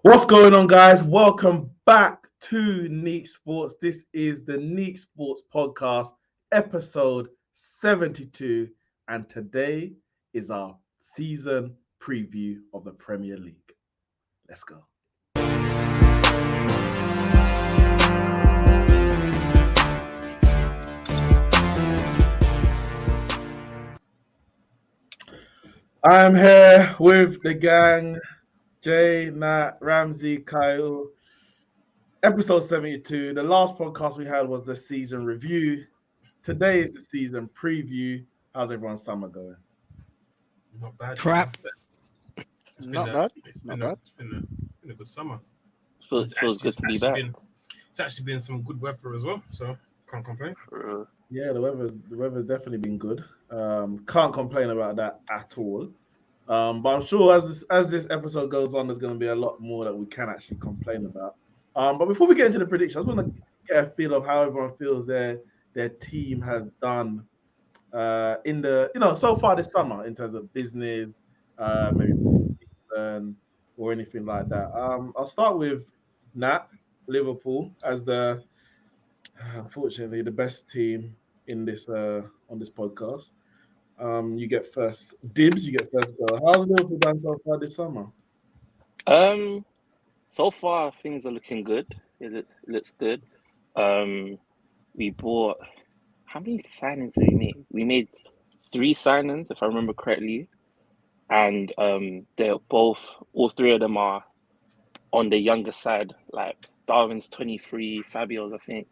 What's going on, guys? Welcome back to Neeks Sports. This is the Neeks Sports podcast, episode 72, and today is our season preview of the Premier League. Let's go. I'm here with the gang, Jay, Nat, Ramsey, Kyle. Episode 72. The last podcast we had was the season review. Today is the season preview. How's everyone's summer going? Not bad. Crap. It's Not bad. It's been a good summer. Feels good to be back. It's actually been some good weather as well, so can't complain. Yeah, the weather's definitely been good. Can't complain about that at all. But I'm sure as this episode goes on, there's going to be a lot more that we can actually complain about. But before we get into the predictions, I just want to get a feel of how everyone feels their team has done in the so far this summer in terms of business, maybe or anything like that. I'll start with Nat, Liverpool, as unfortunately the best team in this on this podcast. You get first dibs. You get first go. How's Liverpool done so far this summer? So far things are looking good. It looks good. We bought, how many signings did we make? We made 3 signings, if I remember correctly, and all 3 of them are on the younger side. Like Darwin's 23, Fabio's I think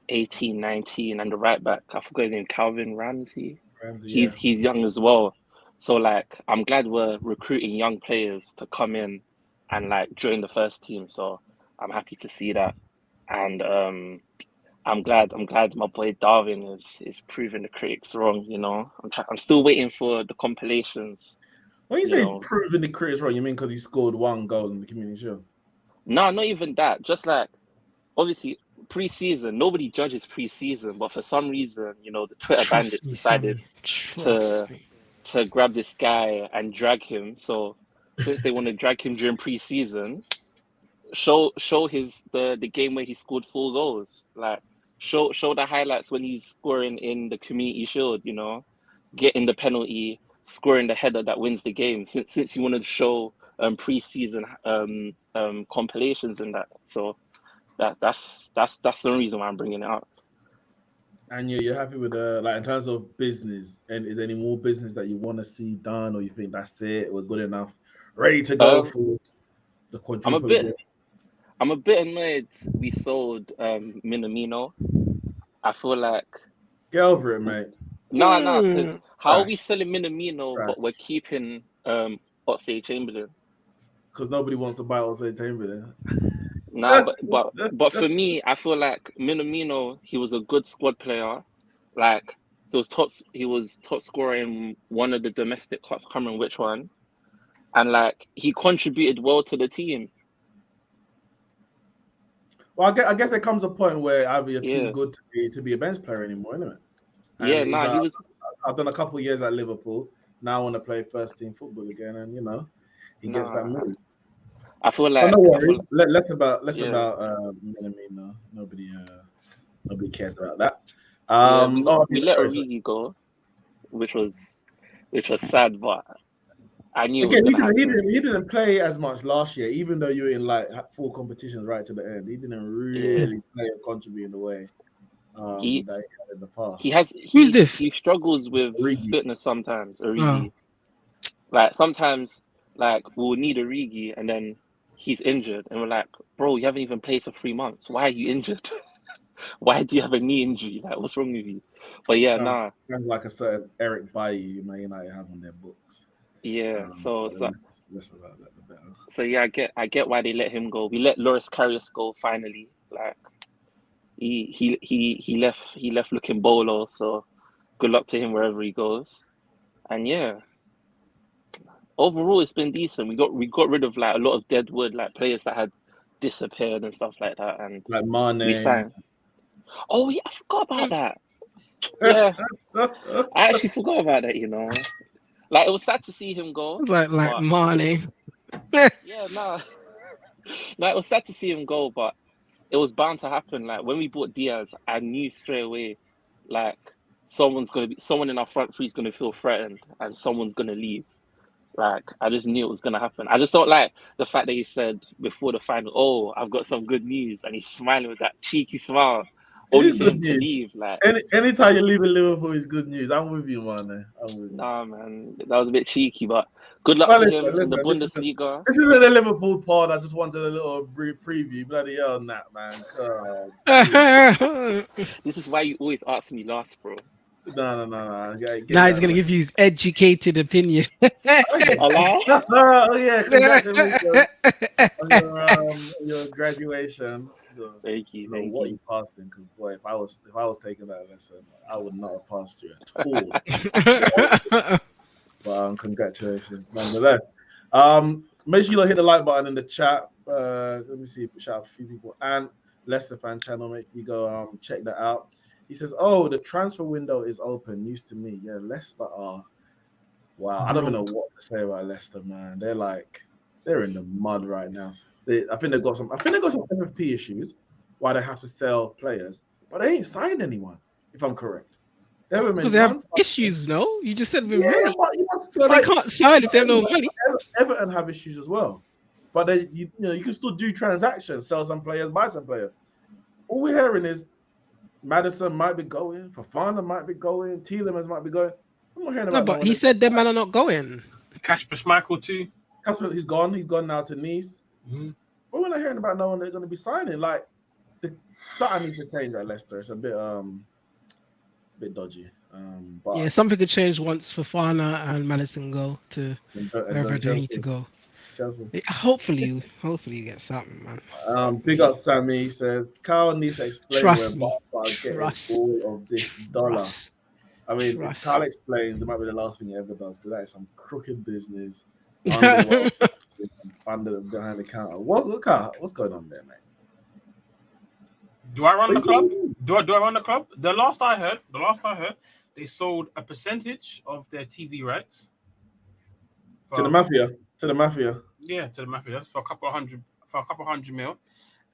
18, 19, and the right back, I forgot his name, Calvin Ramsey. He's young as well. So like I'm glad we're recruiting young players to come in and like join the first team. So I'm happy to see that. And I'm glad my boy Darwin is proving the critics wrong, I'm still waiting for the compilations. When you say proving the critics wrong, you mean because he scored 1 goal in the Community Shield? No, not even that. Just like obviously pre-season, nobody judges pre-season, but for some reason, the Twitter bandits decided to grab this guy and drag him. So since they want to drag him during pre-season, show the game where he scored 4 goals. Like show the highlights when he's scoring in the Community Shield, getting the penalty, scoring the header that wins the game. Since you wanted to show pre-season compilations and that. So that's the only reason why I'm bringing it up. And you're happy with in terms of business, and is there any more business that you want to see done, or you think that's it, we're good enough, ready to go for the quadruple? I'm a bit annoyed we sold Minamino. I feel like get over it, mate. No, because how are we selling Minamino but we're keeping Oxlade-Chamberlain? Because nobody wants to buy Oxlade-Chamberlain. Nah, but for me, I feel like Minamino, he was a good squad player. Like he was top scorer in one of the domestic cups, I can't remember which one, and like he contributed well to the team. Well, I guess there comes a point where either you're too good to be a bench player anymore, isn't it? And he was. I've done a couple of years at Liverpool. Now I want to play first team football again, and he gets that move. I feel like. No worries. Less about Minamino. Nobody cares about that. We let Origi go, which was sad, but I knew. Again, he didn't play as much last year, even though you were in like 4 competitions right to the end. He didn't really play or contribute in the way that he had in the past. Who's this? He struggles with fitness sometimes. Origi, Oh. like sometimes, like we'll need Origi, and then he's injured, and we're like, bro, you haven't even played for 3 months. Why are you injured? Why do you have a knee injury? Like, what's wrong with you? But sounds like a certain Eric Bailly Man United have on their books. Yeah, so less about that, the better. So yeah, I get why they let him go. We let Loris Karius go finally. Like he left looking bolo. So good luck to him wherever he goes. And yeah, overall it's been decent. We got rid of like a lot of dead wood, like players that had disappeared and stuff like that. And like Mane. We signed. Oh yeah, I forgot about that. Yeah, I actually forgot about that. Like it was sad to see him go. It's like Mane. Yeah, nah. Like, it was sad to see him go, but it was bound to happen. Like when we bought Diaz, I knew straight away, like someone in our front three is gonna feel threatened, and someone's gonna leave. Like I just knew it was gonna happen. I just don't like the fact that he said before the final, "Oh, I've got some good news," and he's smiling with that cheeky smile, It only is for good him to news. leave. Like Anytime you leave in Liverpool is good news. I'm with you, man. I'm with you. nah, man, that was a bit cheeky, but good luck Well, to him in the listen, Bundesliga. this isn't a Liverpool pod. I just wanted a little brief preview. Bloody hell, on that, man. God, This is why you always ask me last, bro. no. Now he's gonna give you his educated opinion. Oh yeah, congratulations on your graduation. Thank you. What you passed in? Because boy, if I was taking that lesson, I would not have passed you at all. But congratulations, nonetheless. Make sure you hit the like button in the chat. Let me see if we shout out a few people. And Leicester fan channel, make you go check that out. He says, "Oh, the transfer window is open. News to me. Yeah, Leicester are. Wow, I don't even know what to say about Leicester, man. They're in the mud right now. I think they've got some FFP issues why they have to sell players, but they ain't signed anyone, if I'm correct. Because they have issues, no? You just said with money. So they can't sign if they have no money. Everton have issues as well. But you can still do transactions, sell some players, buy some players. All we're hearing is Maddison might be going, Fofana might be going, Tielemans might be going. I'm not hearing about but he said them man are not going. Kasper Schmeichel too. Kasper, he's gone. He's gone now to Nice. Mm-hmm. But we're not hearing about no one they're going to be signing. Like, something needs to change at Leicester. It's a bit dodgy. But yeah, something could change once Fofana and Maddison go to wherever they need to go. Chelsea. Hopefully you get something, man. Big up Sammy. He says Carl needs to explain Trust where me. Barca getting all of this dollar. I mean, if Carl explains, it might be the last thing he ever does, because that is some crooked business behind the counter. What's going on there, mate? Do I run the club? Do I run the club? The last I heard, they sold a percentage of their TV rights to the mafia. Yeah, to the mafia for a couple hundred mil,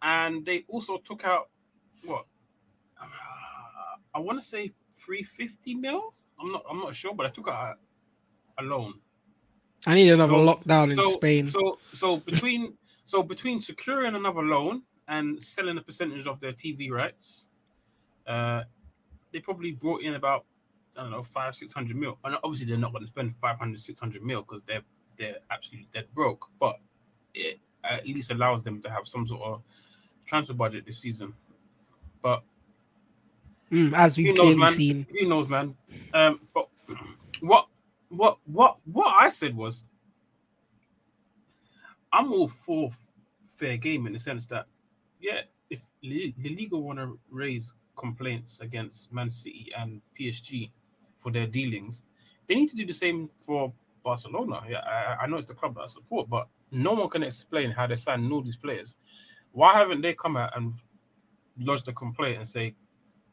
and they also took out what I want to say 350 mil. I'm not sure, but I took out a loan. I need another lockdown in Spain. So between securing another loan and selling a percentage of their TV rights, they probably brought in about 500-600 mil. And obviously they're not going to spend 500-600 mil because they're absolutely dead broke. But it at least allows them to have some sort of transfer budget this season. But as we've clearly seen, who knows, man? But what I said was, I'm all for fair game in the sense that, yeah, if the league want to raise complaints against Man City and PSG for their dealings, they need to do the same for Barcelona. Yeah, I know it's the club that I support, but no one can explain how they signed all these players. Why haven't they come out and lodged a complaint and say,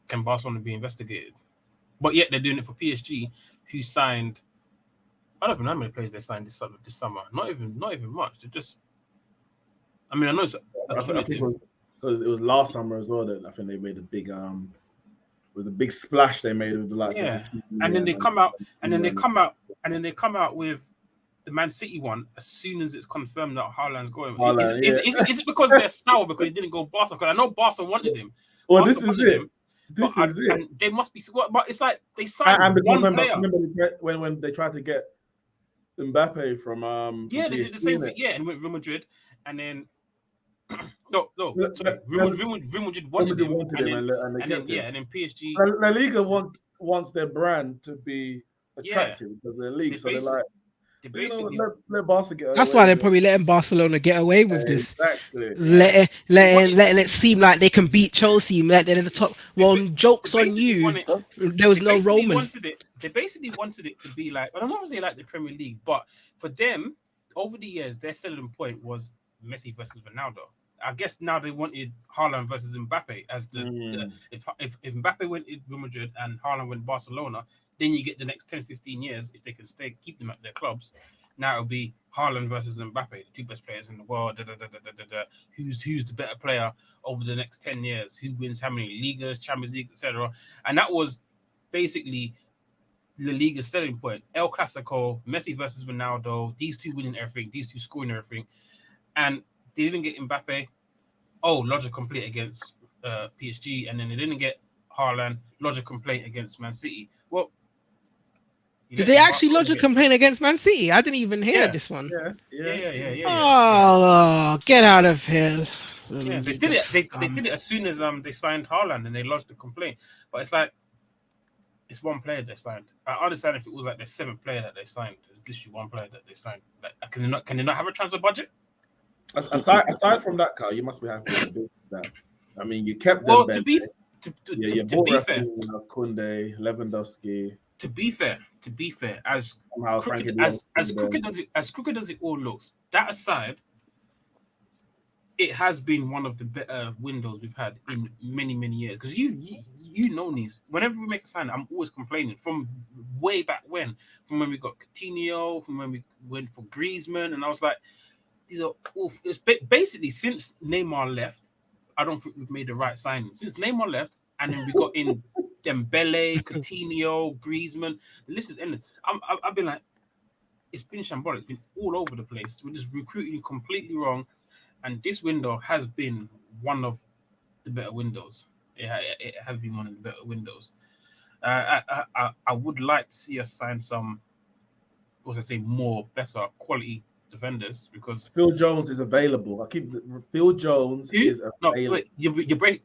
can Barcelona be investigated? But yet they're doing it for PSG, who signed, I don't even know how many players they signed this summer. Not even much. They're just, I mean, I know it's accumulative. Because it was last summer as well that I think they made a big with the big splash they made with the likes of and then they come out with the Man City one as soon as it's confirmed that Haaland's going. Is it because they're sour because he didn't go Barca? Because I know Barca wanted him. Well, this is it. And they must be. But it's like they signed one player. Remember when they tried to get Mbappe from they did the same thing. Yeah, and went Real Madrid, and then Real Madrid wanted him, and then PSG. La Liga wants their brand to be attractive because they're league, so they're like. Let Barca get That's why they're probably letting Barcelona get away with this. Exactly. Letting it seem like they can beat Chelsea, like they're in the top. Well, joke's on you. There was no Roman. They basically wanted it to be like, I'm not saying like the Premier League, but for them, over the years, their selling point was Messi versus Ronaldo. I guess now they wanted Haaland versus Mbappe as if Mbappe went to Real Madrid and Haaland went to Barcelona, then you get the next 10-15 years if they can keep them at their clubs. Now it'll be Haaland versus Mbappe, the two best players in the world. Who's the better player over the next 10 years? Who wins how many Ligas, Champions League, etc. And that was basically La Liga's selling point. El Clasico, Messi versus Ronaldo. These two winning everything. These two scoring everything. And they didn't get Mbappe. Oh, logic complete against PSG, and then they didn't get Haaland. Logic complaint against Man City. Well, did they actually lodge a complaint against Man City? I didn't even hear this one. Yeah. Oh, get out of here! Yeah, they did it. They did it as soon as they signed Haaland, and they lodged the complaint. But it's like it's one player they signed. I understand if it was like the 7th player that they signed. It's literally one player that they signed. Like, can they not have a transfer budget? Aside from that, Carl, you must be happy with that. I mean, you kept them. Well, to be fair, Kunde, Lewandowski. To be fair, as crooked as it all looks, that aside, it has been one of the better windows we've had in many years. Because you know these. Whenever we make a sign, I'm always complaining from way back when we got Coutinho, from when we went for Griezmann, and I was like, these are awful. It's basically since Neymar left, I don't think we've made the right signing. Since Neymar left, and then we got in Dembele, Coutinho, Griezmann. The list is endless. I've been like, it's been shambolic. It's been all over the place. We're just recruiting completely wrong. And this window has been one of the better windows. It has been one of the better windows. I would like to see us sign some, more better quality defenders, because Phil Jones is available. Phil Jones is available. No, wait, you break.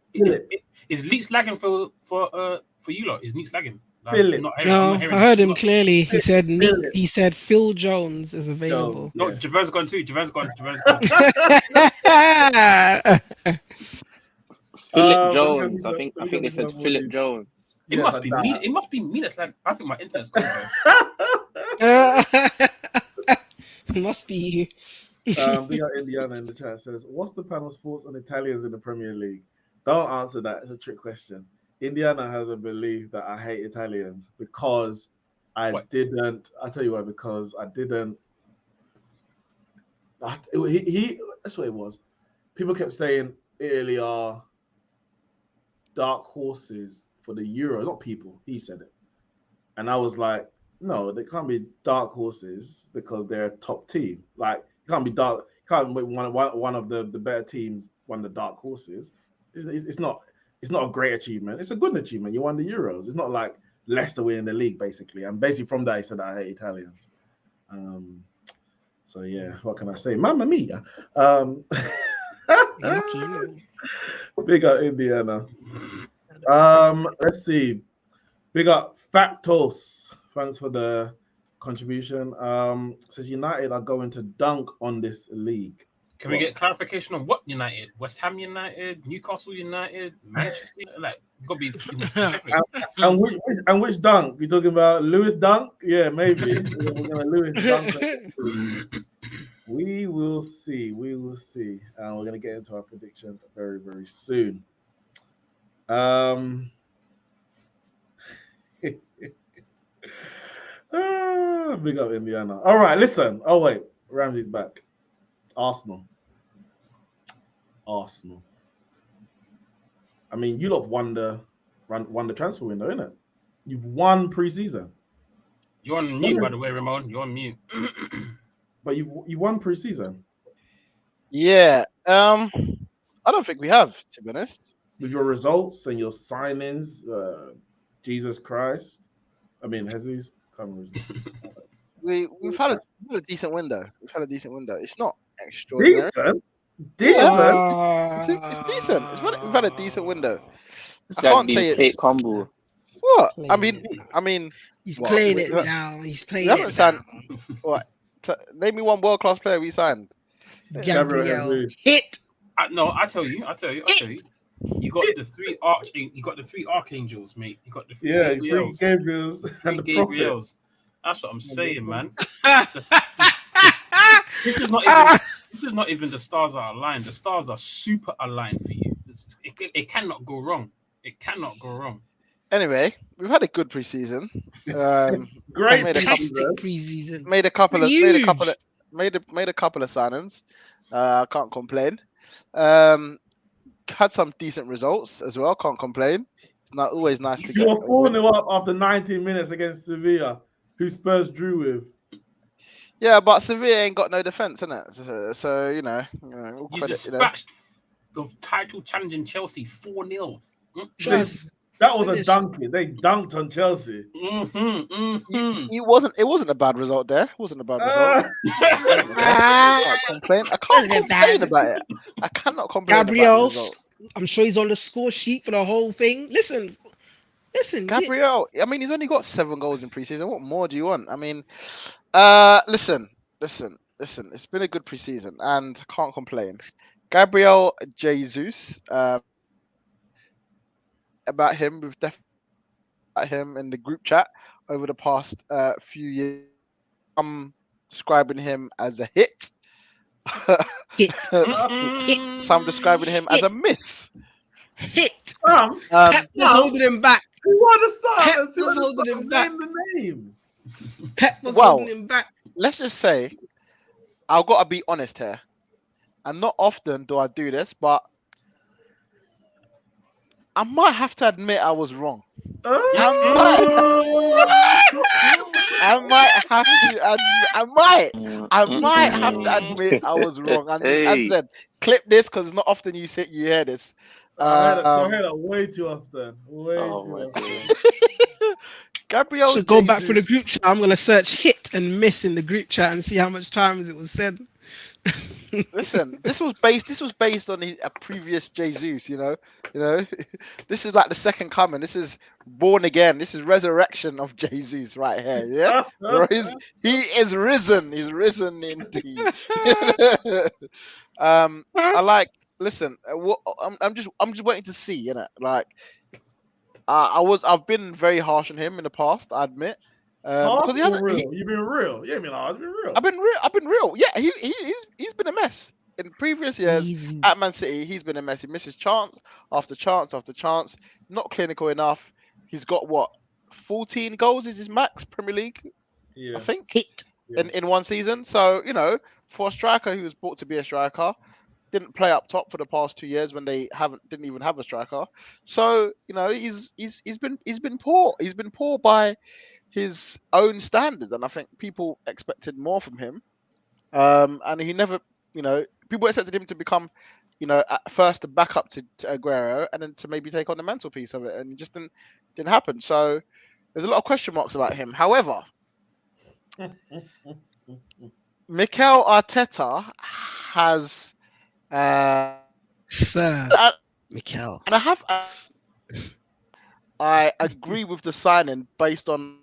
Is Leeds lagging for you lot? Is Leeds lagging? No, I heard him clearly. He said Phil Jones is available. No, Javert's gone too. Javert's gone. Philip Jones. I think they said Philip Jones. It must be me. It must be me. That's like, I think my internet's gone. It must be. We got Indiana in the chat. Says, "What's the panel's thoughts on Italians in the Premier League?" Don't answer that. It's a trick question. Indiana has a belief that I hate Italians because I didn't. I'll tell you why. Because I didn't. He. That's what it was. People kept saying Italy are dark horses for the Euro. Not people. He said it, and I was like, no, they can't be dark horses because they're a top team. Like, it can't be dark. Can't be one of the better teams. One of the dark horses. It's not a great achievement. It's a good achievement. You won the Euros. It's not like Leicester winning the league, basically. And basically from that, he said I hate Italians. So yeah, what can I say? Mamma mia. Big up Indiana. Let's see. Big up Factos. Thanks for the contribution. Says United are going to dunk on this league. Can we get clarification on what United? West Ham United, Newcastle United, Manchester United? Like, you gotta be specific. and which dunk? You talking about Lewis Dunk? Yeah, maybe. We're gonna Lewis Dunk. We will see. And we're gonna get into our predictions very, very soon. Big up Indiana. All right, listen. Oh wait, Ramsey's back. Arsenal. I mean, you lot won the transfer window, innit? You've won pre-season. You're on mute, by the way, Ramon. You're on mute. But you won pre-season. Yeah. I don't think we have, to be honest. With your results and your signings, Jesus Christ. I mean, Jesus. We've had a decent window. It's not extraordinary. Decent. It's decent. We've had a decent window. This I guy's can't say being it's fake humble. what. Playing I mean, he's what? playing it down. He's playing haven't it signed- down. what? Name me one world class player we signed. Gabriel hit. I tell you. You got the three archangels, mate. You got the three Gabriels and the Gabriels. That's what I'm saying, man. This is not even the stars are aligned. The stars are super aligned for you. It cannot go wrong. Anyway, we've had a good preseason. Great made a couple, Fantastic preseason. preseason. made a couple of, Huge. made a couple of signings. I can't complain. Um, had some decent results as well. Can't complain. It's not always nice to You get were a win. 4-0 up after 19 minutes against Sevilla, who Spurs drew with. Yeah, but Sevilla ain't got no defense, innit? So all You credit, dispatched the title challenging Chelsea 4-0. Trust. That was a Finish. dunking. They dunked on Chelsea. It wasn't a bad result there. It wasn't a bad result. Ah, Can't complain. I wasn't can't it complain bad? about it. I cannot complain about the Gabriel, result. I'm sure he's on the score sheet for the whole thing. Listen. Gabriel, I mean, he's only got 7 goals in preseason. What more do you want? I mean, listen. It's been a good preseason, and I can't complain. Gabriel Jesus, about him, we've definitely about him in the group chat over the past few years. I'm describing him as a hit. Hit. Some describing him as a miss. Hit. Sam, Pep was Sam, holding him back. who won the Pep Suns? Who was won holding the him Suns? back. Name the names. Pep was Well, holding him back. let's just say, I've got to be honest here. And not often do I do this, but I might have to admit I was wrong. I might have to admit, I might have to admit I was wrong. And this, as I Hey, said, clip this because it's not often you hear this. I heard that way too often. Way oh too my often. days. Gabriel Should go back Jesus. through the group chat. I'm gonna search hit and miss in the group chat and see how much times it was said. Listen, this was based on a previous Jesus. This is like the second coming. This is born again. This is resurrection of Jesus right here. Yeah, bro, he is risen. He's risen indeed. I like. Listen, I'm just waiting to see. Like I've been very harsh on him in the past. I admit. Harsh Because he or hasn't. real? You've been real. You ain't been harsh. You've been real. I've been real. Yeah, he's been a mess in previous years Easy. at Man City. He's been a mess. He misses chance after chance after chance. Not clinical enough. He's got what 14 goals is his max Premier League, Yeah. I think, Hit. in one season. So for a striker who was brought to be a striker, didn't play up top for the past 2 years when they didn't even have a striker. So he's been poor. He's been poor by his own standards, and I think people expected more from him. And he never, people expected him to become, at first the backup to Aguero, and then to maybe take on the mantelpiece of it, and it just didn't happen. So there's a lot of question marks about him. However, Mikel Arteta has, Sir and Mikel. I agree with the signing based on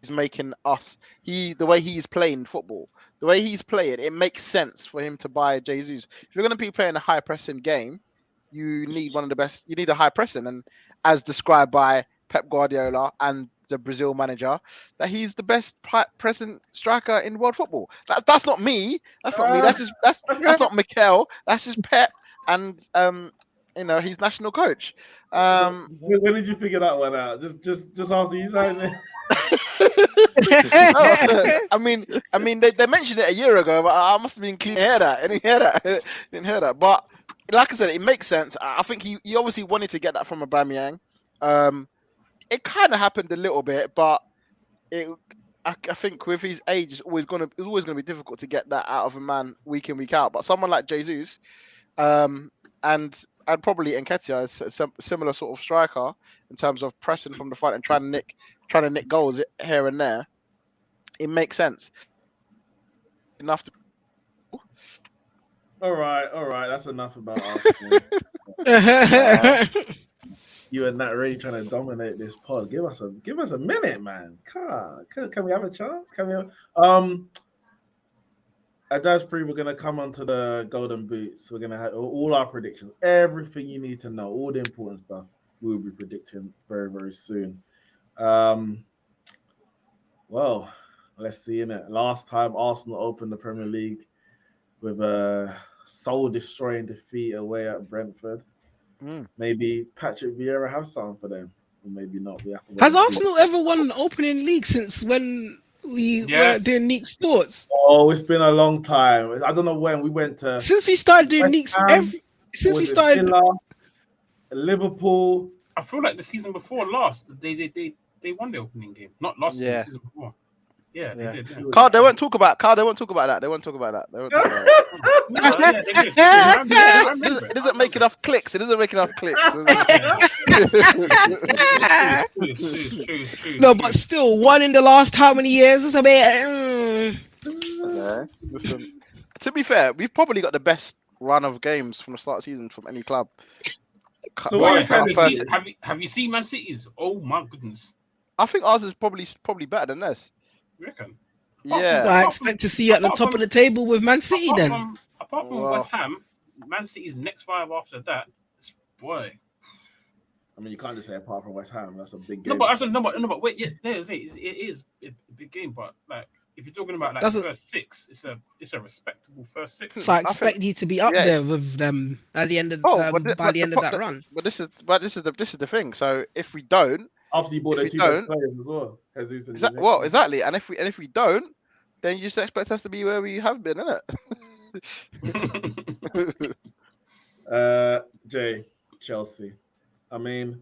he's making us. The way he's playing football, the way he's playing, it makes sense for him to buy Jesus. If you're going to be playing a high pressing game, you need one of the best. You need a high pressing, and as described by Pep Guardiola and the Brazil manager, that he's the best pressing striker in world football. That's not me. That's not me. That's not Mikel. That's just Pep and he's national coach. When did you figure that one out? Just after you signed it? I mean, they mentioned it a year ago, but I must have been clean. I didn't hear that. But like I said, it makes sense. I think he obviously wanted to get that from Aubameyang. It kind of happened a little bit, but I think with his age, it's always gonna be difficult to get that out of a man week in, week out. But someone like Jesus, and probably Nketiah is a similar sort of striker in terms of pressing from the front and trying to nick goals here and there. It makes sense. Enough to. All right. That's enough about us. You and Nat really trying to dominate this pod. Give us a minute, man. Can we have a chance? At Dash 3, we're gonna come onto the golden boots. We're gonna have all our predictions, everything you need to know, all the important stuff. We'll be predicting very, very soon. Well, let's see. Innit? Last time Arsenal opened the Premier League with a soul-destroying defeat away at Brentford. Maybe Patrick Vieira have something for them. or maybe not. We have to wait Has and see. Arsenal ever won an opening league since when we were Yes. doing Neeks Sports? Oh, it's been a long time. I don't know when we went to Since we started doing West Neeks, Ham, since we was it started. Villa, Liverpool. I feel like the season before last, they won the opening game. Not last season, Yeah. the season before. Yeah, Yeah. they did. Yeah. Carl, they won't talk about that. They won't talk about that. They won't talk about that. No, yeah, they did. I remember It doesn't make enough clicks. It doesn't make enough clicks. It's true. No, but still, one in the last how many years? It's a bit. Yeah. Listen, to be fair, we've probably got the best run of games from the start of the season from any club. So Boy, what you're telling me? have you seen Man City's? Oh my goodness. I think ours is probably better than theirs. You reckon? Yeah. I expect to see you at the top of the table with Man City then. Apart from Wow. West Ham, Man City's next 5 after that, boy. I mean, you can't just say apart from West Ham. That's a big No, game. but I said no, but wait, yeah, it is a big game. But like, if you're talking about like Doesn't- first 6, it's a respectable first 6. So I expect you to be up Yes. there with them at the end of by the end of that run. But this is the thing. So if we don't, After you bought their if we 2 best don't- players as well, Jesus and Jorginho. well, exactly. And if we don't, then you just expect us to be where we have been, innit? Jay, Chelsea. I mean,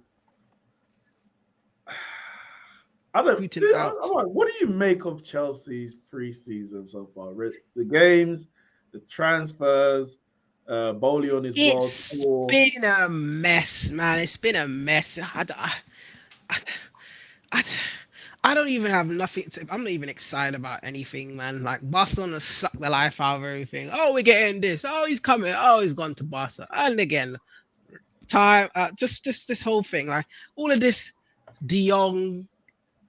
I don't. Putin out. What do you make of Chelsea's pre-season so far? The games, the transfers, Bowley on his world It's tour. been a mess, man. It's been a mess. I don't even have nothing. I'm not even excited about anything, man. Like Barcelona sucked the life out of everything. Oh, we're getting this. Oh, he's coming. Oh, he's gone to Barca. And again, just this whole thing, like all of this, Jong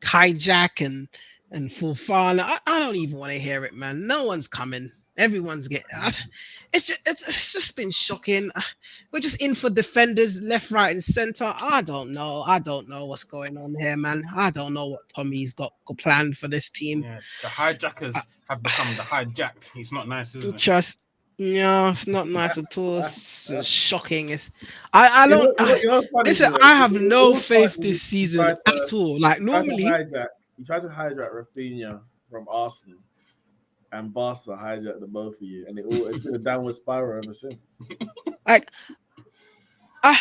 hijack and Fofana. I don't even want to hear it, man. No one's coming. Everyone's getting. It's just been shocking. We're just in for defenders left, right, and center. I don't know what's going on here, man. I don't know what Tommy's got planned for this team. Yeah, the hijackers have become the hijacked. It's not nice, is it? No, it's not nice at all. It's shocking. I don't. Listen, I have no faith this season at all. Like normally, you tried to hijack Rafinha from Arsenal, and Barca hijacked the both of you, and it's been a downward spiral ever since. like,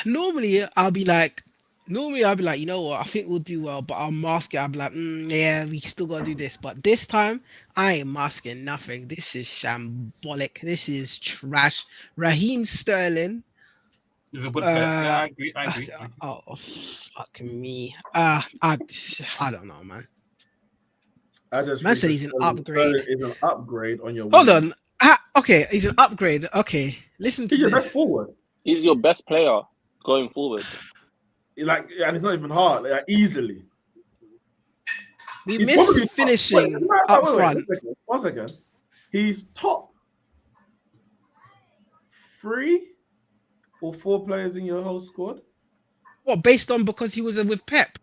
normally I'll be like, you know what? I think we'll do well, but I'll mask it. I'll be like, yeah, we still gotta do this. But this time, I ain't masking nothing. This is shambolic. This is trash. Raheem Sterling. He's a good player. Yeah, I agree. Oh, fuck me. I don't know, man. Man said he's an upgrade. Is an upgrade on your. Hold on. Okay, he's an upgrade. Okay, listen to He's your best this. forward. He's your best player going forward. Like, and it's not even hard. Like, easily. We He's miss probably finishing up front. One second. He's top 3 or 4 players in your whole squad. What, based on because he was with Pep?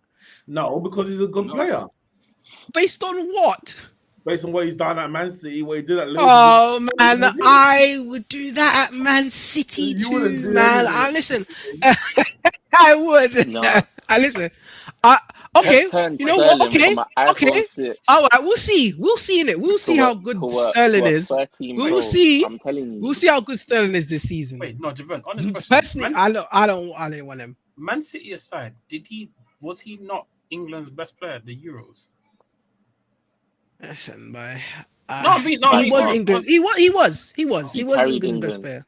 No, because he's a good player. Based on what? Based on what he's done at Man City, what he did at Liverpool. Oh man, I would do that at Man City too, man. Listen, I would. No. Listen. Okay, you know what? Okay. All right, we'll see. We'll see in it. We'll see how good Sterling is. We'll see. I'm telling you. We'll see how good Sterling is this season. Wait, no, Javon, honest question. Personally, I didn't want him. Man City aside, was he not England's best player at the Euros? Listen, boy. He was England. He was England's England. best player.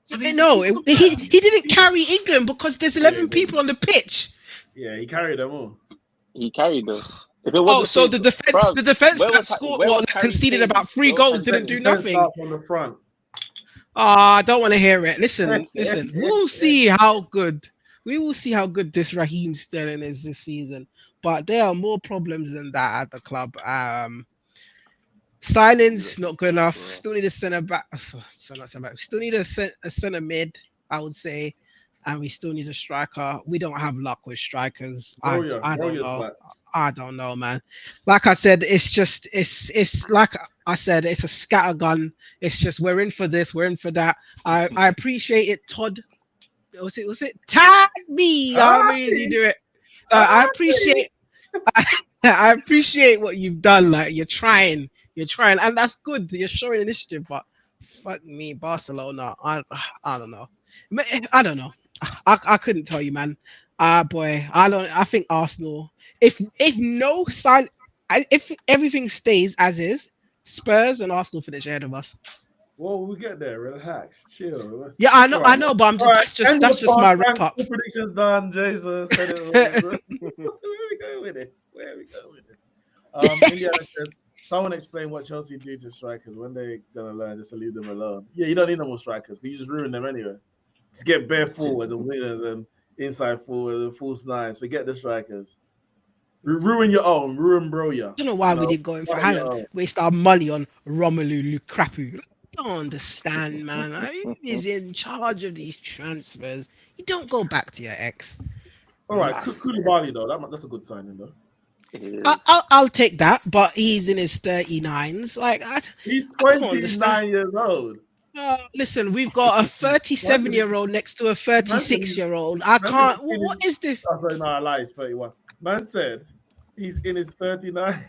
So he didn't carry England because there's 11 people on the pitch. Yeah, he carried them all. He carried them. If it wasn't so the defense that scored, conceded about 3 goals, didn't do nothing. From the front. I don't want to hear it. Listen. We'll see how good. We will see how good this Raheem Sterling is this season. But there are more problems than that at the club. Signings not good enough. Still need a centre back. Still need a centre mid, I would say, and we still need a striker. We don't have luck with strikers. I don't know. I don't know, man. Like I said, it's like I said, it's a scattergun. It's just we're in for this, we're in for that. I appreciate it, Todd. Was it tag me? However it is you do it. I appreciate I appreciate what you've done. Like you're trying, and that's good. You're showing initiative, but fuck me, Barcelona. I don't know. I don't know. I couldn't tell you, man. Boy, I think Arsenal. If no sign, if everything stays as is, Spurs and Arsenal finish ahead of us. Well, we get there. Relax, chill. Yeah, I know, All right. but I'm just All right, that's just end of that's the just my podcast. wrap up. The predictions done. Jason said it. Where we go with this? Indiana says, someone explain what Chelsea do to strikers when they gonna learn just to leave them alone. Yeah, you don't need no more strikers. You just ruin them anyway. Just get bare forwards and wingers and inside forwards and false nines. Forget the strikers. Ruin your own. Ruin Broya. I don't know why we didn't go in for ruin your Haaland. own. Waste our money on Romelu Lukaku. I don't understand, man. He's in charge of these transfers. You don't go back to your ex. All right, Yes. Koulibaly though. That's a good signing though. It is. I'll take that, but he's in his 39s. Like He's I don't 29 understand. years old. Listen, we've got a 37-year-old next to a 36-year-old. I can't. What is this? Oh, sorry, no, I lied. He's 31. Man said he's in his 39s.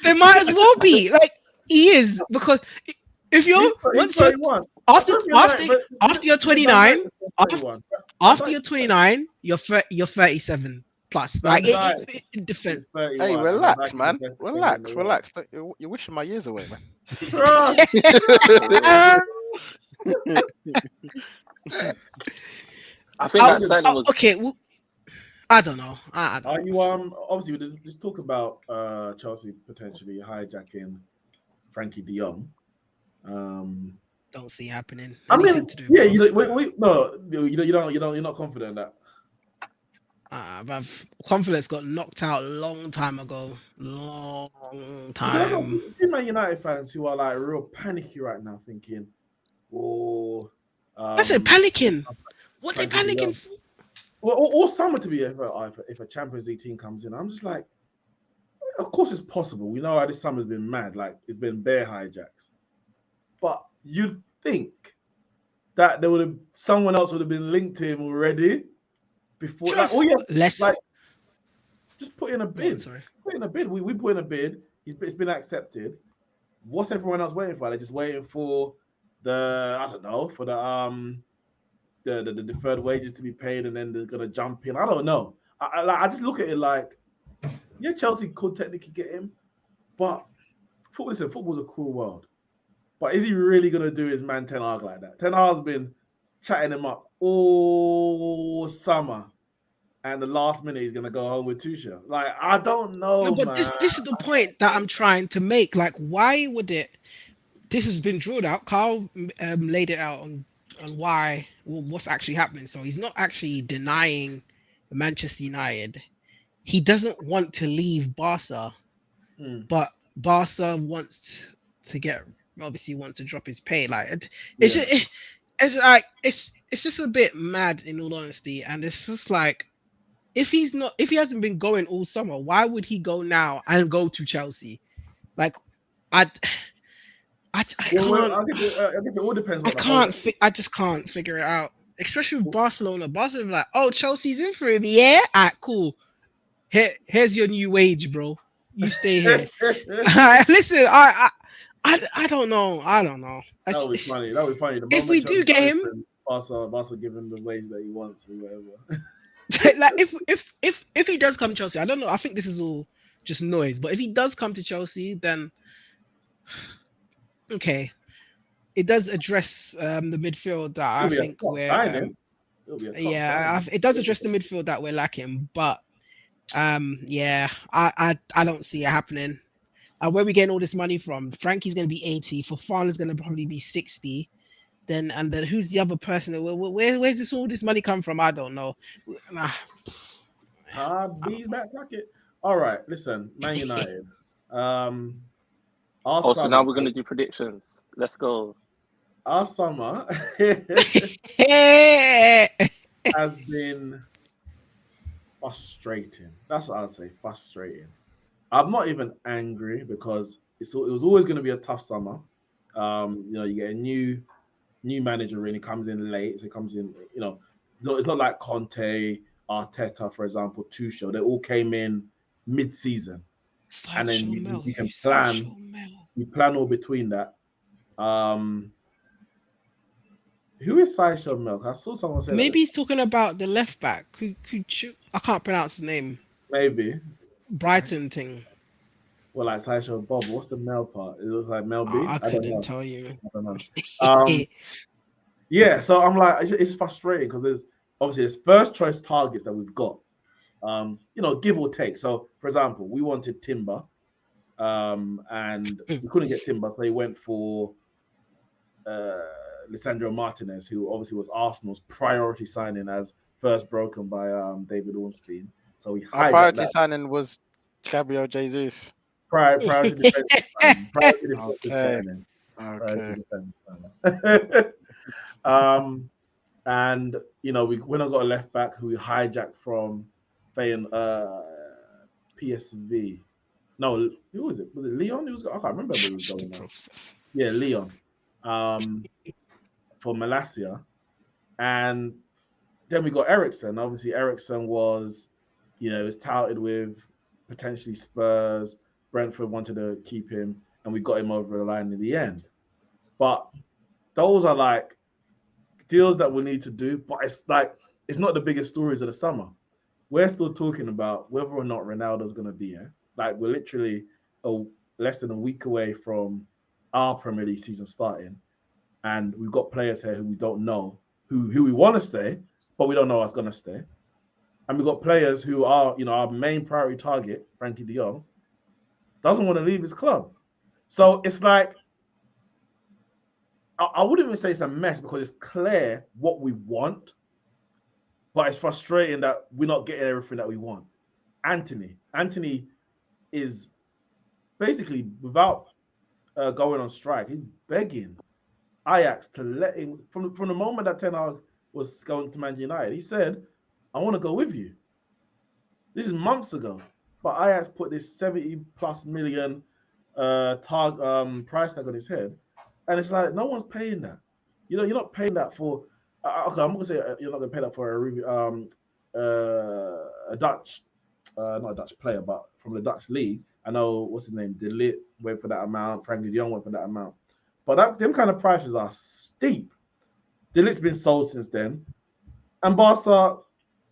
They might as well be like he is, because if you're He's 31. after you're 29, After after you're 29, you're 37 plus. Like it defends. Hey, relax, man. Relax. You're wishing my years away, man. I think that signing was okay. Well, I don't know. I Are don't you obviously we just talk about Chelsea potentially hijacking Frankie De Jong. don't see happening. I mean, Anything to do yeah, with you're not confident in that. Confidence got knocked out a long time ago. Long time. Man United fans who are like real panicky right now, thinking, "Oh, I said panicking. What they Frankie De Jong. panicking for? Well, all summer to be if a Champions League team comes in." I'm just like, of course it's possible. We know how this summer's been mad. Like it's been bare hijacks, but you'd think that someone else would have been linked to him already before. Less. Like just put in a bid. Sorry. Put in a bid. We put in a bid. It's been accepted. What's everyone else waiting for? They're just waiting for for the deferred wages to be paid, and then they're gonna jump in. I don't know. I just look at it like, yeah, Chelsea could technically get him, but football's a cruel world. But is he really gonna do his man Ten Hag like that? Ten Hag's been chatting him up all summer, and the last minute he's gonna go home with Tuchel. Like I don't know, No, but man. this is the point that I'm trying to make. Like, why would it? This has been drawn out. Carl laid it out on what's actually happening. So he's not actually denying Manchester United. He doesn't want to leave Barca, but Barca wants to drop his pay. Like it's just a bit mad, in all honesty. And it's just like, if he hasn't been going all summer, why would he go now and go to Chelsea? Like I guess it all depends. I just can't figure it out. Especially with Barcelona. Barcelona like, oh, Chelsea's in for him. Yeah, cool. Here's your new wage, bro. You stay here. Listen, I don't know. That would be funny. That would be funny. If we do get him, Barca give him the wage that he wants or whatever. Like if he does come to Chelsea, I don't know. I think this is all just noise. But if he does come to Chelsea, then okay, it does address the midfield that I think we're. It does address the midfield that we're lacking. But I don't see it happening. Where are we getting all this money from? Frankie's going to be 80. Fofana's going to probably be 60. Then who's the other person? Where's all this money come from? I don't know. B's back pocket. All right, listen, Man United. so now we're gonna do predictions. Let's go. Our summer has been frustrating. That's what I'd say. Frustrating. I'm not even angry because it was always going to be a tough summer. You get a new new manager really comes in late. So he comes in, you know, it's not like Conte, Arteta, for example, Tuchel. They all came in mid-season, and then Sideshow Mel. you can Who's plan. Sideshow Mel? You plan all between that. Who is Sideshow Milk? I saw someone say Maybe that. he's talking about the left back. I can't pronounce his name. Maybe. Brighton thing. Well, like Sideshow Bob. What's the Mel part? It looks like Mel B. I I don't couldn't know. tell you. I don't know. Yeah, so I'm like, it's frustrating because there's obviously there's first choice targets that we've got. You know, give or take. So, for example, we wanted Timber, and we couldn't get Timber, so they went for Lisandro Martinez, who obviously was Arsenal's priority signing as first broken by David Ornstein. So we Our hijacked priority that signing was Gabriel Jesus. priority defensive signing. Priority defensive Okay. signing. Priority Okay. defensive signing. And you know, we went and got a left back who we hijacked from PSV. No, who was it? Was it Leon? I can't remember who was Trust the going on. process. Yeah, Leon. For Malasia. And then we got Ericsson. Obviously, Ericsson was, you know, was touted with potentially Spurs. Brentford wanted to keep him, and we got him over the line in the end. But those are like deals that we need to do. But it's like it's not the biggest stories of the summer. We're still talking about whether or not Ronaldo's going to be here. Like we're literally less than a week away from our Premier League season starting, and we've got players here who we don't know who we want to stay, but we don't know what's going to stay. And we've got players who are, you know, our main priority target, Frankie de Jong, doesn't want to leave his club. So it's like, I wouldn't even say it's a mess because it's clear what we want, but it's frustrating that we're not getting everything that we want. Anthony is basically, without going on strike, he's begging Ajax to let him, from the moment that Ten Hag was going to Man United, he said, I want to go with you. This is months ago. But Ajax put this 70 plus million price tag on his head. And it's like, no one's paying that. You know, you're not paying that for, okay, I'm going to say you're not going to pay that for a Dutch, not a Dutch player, but from the Dutch league. I know, what's his name? De Ligt went for that amount. Frankie de Jong went for that amount. But them kind of prices are steep. De Ligt's been sold since then. And Barca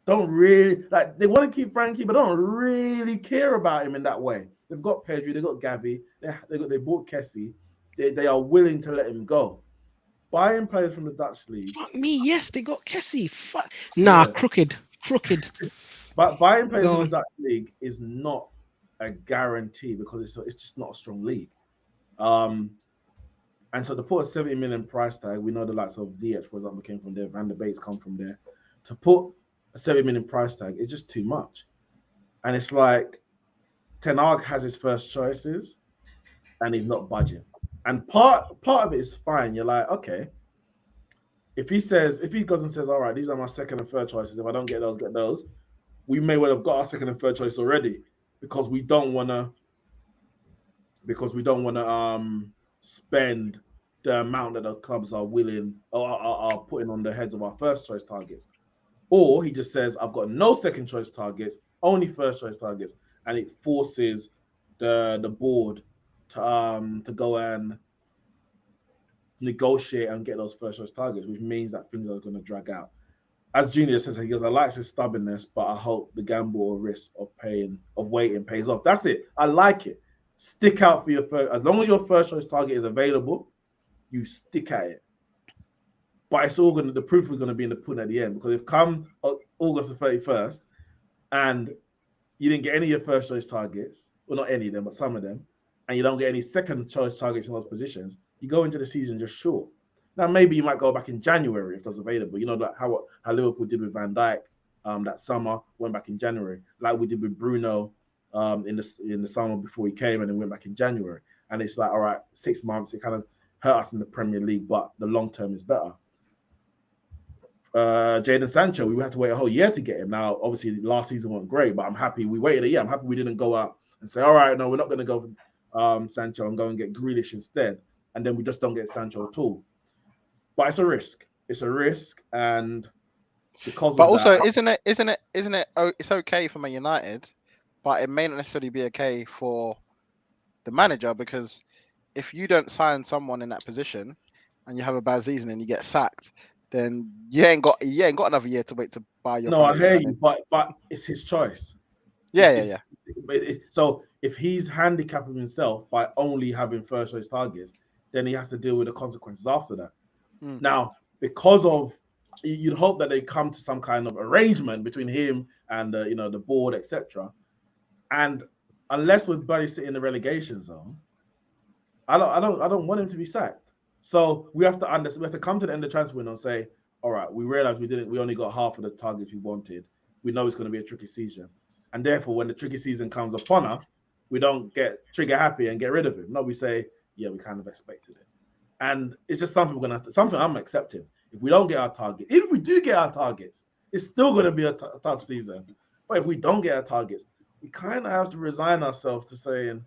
don't really, like, they want to keep Frankie, but don't really care about him in that way. They've got Pedri, they've got Gavi, they bought Kessie. They are willing to let him go. Buying players from the Dutch league. Fuck me, yes, they got Kessie. Fuck. Nah, Yeah. crooked. But buying players Go from the on. Dutch league is not a guarantee because it's just not a strong league. And so to put a 70 million price tag, we know the likes of Ziyech, for example, came from there. Van der Beeks come from there. To put a 70 million price tag, it's just too much. And it's like Ten Hag has his first choices and he's not budging. And part of it is fine. You're like, okay, if he goes and says, all right, these are my second and third choices. If I don't get those, we may well have got our second and third choice already because we don't want to spend the amount that the clubs are willing or are putting on the heads of our first choice targets. Or he just says, I've got no second choice targets, only first choice targets, and it forces the board to go and negotiate and get those first choice targets, which means that things are going to drag out. As Junior says, he goes, I like his stubbornness, but I hope the gamble or risk of waiting pays off. That's it. I like it. Stick out for your first, as long as your first choice target is available, you stick at it. But it's all the proof is gonna be in the pudding at the end, because if come August the 31st and you didn't get any of your first choice targets, well, not any of them, but some of them, and you don't get any second choice targets in those positions, you go into the season just short. Now maybe you might go back in January if that's available. You know, like how Liverpool did with Van Dijk that summer, went back in January, like we did with Bruno in the summer before he came, and then went back in January. And it's like, all right, 6 months, it kind of hurt us in the Premier League, but the long term is better. Jadon Sancho, we had to wait a whole year to get him. Now, obviously, last season wasn't great, but I'm happy we waited a year. I'm happy we didn't go out and say, all right, no, we're not going to go for Sancho and go and get Grealish instead. And then we just don't get Sancho at all. But it's a risk. It's a risk, and because But of also, that, isn't it? Oh, it's okay for Man United, but it may not necessarily be okay for the manager, because if you don't sign someone in that position and you have a bad season and you get sacked, then you ain't got another year to wait to buy your no, I quality hear you, signing. but it's his choice. Yeah, yeah, yeah. So if he's handicapping himself by only having first choice targets, then he has to deal with the consequences after that. Mm. Now, because of you'd hope that they come to some kind of arrangement between him and the board, etc. And unless we're buddy sitting in the relegation zone, I don't want him to be sacked. So we have to understand. We have to come to the end of the transfer window and say, all right, we realize we only got half of the targets we wanted. We know it's going to be a tricky season, and therefore, when the tricky season comes upon us, we don't get trigger happy and get rid of him. No, we say, yeah, we kind of expected it, and it's just something we're gonna have to. Something I'm accepting. If we don't get our target, even if we do get our targets, it's still going to be a tough season. But if we don't get our targets, we kind of have to resign ourselves to saying,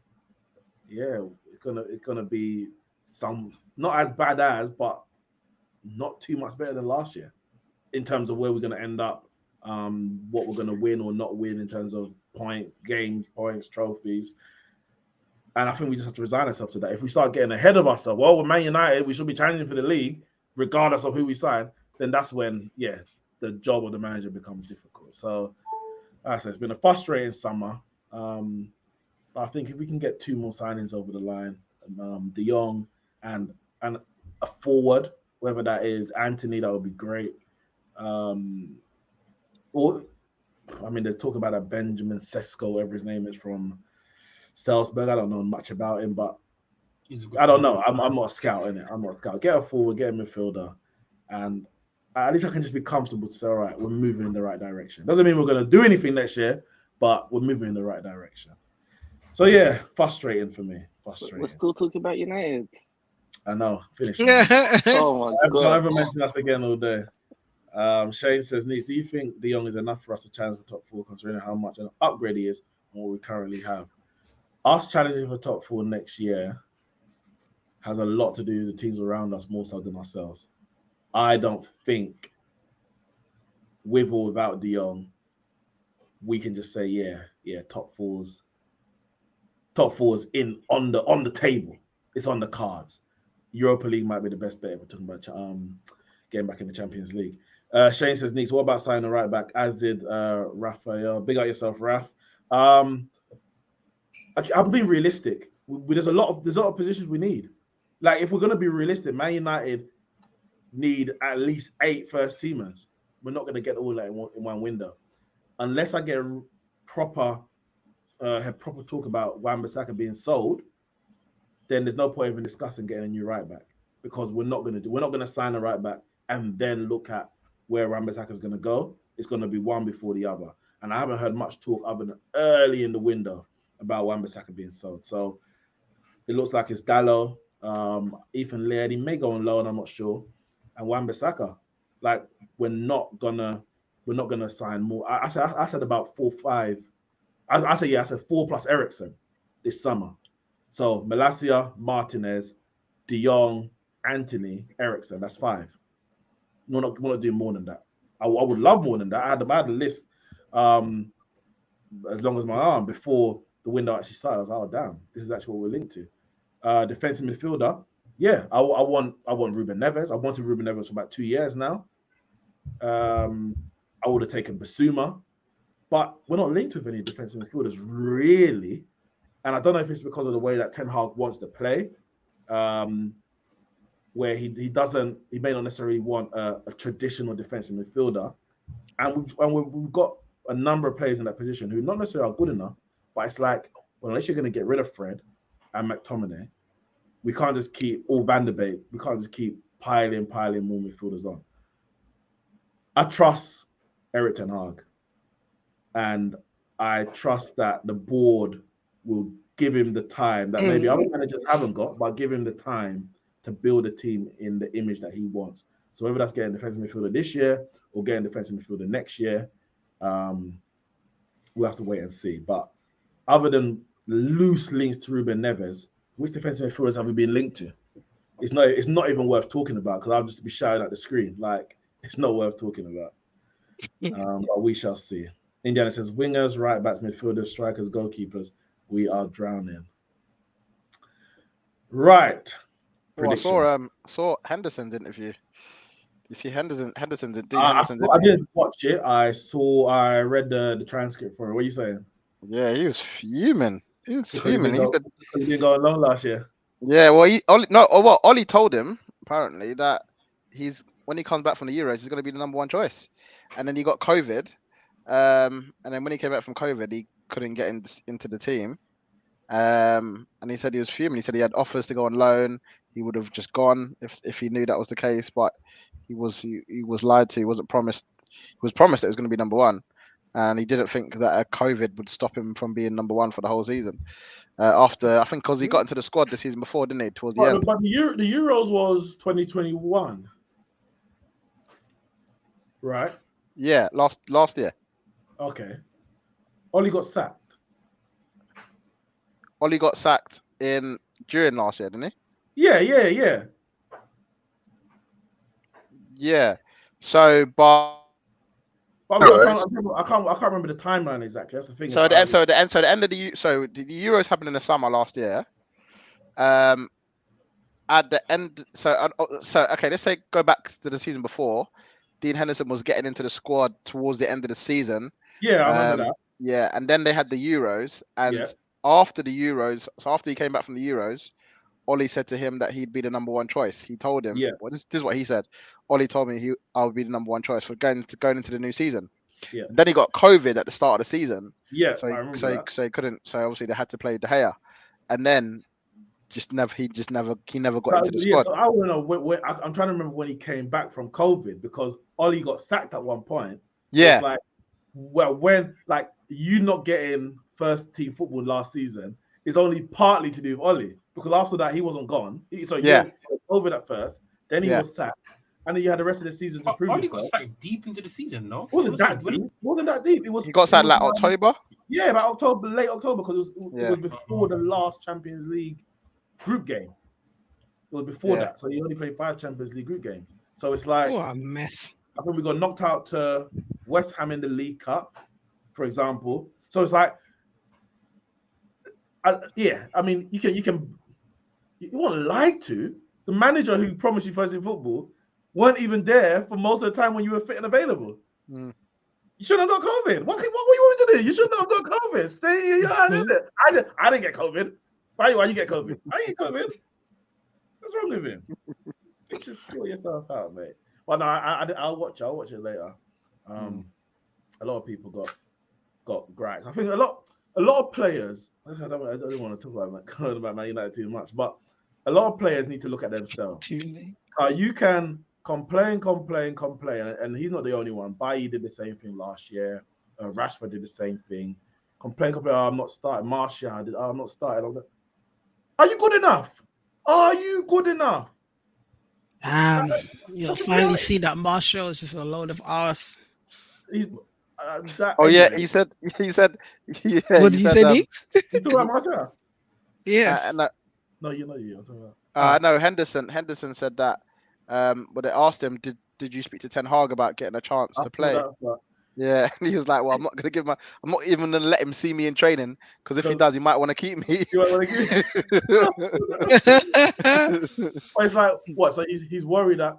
yeah, it's gonna be some not as bad as, but not too much better than last year in terms of where we're gonna end up, what we're gonna win or not win in terms of points, games, points, trophies. And I think we just have to resign ourselves to that. If we start getting ahead of ourselves, well, with Man United, we should be challenging for the league, regardless of who we sign. Then that's when, yeah, the job of the manager becomes difficult. So, like I said, it's been a frustrating summer. I think if we can get 2 more signings over the line, De Jong and a forward, whether that is Anthony, that would be great. Or I mean, they're talking about a Benjamin Sesko, whatever his name is, from Salzburg. I don't know much about him, but I don't know. I'm not a scout in it. I'm not a scout. Get a forward, get a midfielder, and at least I can just be comfortable to say, all right, we're moving in the right direction. Doesn't mean we're going to do anything next year, but we're moving in the right direction. So yeah, frustrating for me. Frustrating. We're still talking about United. I know. Finish. Oh my Don't god. ever mention us again all day. Shane says, Neeks, do you think De Jong is enough for us to challenge for top 4, considering how much an upgrade he is on what we currently have? Us challenging for top 4 next year has a lot to do with the teams around us more so than ourselves. I don't think, with or without De Jong, we can just say, yeah, top fours in on the table. It's on the cards. Europa League might be the best bet if we're talking about getting back in the Champions League. Shane says, Neeks, what about signing a right back? As did Raphael. Big out yourself, Raf. I'm being realistic. There's a lot of positions we need. Like, if we're gonna be realistic, Man United need at least 8 first teamers. We're not gonna get all that in one window, unless I get proper talk about Wan-Bissaka being sold. Then there's no point even discussing getting a new right back, because we're not gonna sign a right back and then look at where Wan-Bissaka is gonna go. It's gonna be one before the other, and I haven't heard much talk other than early in the window about Wan-Bissaka being sold. So it looks like it's Dallo, Ethan Laird. He may go on loan, I'm not sure, and Wan-Bissaka. Like, we're not gonna sign more. I said about 4, 5. I said 4 plus Ericsson this summer. So Malacia, Martinez, De Jong, Anthony, Ericsson. That's 5. We're not doing more than that. I would love more than that. I had a list as long as my arm before the window actually started. I was like, oh damn, this is actually what we're linked to. Defensive midfielder. Yeah, I want Ruben Neves. I wanted Ruben Neves for about 2 years now. I would have taken Basuma, but we're not linked with any defensive midfielders really. And I don't know if it's because of the way that Ten Hag wants to play, where he may not necessarily want a traditional defensive midfielder. And we've got a number of players in that position who not necessarily are good enough, but it's like, well, unless you're going to get rid of Fred and McTominay, we can't just keep, or Van der Beek, we can't just keep piling more midfielders on. I trust Erik Ten Hag, and I trust that the board will give him the time that maybe other managers haven't got, but give him the time to build a team in the image that he wants. So whether that's getting defensive midfielder this year or getting defensive midfielder next year, we'll have to wait and see. But other than loose links to Ruben Neves, which defensive midfielders have we been linked to? it's not even worth talking about because I'll just be shouting at the screen. Like it's not worth talking about. But we shall see. Indiana says wingers, right backs, midfielders, strikers, goalkeepers. We are drowning. Right. Oh, I Prediction. saw Henderson's interview. You see Henderson's Dean I Henderson's interview. didn't watch it. I read the transcript for it. What are you saying? Yeah, he was fuming. He was Because fuming. He said, he didn't go alone last year. "Yeah, well, Ollie told him apparently that when he comes back from the Euros, he's going to be the number one choice." And then he got COVID, and then when he came back from COVID, he couldn't get into the team. And he said he was fuming. He said he had offers to go on loan. He would have just gone if he knew that was the case, but he was lied to. He wasn't promised. He was promised that he was going to be number one, and he didn't think that a COVID would stop him from being number one for the whole season. After I think because he got into the squad the season before, didn't he? Towards the end. But the Euros was 2021, right? Yeah, last year. Okay. Ollie got sacked. Ollie got sacked during last year, didn't he? Yeah. Yeah. So, but But I can't remember the timeline exactly. That's the thing. the end of the Euros happened in the summer last year. At the end, so okay, let's say go back to the season before. Dean Henderson was getting into the squad towards the end of the season. Yeah, I remember that. Yeah, and then they had the Euros, and after the Euros, so after he came back from the Euros, Ollie said to him that he'd be the number one choice. He told him, well, this is what he said. Ollie told me I would be the number one choice for going into the new season. Yeah. And then he got COVID at the start of the season. Yeah, so I remember that. So he couldn't. So obviously they had to play De Gea, and then he never got into the squad. So I want to know. I'm trying to remember when he came back from COVID because Ollie got sacked at one point. Yeah. Like, well, when like you not getting first team football last season is only partly to do with Ollie because after that he wasn't gone. So he got COVID at first, then he was sacked, and then you had the rest of the season to prove it. Ollie got sacked deep into the season, no? Wasn't that deep? It was. He got sacked like October. Yeah, about October, late October, because it was before the last Champions League group game. It was before that, so he only played 5 Champions League group games. So it's like what a mess. I think we got knocked out to West Ham in the League Cup, for example. So it's like, I mean, you weren't lied to. The manager who promised you first in football weren't even there for most of the time when you were fit and available. Mm. You shouldn't have got COVID. What were you want me to do? You shouldn't have got COVID. Stay. I didn't get COVID. Why you get COVID? I ain't COVID. What's wrong with him? You should sort yourself out, mate. Well, no, I'll watch it later. A lot of people got gripes. I think a lot of players. I don't want to talk about Man United too much, but a lot of players need to look at themselves. You can complain, and he's not the only one. Bailly did the same thing last year. Rashford did the same thing. Complain. Oh, I'm not starting. Martial did. Oh, I'm not starting. Are you good enough? You'll finally see that Martial is just a load of arse. He said. Yeah, what did you say, Neeks? You talking about Martial? Yeah. No, you know you. I'm talking about. No, Henderson said that. But they asked him, did you speak to Ten Hag about getting a chance to play? Yeah, and he was like, well, I'm not even gonna let him see me in training because if he does, he might want to keep me. You might want to keep me. But it's like what? So he's worried that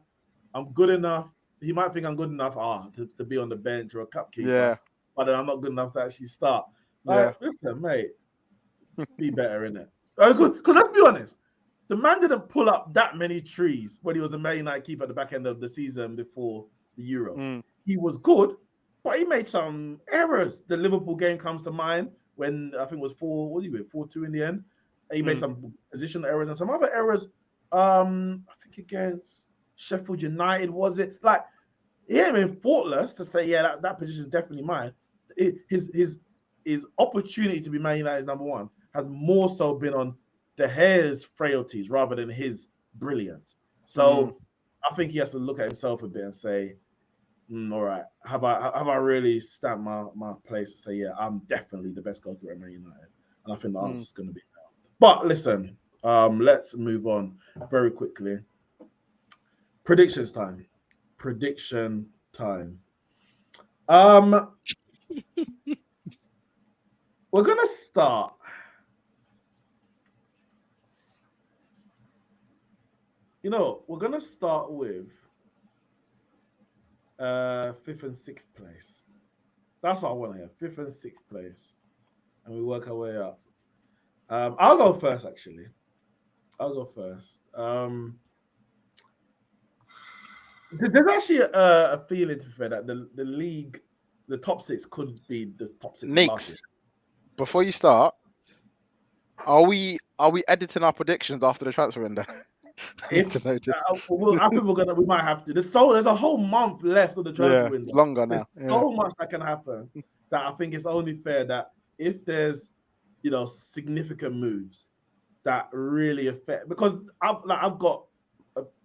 I'm good enough. He might think I'm good enough to be on the bench or a cup keeper. Yeah. But then I'm not good enough to actually start. Listen, mate, be better in it. Because let's be honest, the man didn't pull up that many trees when he was the Man United keeper at the back end of the season before the Euros. He was good. But he made some errors. The Liverpool game comes to mind when I think it was 4-2 in the end. He made some positional errors and some other errors. I think against Sheffield United, was it? Like, he ain't been faultless to say, that position is definitely mine. His opportunity to be Man United's number one has more so been on De Gea's frailties rather than his brilliance. So I think he has to look at himself a bit and say, all right, have I really stamped my place to say, I'm definitely the best goalkeeper at Man United? And I think the answer is going to be no. But listen, Let's move on very quickly. Predictions time. Prediction time. We're gonna start. We're gonna start with 5th and 6th place. That's what I want to hear. 5th and 6th place, and we work our way up. I'll go first. Actually, I'll go first. There's actually a feeling to be fair that the league, the top 6 could be the top 6 of last Neeks, year. before you start, are we editing our predictions after the transfer window? I need to know just. I think we might have to. There's a whole month left of the transfer Yeah, window. it's longer There's now. so much that can happen that I think it's only fair that if there's significant moves that really affect, because I've got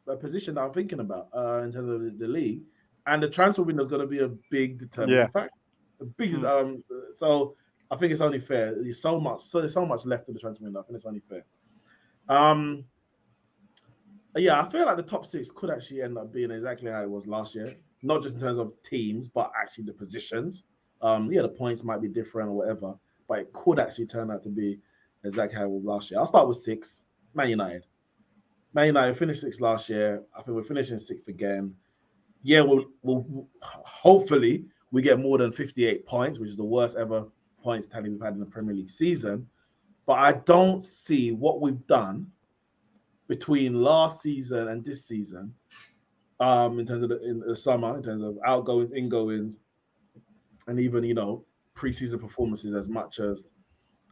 a position that I'm thinking about in terms of the league, and the transfer window is going to be a big determining factor. A big so I think it's only fair. There's so much left of the transfer window. I think it's only fair. Yeah, I feel like the top 6 could actually end up being exactly how it was last year. Not just in terms of teams, but actually the positions. The points might be different or whatever, but it could actually turn out to be exactly how it was last year. I'll start with 6, Man United. Man United finished 6th last year. I think we're finishing 6th again. Yeah, we'll hopefully we get more than 58 points, which is the worst ever points tally we've had in the Premier League season. But I don't see what we've done between last season and this season, in terms of in the summer, in terms of outgoings, ingoings, and even preseason performances, as much as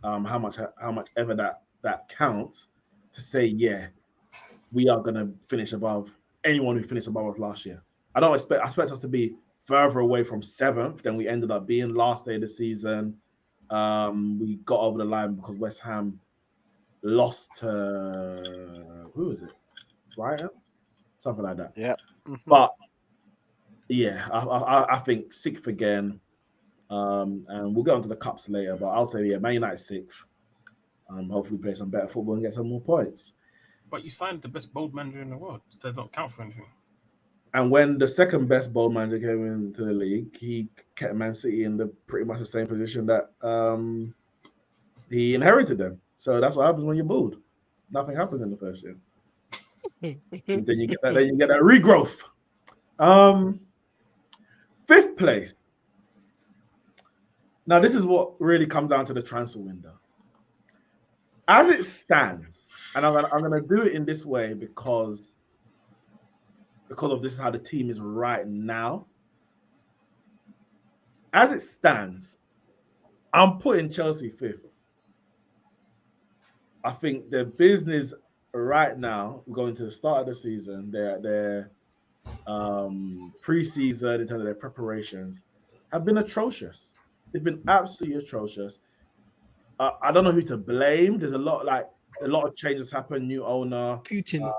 how much ever that counts, to say we are going to finish above anyone who finished above us last year. I expect us to be further away from 7th than we ended up being last day of the season. We got over the line because West Ham lost to who was it? Brighton, something like that. Yeah. But yeah, I think 6th again, and we'll go into the cups later. But I'll say Man United 6th. Hopefully, play some better football and get some more points. But you signed the best bold manager in the world. They don't count for anything. And when the second best bold manager came into the league, he kept Man City in pretty much the same position that he inherited them. So that's what happens when you're bold. Nothing happens in the first year. Then you get that regrowth. 5th place. Now this is what really comes down to the transfer window. As it stands, and I'm gonna do it in this way because of this is how the team is right now. As it stands, I'm putting Chelsea 5th. I think their business right now, going to the start of the season, their pre-season in terms of their preparations have been atrocious. It's been absolutely atrocious. I don't know who to blame. There's a lot of changes happen. New owner, Putin.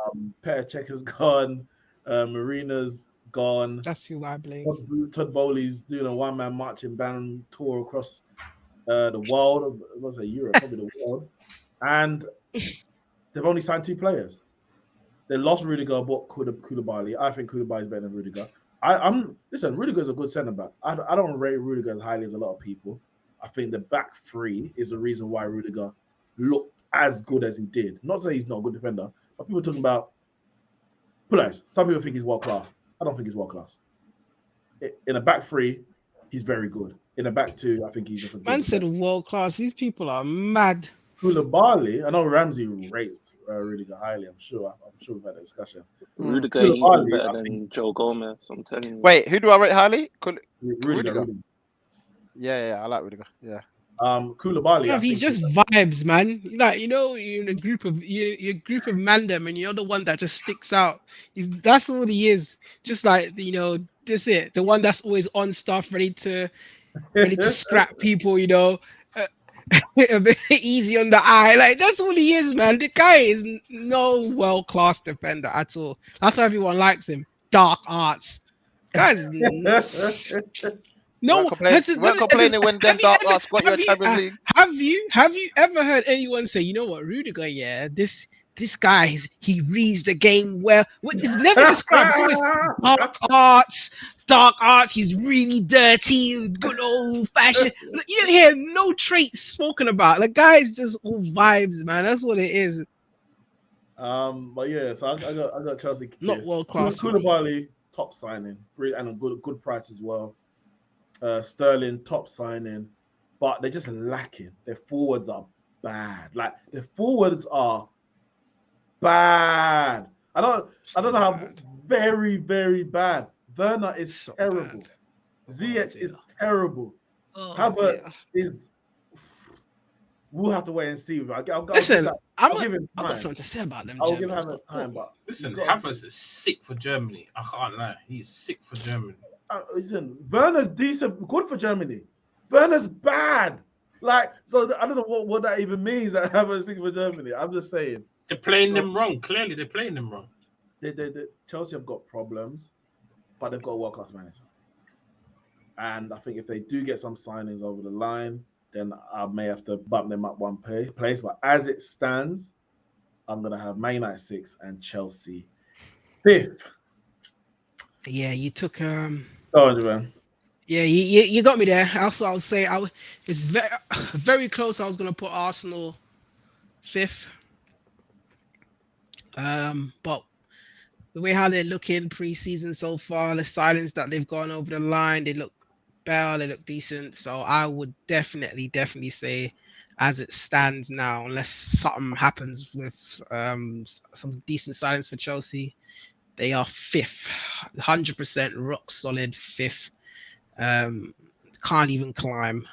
Petr Cech has gone. Marina's gone. That's who I blame. Todd Bowley's doing a one-man marching band tour across the world. What's it, Europe, probably the world. And they've only signed 2 players. They lost Rudiger, bought Koulibaly. I think Koulibaly is better than Rudiger. Listen, Rudiger's a good centre back. I don't rate Rudiger as highly as a lot of people. I think the back 3 is the reason why Rudiger looked as good as he did. Not to say he's not a good defender, but people are talking about players. Some people think he's world class. I don't think he's world class. In a back 3, he's very good. In a back 2, I think he's just a good Man said defender. world class. These people are mad. Koulibaly, I know Ramsey rates Rudiger highly. I'm sure we've had a discussion. Rudiger Koulibaly, even better I than think- Joe Gomez. I'm telling you. Wait, who do I rate highly? Rudiger. Yeah, I like Rudiger. Yeah. Koulibaly. No, I he's think just vibes, man. Like you're in a group of you're a group of mandem, and you're the one that just sticks out. That's all he is. Just like this it. The one that's always on stuff, ready to scrap people. A bit easy on the eye. Like that's all he is, man. The guy is no world-class defender at all. That's why everyone likes him. Dark arts. Guys, No, You weren't complaining when them dark arts got your Champions League. Have you ever heard anyone say, you know what, Rudiger? Yeah, this guy, he reads the game well. It's never described. It's always dark arts. He's really dirty, good old fashioned. You don't hear no traits spoken about. The guy's just all vibes, man. That's what it is. But yeah, so I got Chelsea. Not world class. Koulibaly, top signing, and a good price as well. Sterling, top signing, but they're just lacking. Their forwards are bad. Like their forwards are bad. I don't know how very, very bad. Werner is so terrible. Ziyech is terrible. Havertz is. We'll have to wait and see. Listen, I've got something to say about them. I'll give Havertz time, but listen, Havertz is sick for Germany. I can't lie. He's sick for Germany. Listen, Werner's decent, good for Germany. Werner's bad. Like, so I don't know what that even means. That Havertz sick for Germany. I'm just saying. They're playing them wrong. Clearly, they're playing them wrong. Chelsea have got problems, but they've got a world-class manager. And I think if they do get some signings over the line, then I may have to bump them up one place. But as it stands, I'm going to have Man United 6 and Chelsea 5th. Yeah, you took... Go on, Javan. Yeah, you got me there. Also, I would say it's very, very close. I was going to put Arsenal 5th. But the way how they're looking pre-season so far, the signings that they've gone over the line, they look better, they look decent. So I would definitely say, as it stands now, unless something happens with some decent signings for Chelsea, they are 5th, 100% rock solid 5th. Can't even climb.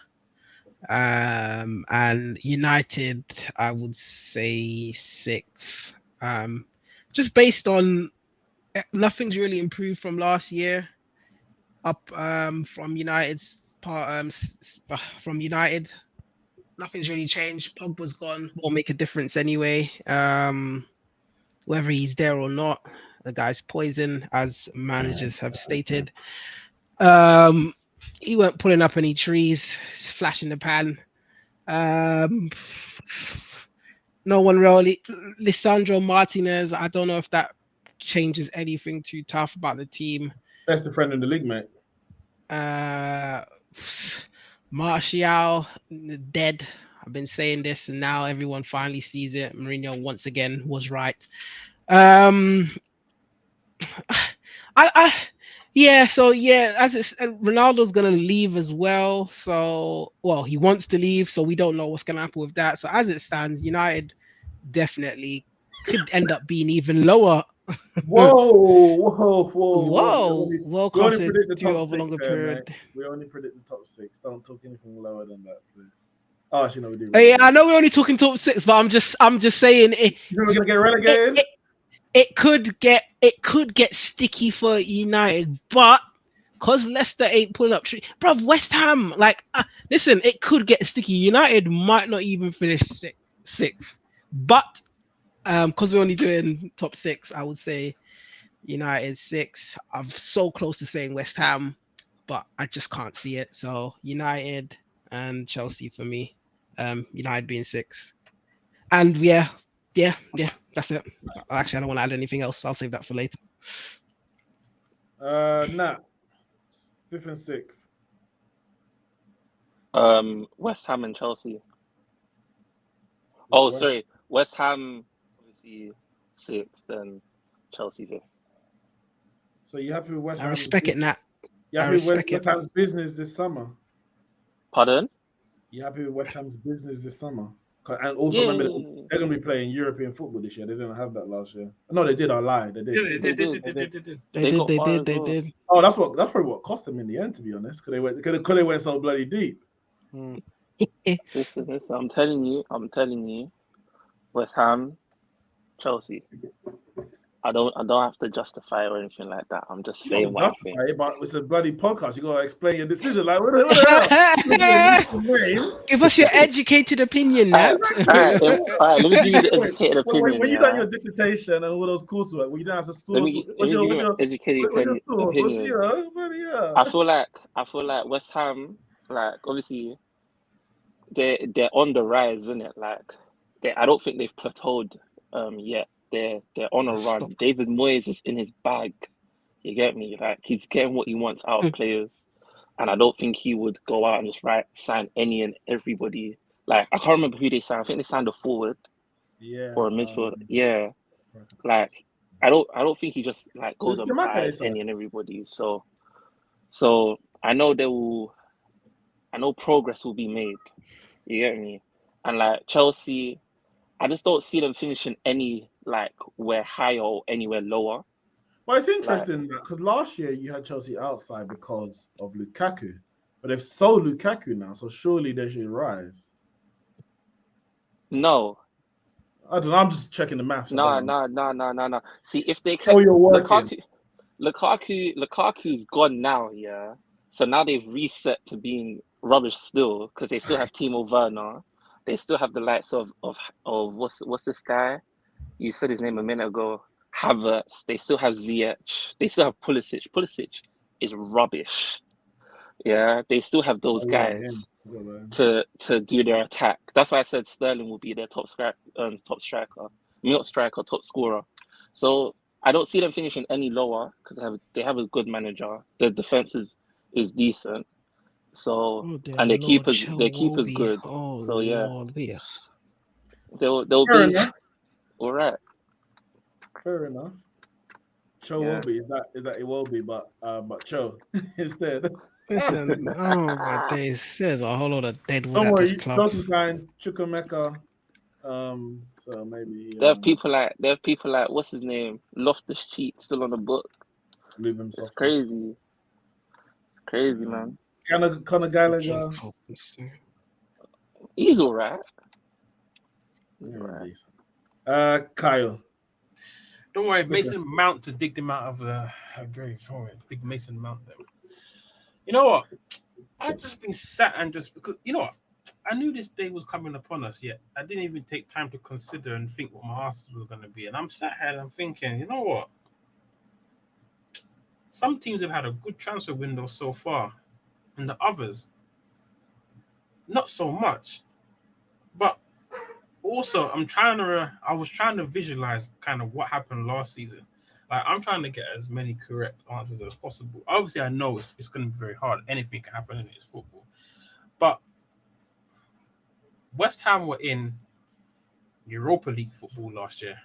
And United, I would say 6th. Just based on nothing's really improved from last year. Up from United's part, from United, nothing's really changed. Pogba's gone, won't make a difference anyway. Whether he's there or not, the guy's poison, as managers have stated. He weren't pulling up any trees, flash in the pan. No one really. Lisandro Martinez, I don't know if that changes anything too tough about the team. Best friend in the league, mate. Martial, dead. I've been saying this, and now everyone finally sees it. Mourinho once again was right. As it's Ronaldo's gonna leave as well. So, he wants to leave, so we don't know what's gonna happen with that. So, as it stands, United definitely could end up being even lower. Whoa! World Cup over longer period. Mate. We only predict the top 6. Don't talk anything lower than that, please. Oh, actually, no, we do. Yeah, I know we're only talking top 6, but I'm just saying it. You're gonna get relegated. It could get sticky for United, but because Leicester ain't pulling up tree, bruv, West Ham, listen, it could get sticky. United might not even finish 6th, but because we're only doing top 6, I would say United 6. I'm so close to saying West Ham, but I just can't see it. So United and Chelsea for me. United being 6, and yeah, that's it. Actually, I don't want to add anything else. I'll save that for later. Nah, 5th and 6th. West Ham and Chelsea. Oh, sorry, West Ham obviously 6th, then Chelsea 5th. So you happy with West Ham? I respect it, Nat. You happy with West Ham's business this summer? Pardon? You happy with West Ham's business this summer? And also remember, they're going to be playing European football this year. They didn't have that last year. No, they did. I lied. They did. Yeah, they did. Oh, that's probably what cost them in the end, to be honest. Because they went so bloody deep. Listen. I'm telling you, West Ham, Chelsea. I don't have to justify or anything like that. I'm just saying what I think. But it's a bloody podcast. You gotta explain your decision. Like, what the hell? brain. Give us your educated opinion, Nat. Alright, let me give you the educated opinion. When you done your dissertation and all those coursework, you don't have to source. Let me give you an educated what's your source? opinion. I feel like West Ham, like obviously they're on the rise, isn't it? Like I don't think they've plateaued yet. They're on a run. Stop. David Moyes is in his bag. You get me? Like he's getting what he wants out of players. And I don't think he would go out and just sign any and everybody. Like I can't remember who they signed. I think they signed a forward, or a midfield. Like I don't think he just like goes and buys any and everybody. So I know progress will be made. You get me? And like Chelsea, I just don't see them finishing anywhere higher or anywhere lower. Well, it's interesting because last year you had Chelsea outside because of Lukaku, but they've sold Lukaku now, so surely they should rise. No. I don't know. I'm just checking the maths. No. See, if they kept Lukaku's gone now, yeah. So now they've reset to being rubbish still because they still have Timo Werner. They still have the likes of what's this guy? You said his name a minute ago. Havertz. They still have Ziyech. They still have Pulisic. Pulisic is rubbish. Yeah, they still have those guys to do their attack. That's why I said Sterling will be their top striker. Not striker, top scorer. So I don't see them finishing any lower because they have a good manager. Their defense is decent. So and their keeper's good. So yeah, they'll be all right. Fair enough. Cho will be that it will be, but Cho instead. Listen, oh my days, there's a whole lot of deadwood Don't at worry, this club. Chelsea signed Chukwemeka. So maybe They have people like what's his name? Loftus-Cheek still on the book. It's crazy. It's crazy, man. Conor Gallagher. He's all right. Kyle. Don't worry, Mason Mount to dig them out of the grave. Don't worry, big Mason Mount them. You know what? I've just been sat and just because you know what? I knew this day was coming upon us, yet I didn't even take time to consider and think what my answers were going to be. And I'm sat here and I'm thinking, you know what? Some teams have had a good transfer window so far, and the others, not so much. But also, I was trying to visualize kind of what happened last season. Like, I'm trying to get as many correct answers as possible. Obviously, I know it's going to be very hard. Anything can happen in this football. But West Ham were in Europa League football last year.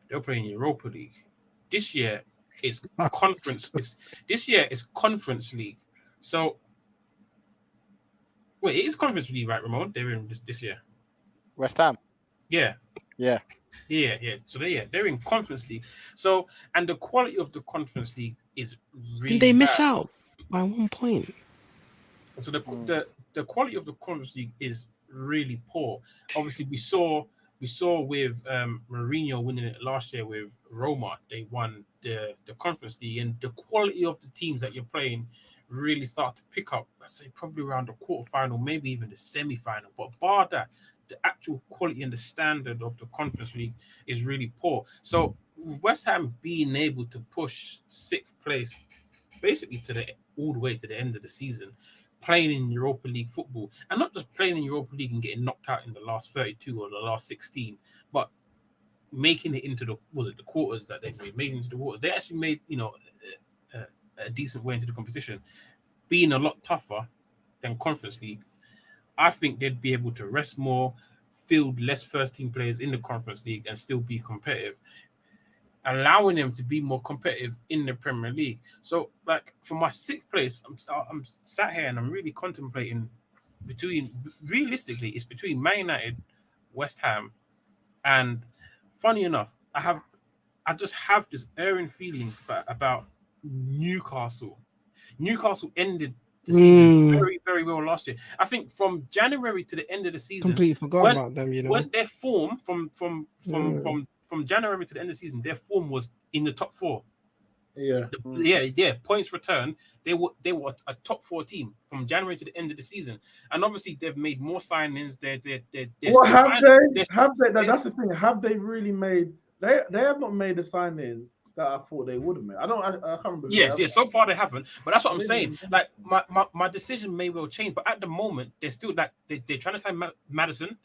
They were playing Europa League. This year is conference. This year is Conference League. So, wait, it is Conference League, right, Ramon? They're in this year. West Ham. Yeah. So they're in Conference League. So, and the quality of the Conference League is really Did they miss bad. out by 1 point? So the quality of the Conference League is really poor. Obviously, we saw with Mourinho winning it last year with Roma. They won the Conference League, and the quality of the teams that you're playing really start to pick up. I'd say probably around the quarterfinal, maybe even the semi-final. But bar that, the actual quality and the standard of the Conference League is really poor. So West Ham being able to push 6th place basically all the way to the end of the season, playing in Europa League football, and not just playing in Europa League and getting knocked out in the last 32 or the last 16, but making it into the quarters that they made into the quarters. They actually made a decent way into the competition, being a lot tougher than Conference League. I think they'd be able to rest more, field less first team players in the Conference League and still be competitive, allowing them to be more competitive in the Premier League. So, like, for my 6th place, I'm sat here and I'm really contemplating realistically, it's between Man United, West Ham, and funny enough, I just have this erring feeling about Newcastle. Newcastle ended the season very, very well last year. I think from January to the end of the season, completely forgot about them. You know, when their form from January to the end of the season, their form was in the top 4. Yeah. Yeah, points return. They were a top 4 team from January to the end of the season, and obviously they've made more signings. They're Well, still have trying. they? Have they? That's the thing. Have they really made? They have not made the signings that I thought they would have made. I can't remember. Who they Yes, have. yeah. So far they haven't, but that's what I'm They saying. didn't. Like my decision may well change, but at the moment they're still like they're trying to sign Madison.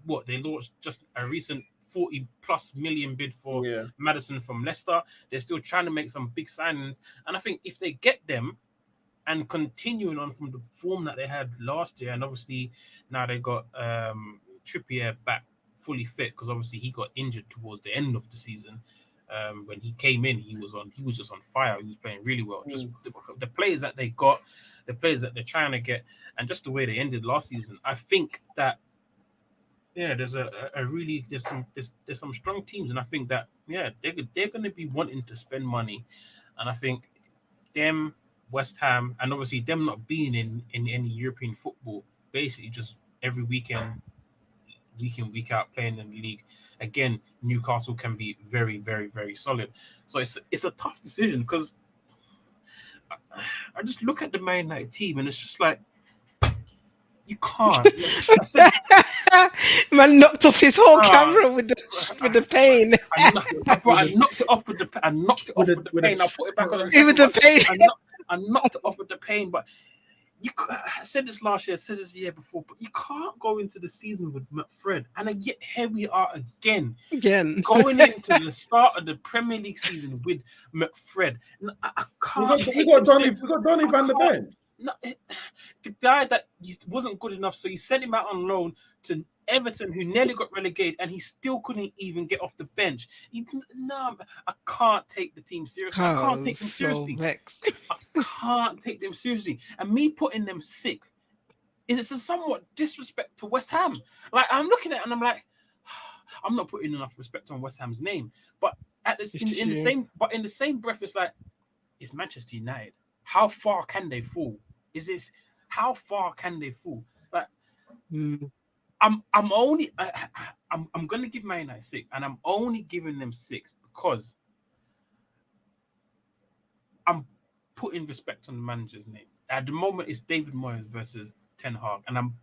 What they launched just a recent 40+ million bid for Yeah. Madison from Leicester. They're still trying to make some big signings, and I think if they get them and continuing on from the form that they had last year, and obviously now they got Trippier back fully fit because obviously he got injured towards the end of the season. When he came in, he was just on fire. He was playing really well. Just the players that they got, the players that they're trying to get, and just the way they ended last season. I think that there's there's some strong teams, and I think that they're going to be wanting to spend money, and I think them, West Ham, and obviously them not being in any European football, basically just every weekend, week in, week out playing in the league. Again, Newcastle can be very, very, very solid. So it's a tough decision because I just look at the Man United team and it's just like you can't. I said, Man knocked off his whole camera with the pain. I knocked it off with the pain. I'll put it back on. With the pain. I knocked it off with the pain, but I said this last year, I said this the year before, but you can't go into the season with McFred, and yet here we are again going into the start of the Premier League season with McFred. I can't. We got Donny van der Ven. No, the guy that wasn't good enough, so he sent him out on loan to Everton, who nearly got relegated, and he still couldn't even get off the bench. I can't take the team seriously. I can't take them seriously. I can't take them seriously. And me putting them sixth is a somewhat disrespect to West Ham. Like I'm looking at it and I'm like, I'm not putting enough respect on West Ham's name. But in the same breath, it's like, it's Manchester United. How far can they fall? How far can they fall? Like, I'm gonna give Man United 6, and I'm only giving them 6 because I'm putting respect on the manager's name. At the moment, it's David Moyes versus Ten Hag, and I'm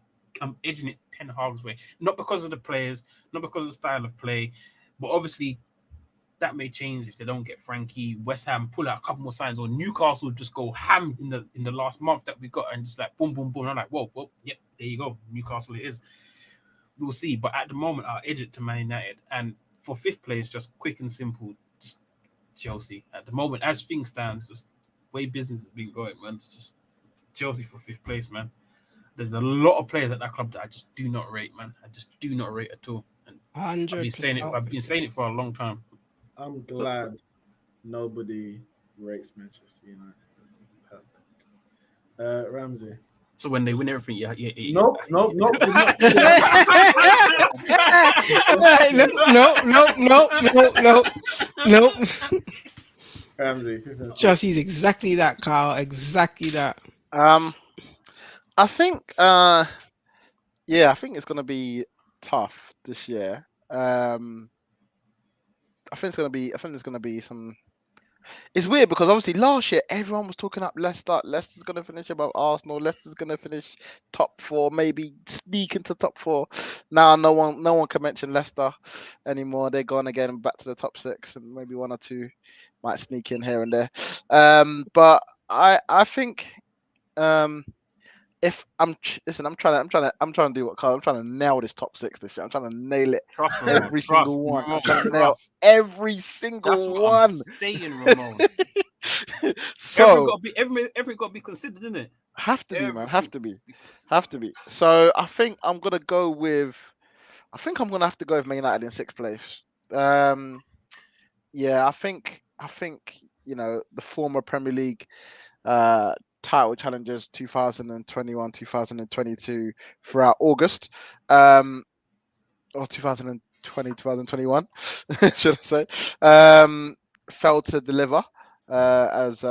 edging it Ten Hag's way, not because of the players, not because of the style of play, but obviously that may change if they don't get Frankie. West Ham pull out a couple more signs, or Newcastle just go ham in the last month that we got, and just like boom, boom, boom. I'm like, whoa, yep, there you go, Newcastle it is. We'll see, but at the moment, I'll edge it to Man United, and for 5th place, just quick and simple, just Chelsea. At the moment, as things stands, just way business has been going, man. It's just Chelsea for 5th place, man. There's a lot of players at that club that I just do not rate, man. I just do not rate at all. And 100%. I've been saying it for a long time. I'm glad nobody rates Manchester United. Perfect. Ramsey. So when they win everything, yeah. Nope. No. Ramsey. Chelsea's exactly that, Carl. Exactly that. I think I think it's gonna be tough this year. I think there's gonna be some. It's weird because obviously last year everyone was talking up Leicester. Leicester's gonna finish above Arsenal. Leicester's gonna finish top 4, maybe sneak into top 4. Now no one can mention Leicester anymore. They're gone again, back to the top 6, and maybe 1 or 2 might sneak in here and there. But I think if I'm trying to do what Carl. I'm trying to nail this top 6 this year. I'm trying to nail it. Every single one. I'm trying to nail every single That's what one. I'm saying, Ramon. So every got to be considered, isn't it? have to be, man. Have to be. So I think I'm gonna go with. I think I'm gonna have to go with Man United in 6th place. I think the former Premier League title challengers 2021, 2022 throughout August, or 2020, 2021, should I say, failed to deliver as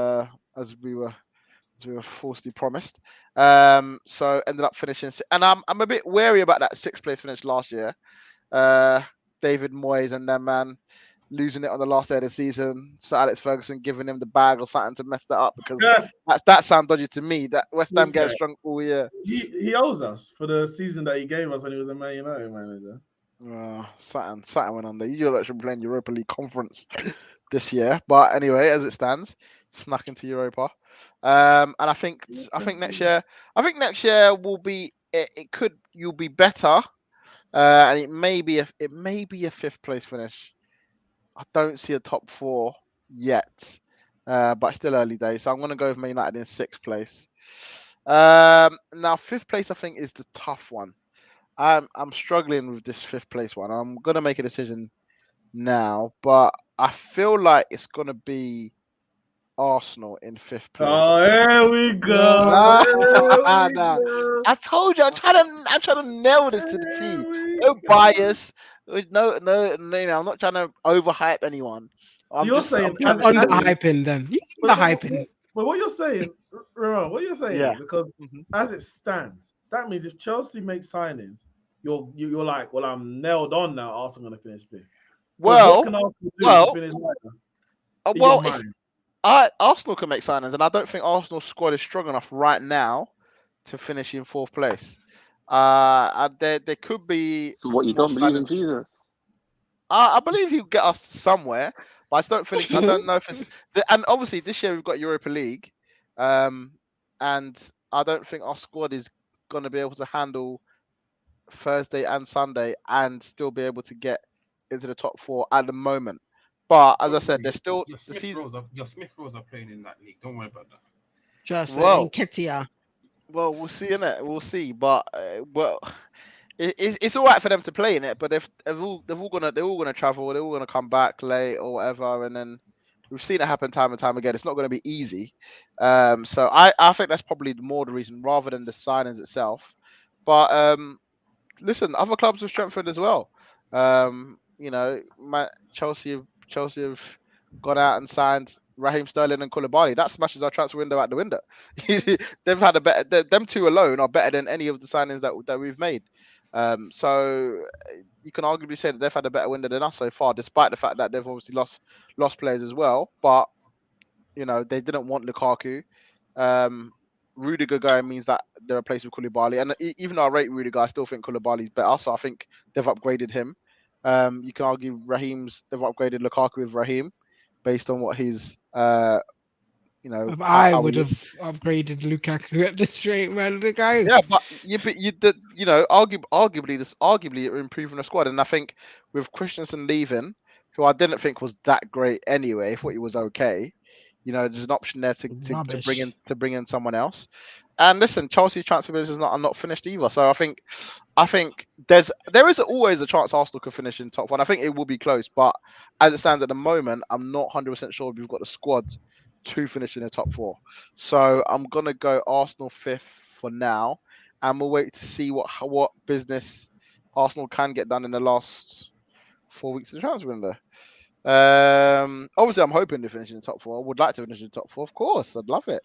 we were falsely promised. So ended up finishing, and I'm a bit wary about that 6th place finish last year. David Moyes and them, man. losing it on the last day of the season. Sir Alex Ferguson giving him the bag or something to mess that up because Yeah, that sound dodgy to me. That West Ham okay. gets strong all year. He owes us for the season that he gave us when he was a Man United manager. Something went on there. You should be playing Europa League Conference this year, but anyway, as it stands, snuck into Europa. And I think next year will be you'll be better, and it may be a fifth place finish. I don't see a top four yet, but still early days. So I'm going to go with Man United in sixth place. Now fifth place I think is the tough one. I'm struggling with this fifth place one. I'm gonna make a decision now, but I feel like it's gonna be Arsenal in fifth place. Oh, here we go. Nah, Here we nah. go. I told you I'm trying to nail this to the T. Here we No go. bias. No, I'm not trying to overhype anyone. So you're saying You're as it underhyping them. You're underhyping. But what you're saying, Ramon, what you're saying, Yeah. is because Mhm. as it stands, that means if Chelsea makes signings, you're like, well, I'm nailed on now. Arsenal going to finish fifth. So what can Arsenal do to finish higher? In your mind? Arsenal can make signings, and I don't think Arsenal's squad is strong enough right now to finish in fourth place. There could be. So what, you more don't believe in signings. Jesus? I believe he'll get us somewhere, but I just don't think. I don't know if it's. And obviously, this year we've got Europa League, and I don't think our squad is going to be able to handle Thursday and Sunday and still be able to get into the top four at the moment. But as I said, there's still Your the Smith season. Rose are playing in that league. Don't worry about that. Just Well, Nketiah. well, we'll see in it. We'll see, but it's all right for them to play in it. But they're all gonna travel. They're all gonna come back late or whatever, and then we've seen it happen time and time again. It's not going to be easy. So I think that's probably more the reason rather than the signings itself. But listen, other clubs have strengthened as well. Chelsea have gone out and signed Raheem Sterling and Koulibaly. That smashes our transfer window out the window. They've had a better. Them two alone are better than any of the signings that we've made. So you can arguably say that they've had a better window than us so far, despite the fact that they've obviously lost players as well. But they didn't want Lukaku. Rudiger going means that they're replaced with Koulibaly, and even though I rate Rudiger, I still think Koulibaly's better. So I think they've upgraded him. You can argue they've upgraded Lukaku with Raheem, based on what his I would have upgraded Lukaku at this rate, man. The guys. Yeah, but arguably you're improving the squad, and I think with Christensen leaving, who I didn't think was that great anyway, I thought he was okay. There's an option there to bring in someone else. And listen, Chelsea's transfer business are not finished either. So I think there is always a chance Arsenal could finish in top one. I think it will be close, but as it stands at the moment, I'm not 100% sure we've got the squad to finish in the top four. So I'm gonna go Arsenal fifth for now, and we'll wait to see what business Arsenal can get done in the last 4 weeks of the transfer window. Obviously, I'm hoping to finish in the top four. I would like to finish in the top four, of course. I'd love it.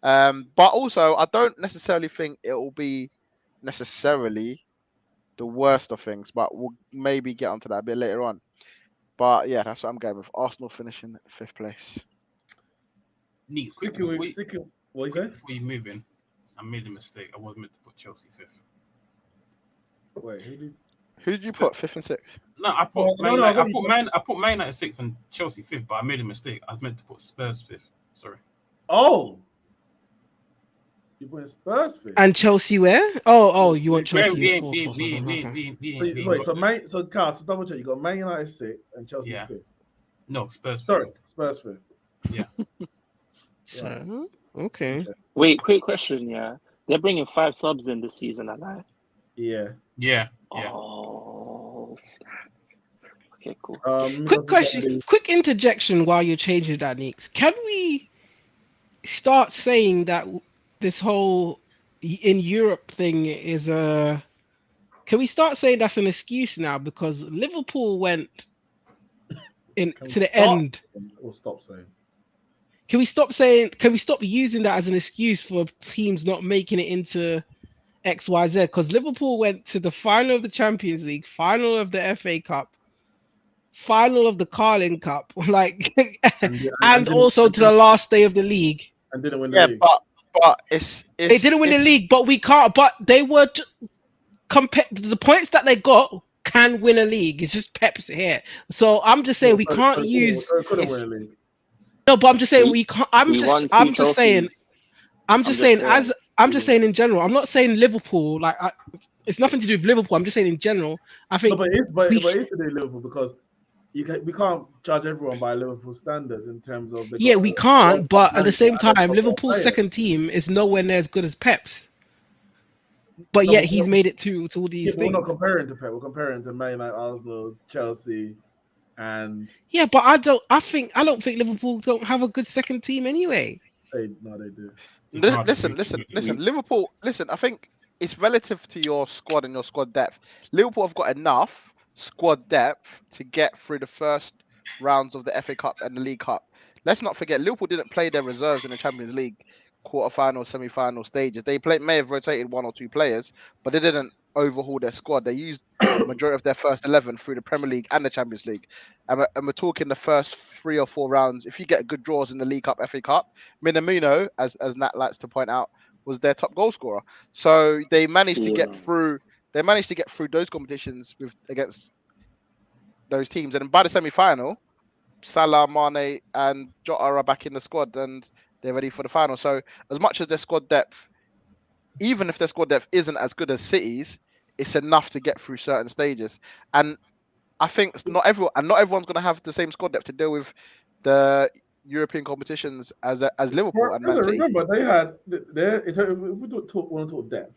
But also, I don't necessarily think it will be necessarily the worst of things, but we'll maybe get onto that a bit later on. But yeah, that's what I'm going with. Arsenal finishing fifth place. Neeks, What you say? Before you move in, I made a mistake. I was meant to put Chelsea fifth. Wait, who did you put fifth and sixth? No, I put I put Man United sixth and Chelsea fifth, but I made a mistake. I was meant to put Spurs fifth. Sorry. Oh, you put Spurs fifth. And Chelsea where? Oh, you want Chelsea in fourth? So Carl, to double check, you got Man United sixth and Chelsea fifth. No, Spurs fifth. Sorry, Spurs fifth. Yeah. So okay. Wait, quick question. Yeah, they're bringing 5 subs in this season, aren't they? Yeah. Oh, snap. Okay, cool. Quick question, quick interjection while you're changing that, Neeks. Can we start saying that this whole in Europe thing is can we start saying that's an excuse now because Liverpool went to the end? Or stop saying. Can we stop using that as an excuse for teams not making it into XYZ? Because Liverpool went to the final of the Champions League, final of the FA Cup, final of the Carling Cup, like, and and didn't, also to the last day of the league. and didn't win the Yeah, league. but it's They didn't win the league, but we can't. But they were compare the points that they got can win a league. It's just Pep's here. So I'm just saying we can't use. Couldn't win a league. No, but I'm just saying He- we can't. He won 2 I'm just saying. trophies. I'm just saying as. I'm just saying in general. I'm not saying Liverpool. Like it's nothing to do with Liverpool. I'm just saying in general. I think. No, but it's we- to do Liverpool because we can't judge everyone by Liverpool standards in terms of yeah, we can't. But at the same time, Liverpool's second team is nowhere near as good as Pep's. But yet he's made it to all these We're not things. comparing to Pep. We're comparing to Man United, Arsenal, Chelsea, and Yeah, but I don't think Liverpool don't have a good second team anyway. they do. Listen. Liverpool. Listen, I think it's relative to your squad and your squad depth. Liverpool have got enough squad depth to get through the first rounds of the FA Cup and the League Cup. Let's not forget, Liverpool didn't play their reserves in the Champions League quarterfinal, semi-final stages. They may have rotated 1 or 2 players, but they didn't overhaul their squad. They used the majority of their first 11 through the Premier League and the Champions League. And we're talking the first 3 or 4 rounds. If you get good draws in the League Cup, FA Cup, Minamino, as Nat likes to point out, was their top goal scorer. So they managed to get through. They managed to get through those competitions against those teams. And by the semi-final, Salah, Mane, and Jota are back in the squad, and they're ready for the final. So as much as their squad depth, even if their squad depth isn't as good as City's, it's enough to get through certain stages. And I think not everyone's going to have the same squad depth to deal with the European competitions as Liverpool and Man City. Remember, they had if we want to talk depth,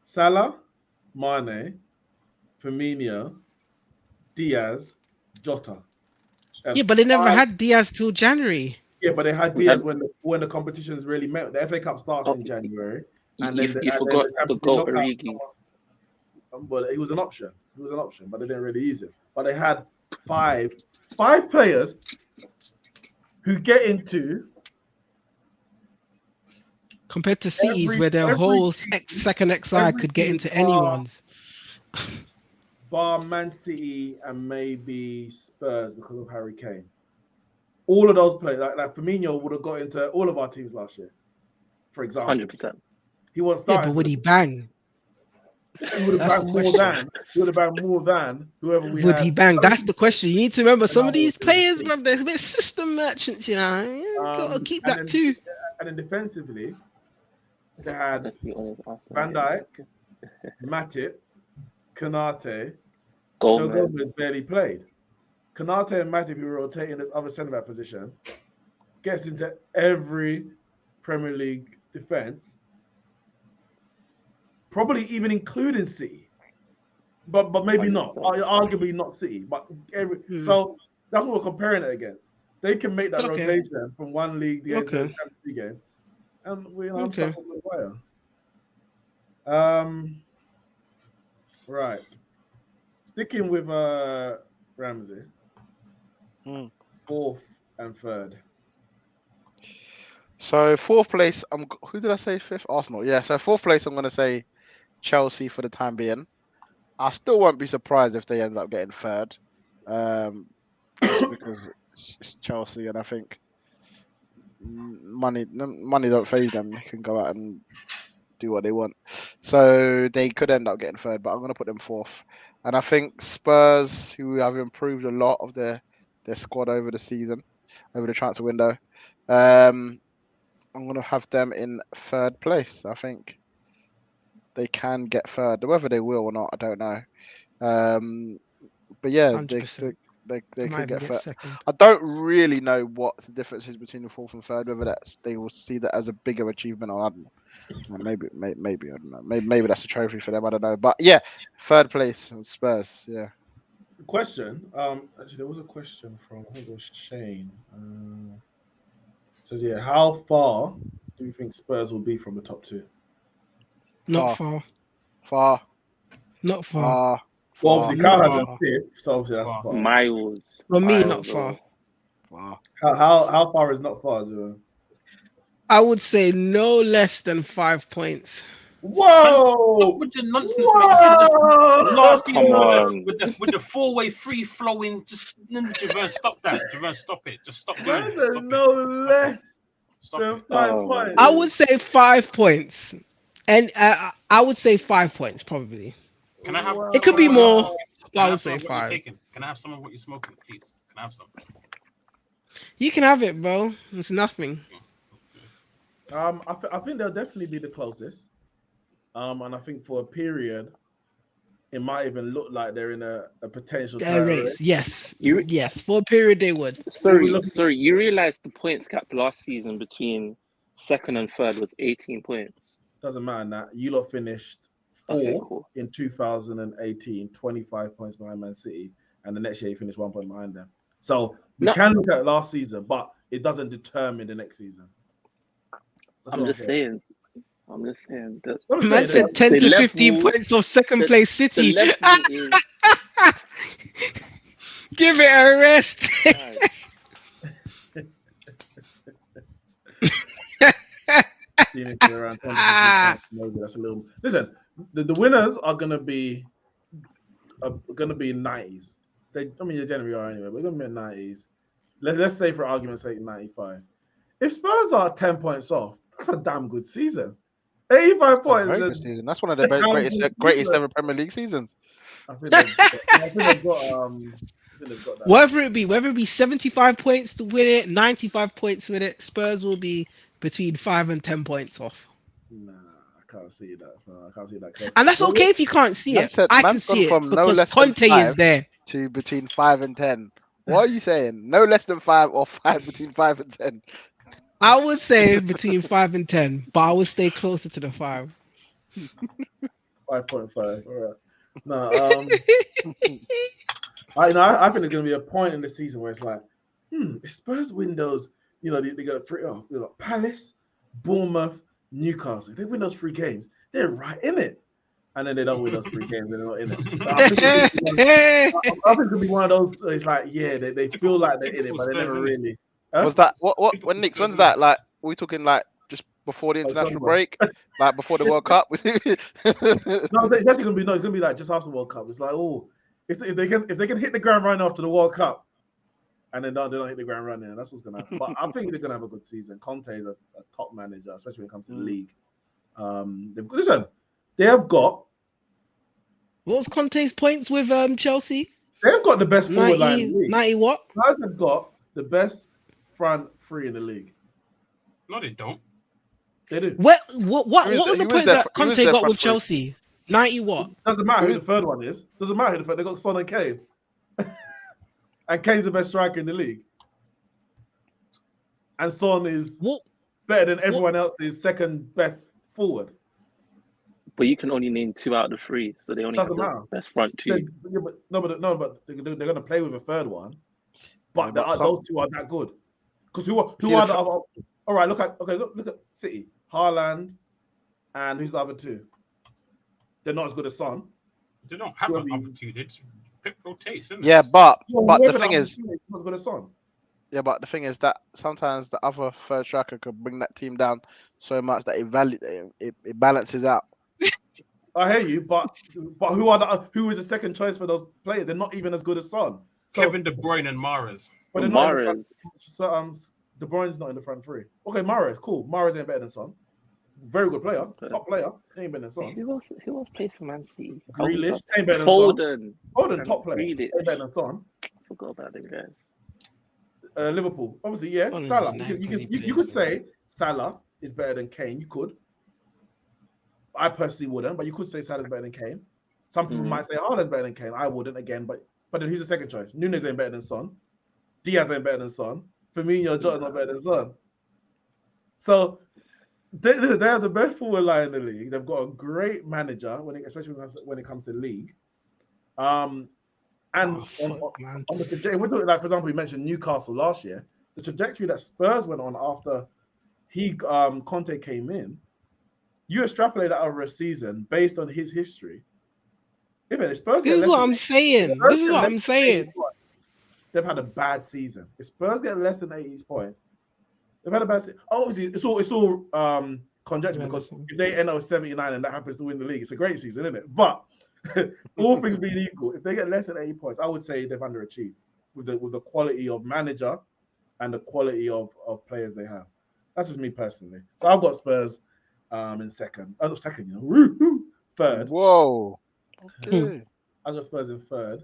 Salah, Mane, Firmino, Diaz, Jota. Yeah, but they never had Diaz till January. Yeah, but they had Diaz when the competitions really met. The FA Cup starts in January. And you forgot the goal Origi. But he was an option. But they didn't really use him. But they had five players who get into compared to City's where their whole second XI could get into anyone's. Bar Man City and maybe Spurs because of Harry Kane. All of those players, like Firmino, would have got into all of our teams last year, for example. 100%. He was starting. Yeah, but would he bang? He would have banged more than whoever we would had. he bang? That's the question. You need to remember some of these players, man, they're a bit system merchants, you know. You gotta keep that too. And then defensively, they had Van Dijk, Matip, Konate, Gomez barely played. Konate and Matip, who were rotating this other centre back position, gets into every Premier League defence, probably even including City, but maybe not. Arguably not City, but so that's what we're comparing it against. They can make that rotation from one league to the Champions League game, and I'm stuck on the wire. Right. Sticking with Ramsey, 4th and 3rd. So 4th place, who did I say 5th? Arsenal. Yeah. So 4th place, I'm going to say Chelsea for the time being. I still won't be surprised if they end up getting 3rd, just because it's Chelsea, and I think money don't faze them. They can go out and do what they want. So they could end up getting 3rd, but I'm going to put them 4th. And I think Spurs, who have improved a lot of their squad over the season, over the transfer window, I'm going to have them in 3rd place. I think they can get 3rd. Whether they will or not, I don't know. But yeah, they could get 3rd. Second. I don't really know what the difference is between the 4th and 3rd. Whether they will see that as a bigger achievement or not. Maybe I don't know. Maybe that's a trophy for them. I don't know. But yeah, 3rd place and Spurs. Yeah. Question. Actually, there was a question from Shane. Says here, how far do you think Spurs will be from the top 2? Not far. Not far. Well, obviously, Cal has a 5th, so obviously that's far. Miles. For me, not far. How far is not far, Joe? I would say no less than 5 points. Whoa! With your nonsense, mate. This is just last season on. with the four-way free flowing. Just Javert, stop that. Javert, stop it. Just stop doing Why it. is there no less Stop than it. 5 Oh my points? I would say 5 points, and I would say 5 points probably. Can I have? It could some be of what you're more, smoking? but Can I I would have some say of what you're 5. taking? Can I have some of what you're smoking, please? Can I have some? You can have it, bro. It's nothing. I think they'll definitely be the closest. And I think for a period, it might even look like they're in a potential Their title race, race. yes, You yes. For a period, they would. sorry. You realised the points gap last season between second and third was 18 points. Doesn't matter that. You lot finished 4 Okay, cool. in 2018, 25 points behind Man City, and the next year you finished 1 point behind them. So we No. can look at last season, but it doesn't determine the next season. That's I'm what just saying. That What I'm Man saying, said 10 the to 15 level- points of second place the City. level is Give it a rest. right. seeing if they're around 10 to 15 points, maybe that's a little. Listen, the winners are gonna be 90s. They generally are anyway. But they're gonna be 90s. Let's say for argument's sake 95. If Spurs are 10 points off, that's a damn good season. 85 points. Very good season. That's one of the greatest ever Premier League seasons. I think they've got that. Whether it be 75 points to win it, 95 points with it, Spurs will be between 5 and 10 points off. Nah, I can't see that. I can't see that. And that's okay if you can't see it. I can see it from no because less than Conte 5 is there. to between 5 and 10. What are you saying? No less than 5 or 5 between 5 and 10. I would say between 5 and 10, but I would stay closer to the 5. 5.5. All right. No, I think there's gonna be a point in the season where it's like, if Spurs win those, they got 3 off. They got Palace, Bournemouth, Newcastle. If they win those 3 games, they're right in it. And then they don't win those 3 games, they're not in it. So I think it'll be one of those. It's like, yeah, they feel like they're in it, but they never really. Was that when Neeks? When's that? Like, are we talking like just before the international break, like before the World Cup? No, it's actually gonna be It's gonna be like just after the World Cup. It's like, if they can hit the ground running after the World Cup, and then they don't hit the ground running, that's what's gonna happen. But I think they're gonna have a good season. Conte is a top manager, especially when it comes to the league. They have got. What was Conte's points with Chelsea? They've got the best forward line in the league. 90 what? Spurs have got the best front 3 in the league. No, they don't. They do. What was the points that Conte got with front three? Chelsea? 90 what? Doesn't matter who the third one is. Doesn't matter who the third. They got Son and Kane, and Kane's the best striker in the league. And Son is better than everyone else's second best forward. But you can only name 2 out of the 3, so they only have the best front 2. But they're going to play with a third one. But those 2 are that good. Because who are the other? All right, look at City, Haaland, and who's the other 2? They're not as good as Son. They don't have an other 2. They just rotates, isn't it? Yeah, but the thing is, not as good as Son. Yeah, but the thing is that sometimes the other third striker could bring that team down so much that it balances out. I hear you, but who is the second choice for those players? They're not even as good as Son. So, Kevin De Bruyne and Mahrez. But they're not in the front, so De Bruyne's not in the front 3. Okay, Mahrez, cool. Mahrez ain't better than Son. Very good player, top player. Ain't better than Son. Who else plays for Man City? Grealish ain't better than Foden. Foden, top player. Ain't better than Son. Forgot about them guys. Liverpool, obviously, yeah. Salah. You could say Salah is better than Kane. You could. I personally wouldn't, but you could say Salah's better than Kane. Some people might say Haaland's better than Kane. I wouldn't again, but then who's the second choice? Nunes ain't better than Son. Diaz ain't better than Son. Firmino, Jota's not better than Son. So they have the best forward line in the league. They've got a great manager, especially when it comes to the league. On the trajectory, we're talking, like, for example, you mentioned Newcastle last year. The trajectory that Spurs went on after Conte came in, you extrapolate that over a season based on his history. This is what I'm saying. They've had a bad season. If Spurs get less than 80 points, they've had a bad season. Obviously, it's all conjecture, because if they end up with 79 and that happens to win the league, it's a great season, isn't it? But all things being equal, if they get less than 80 points, I would say they've underachieved with the quality of manager and the quality of players they have. That's just me personally. So I've got Spurs in second. Oh, second, third. Whoa. Okay. I got Spurs in third,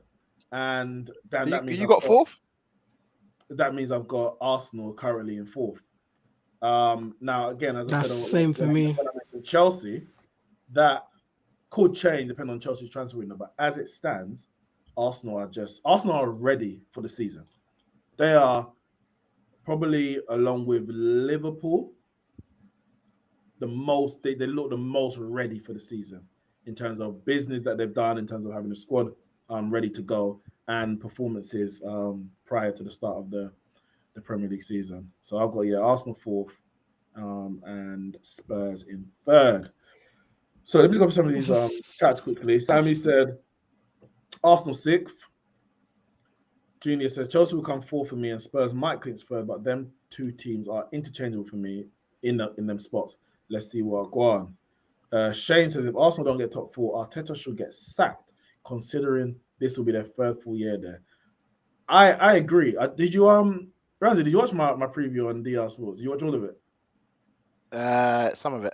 and damn, You, that means you got fourth? That means I've got Arsenal currently in fourth. Now again, as I That's said, the same for me. when I mentioned Chelsea, that could change depending on Chelsea's transfer window. But as it stands, Arsenal are ready for the season. They are probably, along with Liverpool, they look the most ready for the season in terms of business that they've done, in terms of having a squad ready to go, and performances prior to the start of the Premier League season. So I've got Arsenal fourth and Spurs in third. So let me just go for some of these chats quickly. Sammy said Arsenal sixth. Junior says Chelsea will come fourth for me and Spurs might clinch third, but them two teams are interchangeable for me in them spots. Let's see what go on. Shane says if Arsenal don't get top four, Arteta should get sacked, considering this will be their third full year there. I agree. Did you Ramsey, did you watch my preview on DR Sports? Did you watch all of it? Some of it.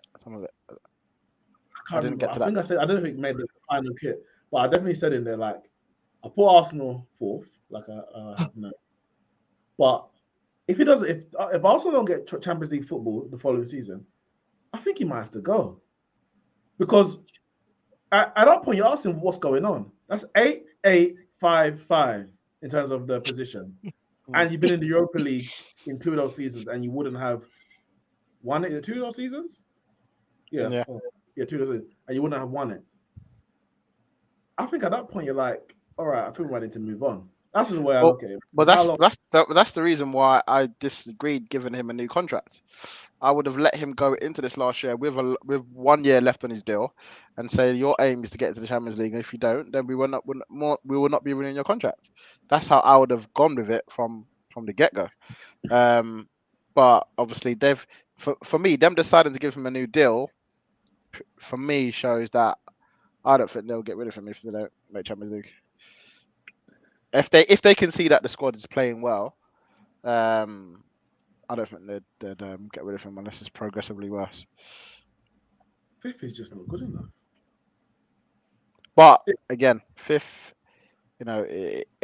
I didn't get to that. think I said I don't think it made the final kit, but I definitely said in there like I put Arsenal fourth, like I have no. But if he doesn't, if Arsenal don't get Champions League football the following season, I think he might have to go, because at that point you're asking what's going on. That's 8-8-5-5 in terms of the position, and you've been in the Europa League in 2 of those seasons, and you wouldn't have won it in 2 of those seasons. Yeah, 2 of those seasons, and you wouldn't have won it. I think at that point you're like, all right, I think we need to move on. That's the way I look at it. But that's the reason why I disagreed giving him a new contract. I would have let him go into this last year with 1 year left on his deal, and say your aim is to get into the Champions League, and if you don't, then we will not be renewing your contract. That's how I would have gone with it from the get go. But obviously for me, them deciding to give him a new deal, for me shows that I don't think they'll get rid of him if they don't make Champions League. If they can see that the squad is playing well, I don't think they'd get rid of him unless it's progressively worse. Fifth is just not good enough. But again, fifth,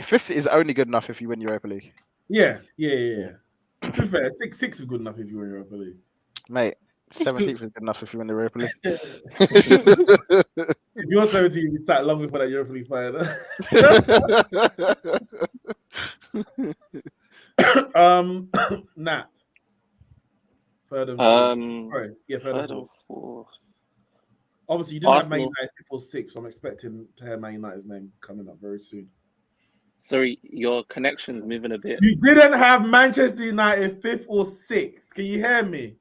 fifth is only good enough if you win Europa League. Yeah. To be fair, six is good enough if you win Europa League. Mate, 17th is good enough if you win the Europa League. If you're 17, you sat long before that Europa League final. Nat. Third and third and fourth. Obviously, you didn't have Man Arsenal. United before 6, so I'm expecting to hear Man United's name coming up very soon. Sorry, your connection's moving a bit. You didn't have Manchester United 5th or 6th. Can you hear me?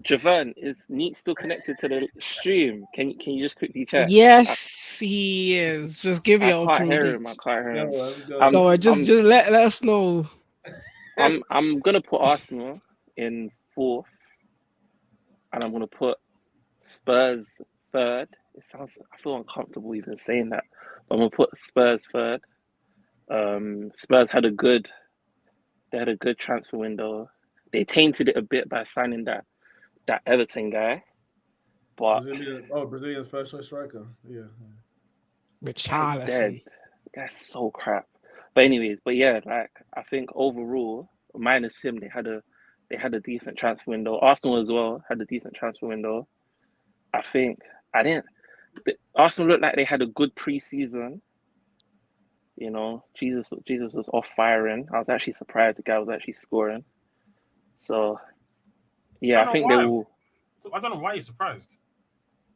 Javon, is Neeks still connected to the stream? Can you just quickly check? Yes, he is. Just give me your I can't hear opinion. him. I can't hear him. Go on, just let us know. I'm gonna put Arsenal in fourth, and I'm gonna put Spurs third. I feel uncomfortable even saying that, but I'm gonna put Spurs third. Spurs had a good transfer window. They tainted it a bit by signing that Everton guy, but Brazilian's first choice striker. Yeah. Richarlison. That's so crap. But anyways, like I think overall, minus him, they had a decent transfer window. Arsenal as well had a decent transfer window. Arsenal looked like they had a good preseason. Jesus was off firing. I was actually surprised the guy was actually scoring. So, yeah, I think they will. I don't know why you're surprised.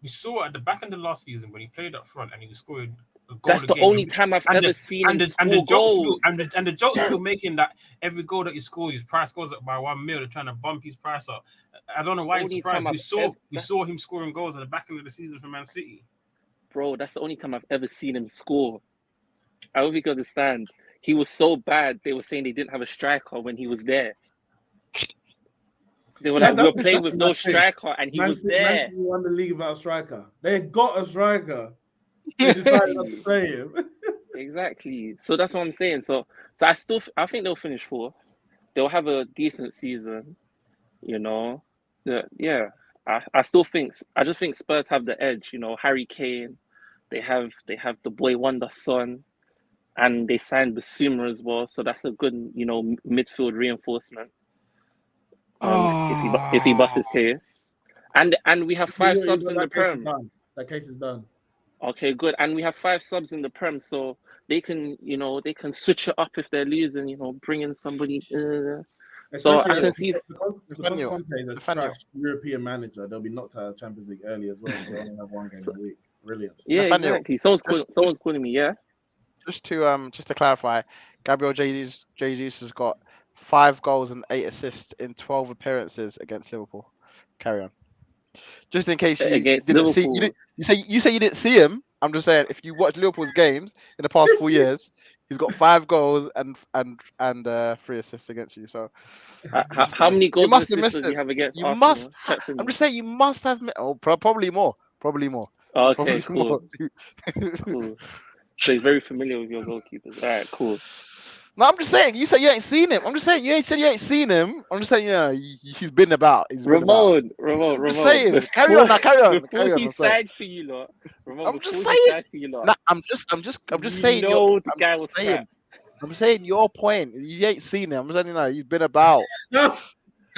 We saw at the back end of last season when he played up front and he was scoring a goal. That's the only time I've ever seen him score goals. And the jokes still making that every goal that he scores, his price goes up by $1 million. They're trying to bump his price up. I don't know why you're surprised. We saw him scoring goals at the back end of the season for Man City. Bro, that's the only time I've ever seen him score. I don't think you understand. He was so bad, they were saying they didn't have a striker when he was there. They were we were playing with no striker, and he was there. Man City won the league without a striker. They got a striker. They decided not to play him. Exactly. So that's what I'm saying. So I think they'll finish fourth. They'll have a decent season. You know, yeah. I just think Spurs have the edge. You know, Harry Kane. They have the boy wonder son, and they signed Basuma as well. So that's a good midfield reinforcement. If he busts his case, and we have five subs in the Prem. That case is done. Okay, good. And we have 5 subs in the Prem, so they can switch it up if they're losing. Bring in somebody. So I can see because Conte is a trash European manager, they'll be knocked out of Champions League early as well. They only have 1 game a week. Brilliant. Yeah, exactly. Someone's calling me. Yeah. Just to clarify, Gabriel Jesus has got 5 goals and 8 assists in 12 appearances against Liverpool. Carry on. Just in case you didn't see, you say you didn't see him. I'm just saying, if you watch Liverpool's games in the past 4 years, he's got 5 goals and 3 assists against you. So, how many goals and assists does he have against Arsenal? I'm just saying, you must have. Probably more. Probably more. Okay, probably cool. Cool. So he's very familiar with your goalkeepers. All right, cool. No, I'm just saying. You said you ain't seen him. I'm just saying you ain't seen him. I'm just saying, he's been about. Ramon. I'm just saying. Carry on. Before he signed for you lot. Ramon, I'm just saying. Nah, I'm just saying. The guy was crap. I'm saying your point. You ain't seen him. I'm saying, he's been about. You know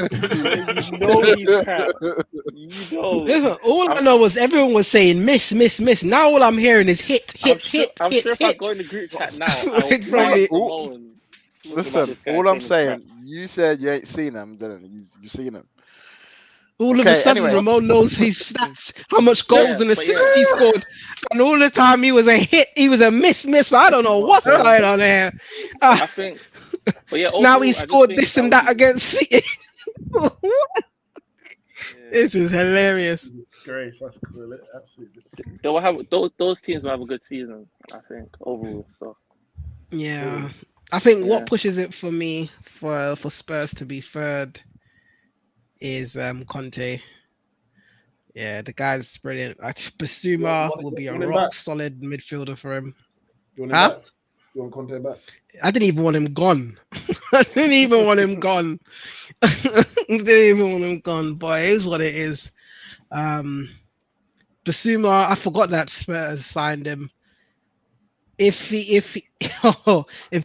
he's crap. Listen, all I know was everyone was saying miss. Now all I'm hearing is hit. I'm sure if I go in the group chat now, I'll find Ramon. Listen, all I'm saying, you said you ain't seen him, didn't you? Seen him. All of a sudden, Ramon knows his stats, how much goals and assists he scored, and all the time he was a hit, he was a miss. I don't know what's going on there. I think. But yeah, now he scored this and that against City. This is hilarious. Disgrace. That's cool. Absolutely. They will have those teams will have a good season, I think, overall. So yeah, I think what pushes it for me for Spurs to be third is Conte. Yeah, the guy's brilliant. Basuma will be a rock solid midfielder for him. You want Conte back? I didn't even want him gone. But it is what it is. Basuma, I forgot that Spurs signed him. If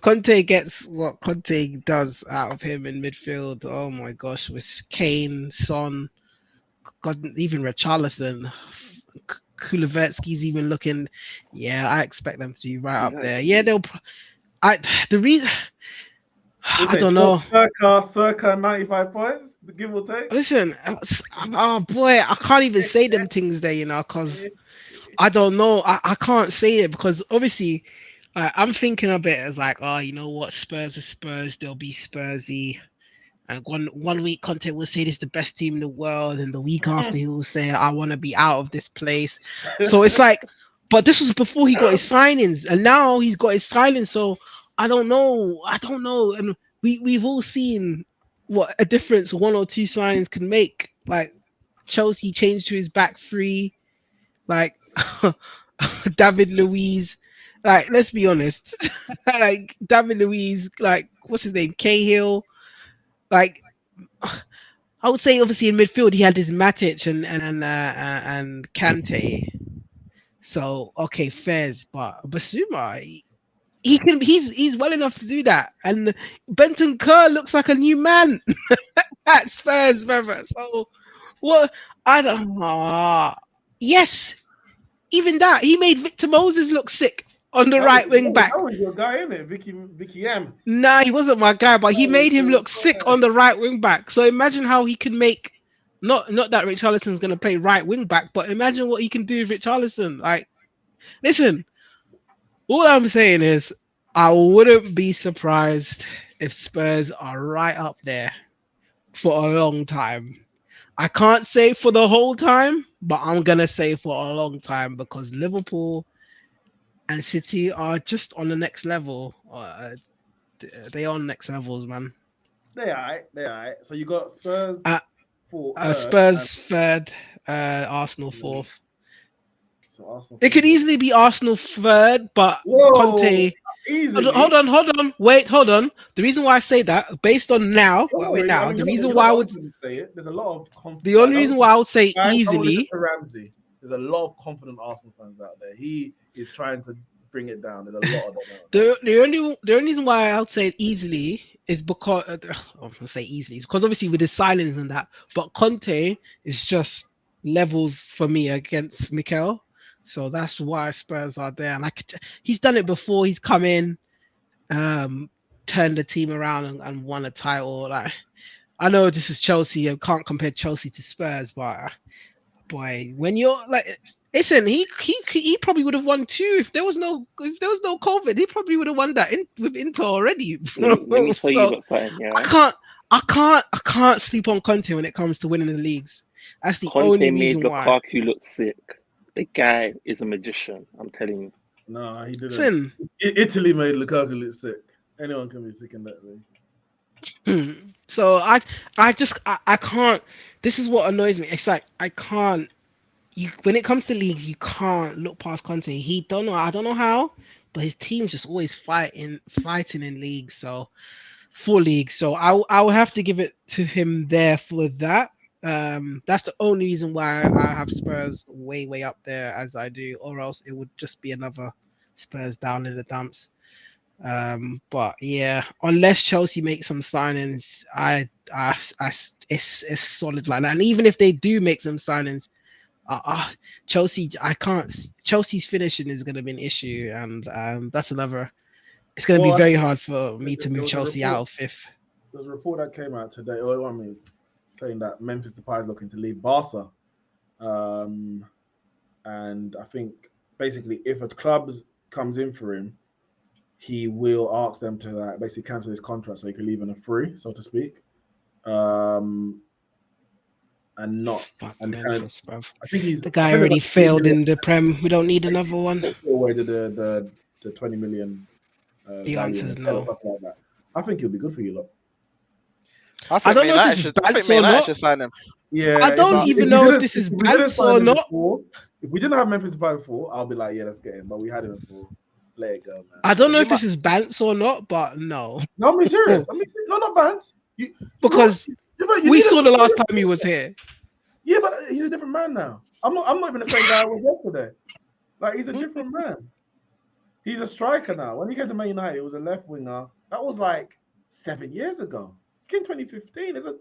Conte gets what Conte does out of him in midfield, oh my gosh, with Kane, Son, God, even Richarlison, Kulevetsky's even looking. Yeah, I expect them to be right up there. Yeah, I don't know. Circa 95 points, give or take. Listen, oh boy, I can't even say them things there, because I don't know. I can't say it because obviously I'm thinking of it as like, oh, you know what, Spurs are Spurs, they'll be Spursy. And one week Conte will say this is the best team in the world, and the week after he will say, I want to be out of this place. So it's like, but this was before he got his signings, and now he's got his signings. So I don't know. And we've all seen what a difference 1 or 2 signings can make. Like Chelsea changed to his back 3, like David Luiz. Like, let's be honest. Like David Luiz, like what's his name? Cahill. Like, I would say, obviously in midfield he had his Matic and Kante. So okay, Fez, but Basuma, he's well enough to do that. And Benton Kerr looks like a new man at Spurs, brother. So what? I don't know. Yes, even that he made Victor Moses look sick on the right wing back. That was your guy, isn't it? Vicky M. Nah, he wasn't my guy, but he made him look sick on the right wing back. So imagine how he can make, not that Richarlison's going to play right wing back, but imagine what he can do with Richarlison. Like, listen, all I'm saying is I wouldn't be surprised if Spurs are right up there for a long time. I can't say for the whole time, but I'm going to say for a long time because Liverpool and City are just on the next level. They on next levels, man. They are right. So you got Spurs Spurs third, Arsenal fourth. So Arsenal. It could easily be Arsenal third, but Whoa, Conte. easily. Hold on. Wait, hold on. The reason why I say that, based on now, Don't where worry, we're now, the you're reason not why I the would, only one to say it. There's a lot of the only reason why I would say I would listen easily, to Ramsey. There's a lot of confident Arsenal fans out there. He is trying to bring it down. There's a lot of them out there. the only reason why I would say it easily is because I'm gonna say easily, because obviously with the signings and that, but Conte is just levels for me against Mikel, so that's why Spurs are there. And he's done it before. He's come in, turned the team around and won a title. Like, I know this is Chelsea. I can't compare Chelsea to Spurs, but boy, when you're like, listen, he probably would have won too if there was no COVID. He probably would have won that with Inter already. Let me tell you So about something. I Yeah, can't sleep on Conte when it comes to winning the leagues. That's the Conte only made reason why. Lukaku look sick. The guy is a magician. I'm telling you. No, he didn't. Listen, Italy made Lukaku look sick. Anyone can be sick in that way. so I can't. This is what annoys me. It's like I can't. When it comes to leagues, you can't look past Conte. I don't know how, but his team's just always fighting in leagues. So for leagues, so I will have to give it to him there for that. That's the only reason why I have Spurs way up there as I do, or else it would just be another Spurs down in the dumps. But yeah, unless Chelsea make some signings, it's solid like that. And even if they do make some signings, Chelsea, I can't. Chelsea's finishing is going to be an issue, and that's another. It's going to be Well, very hard for me to there move was a Chelsea report- out of fifth. There's a report that came out today. I mean, saying that Memphis Depay is looking to leave Barca, and I think basically if a club comes in for him, he will ask them to basically cancel his contract so he can leave on a free, so to speak, and not. Fuck And Memphis, bruv. I think he's The guy I think already it's failed in the Prem. We don't need another one. away the 20 million The value answer is or no. something like that. I think he'll be good for you lot. I don't know if this is Bants or not. should sign him. Yeah, I don't even know if this is Bants or not. If we didn't have Memphis Depay before, I'll be like, yeah, let's get him. But we had him before. Let it go, man. I don't know You if this is Bants or not, but no, No, I'm serious. No, not Bans. because You we need saw a- the last time he was here. Yeah, but he's a different man now. I'm not even the same guy I was yesterday. Like, he's a different man. He's a striker now. When he came to Man United, it was a left winger. That was like 7 years ago. In 2015, he's a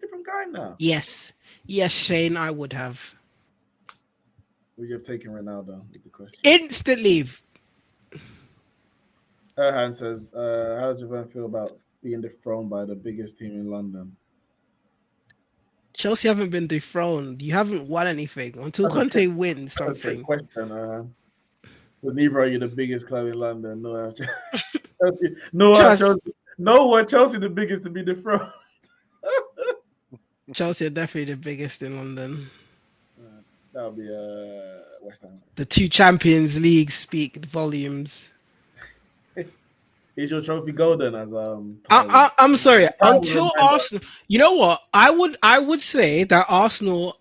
different guy now. Yes, Shane, I would have Would you have taken Ronaldo? Is the question. instantly. Erhan says, how does Japan feel about being dethroned by the biggest team in London? Chelsea haven't been dethroned. You haven't won anything until Conte wins That's a trick something. question. But neither are you the biggest club in London. No, Chelsea the biggest to be dethroned. Chelsea are definitely the biggest in London. That would be West Ham. The two Champions League speak volumes. Is your trophy golden as I'm sorry. Until Arsenal, you know what? I would say that Arsenal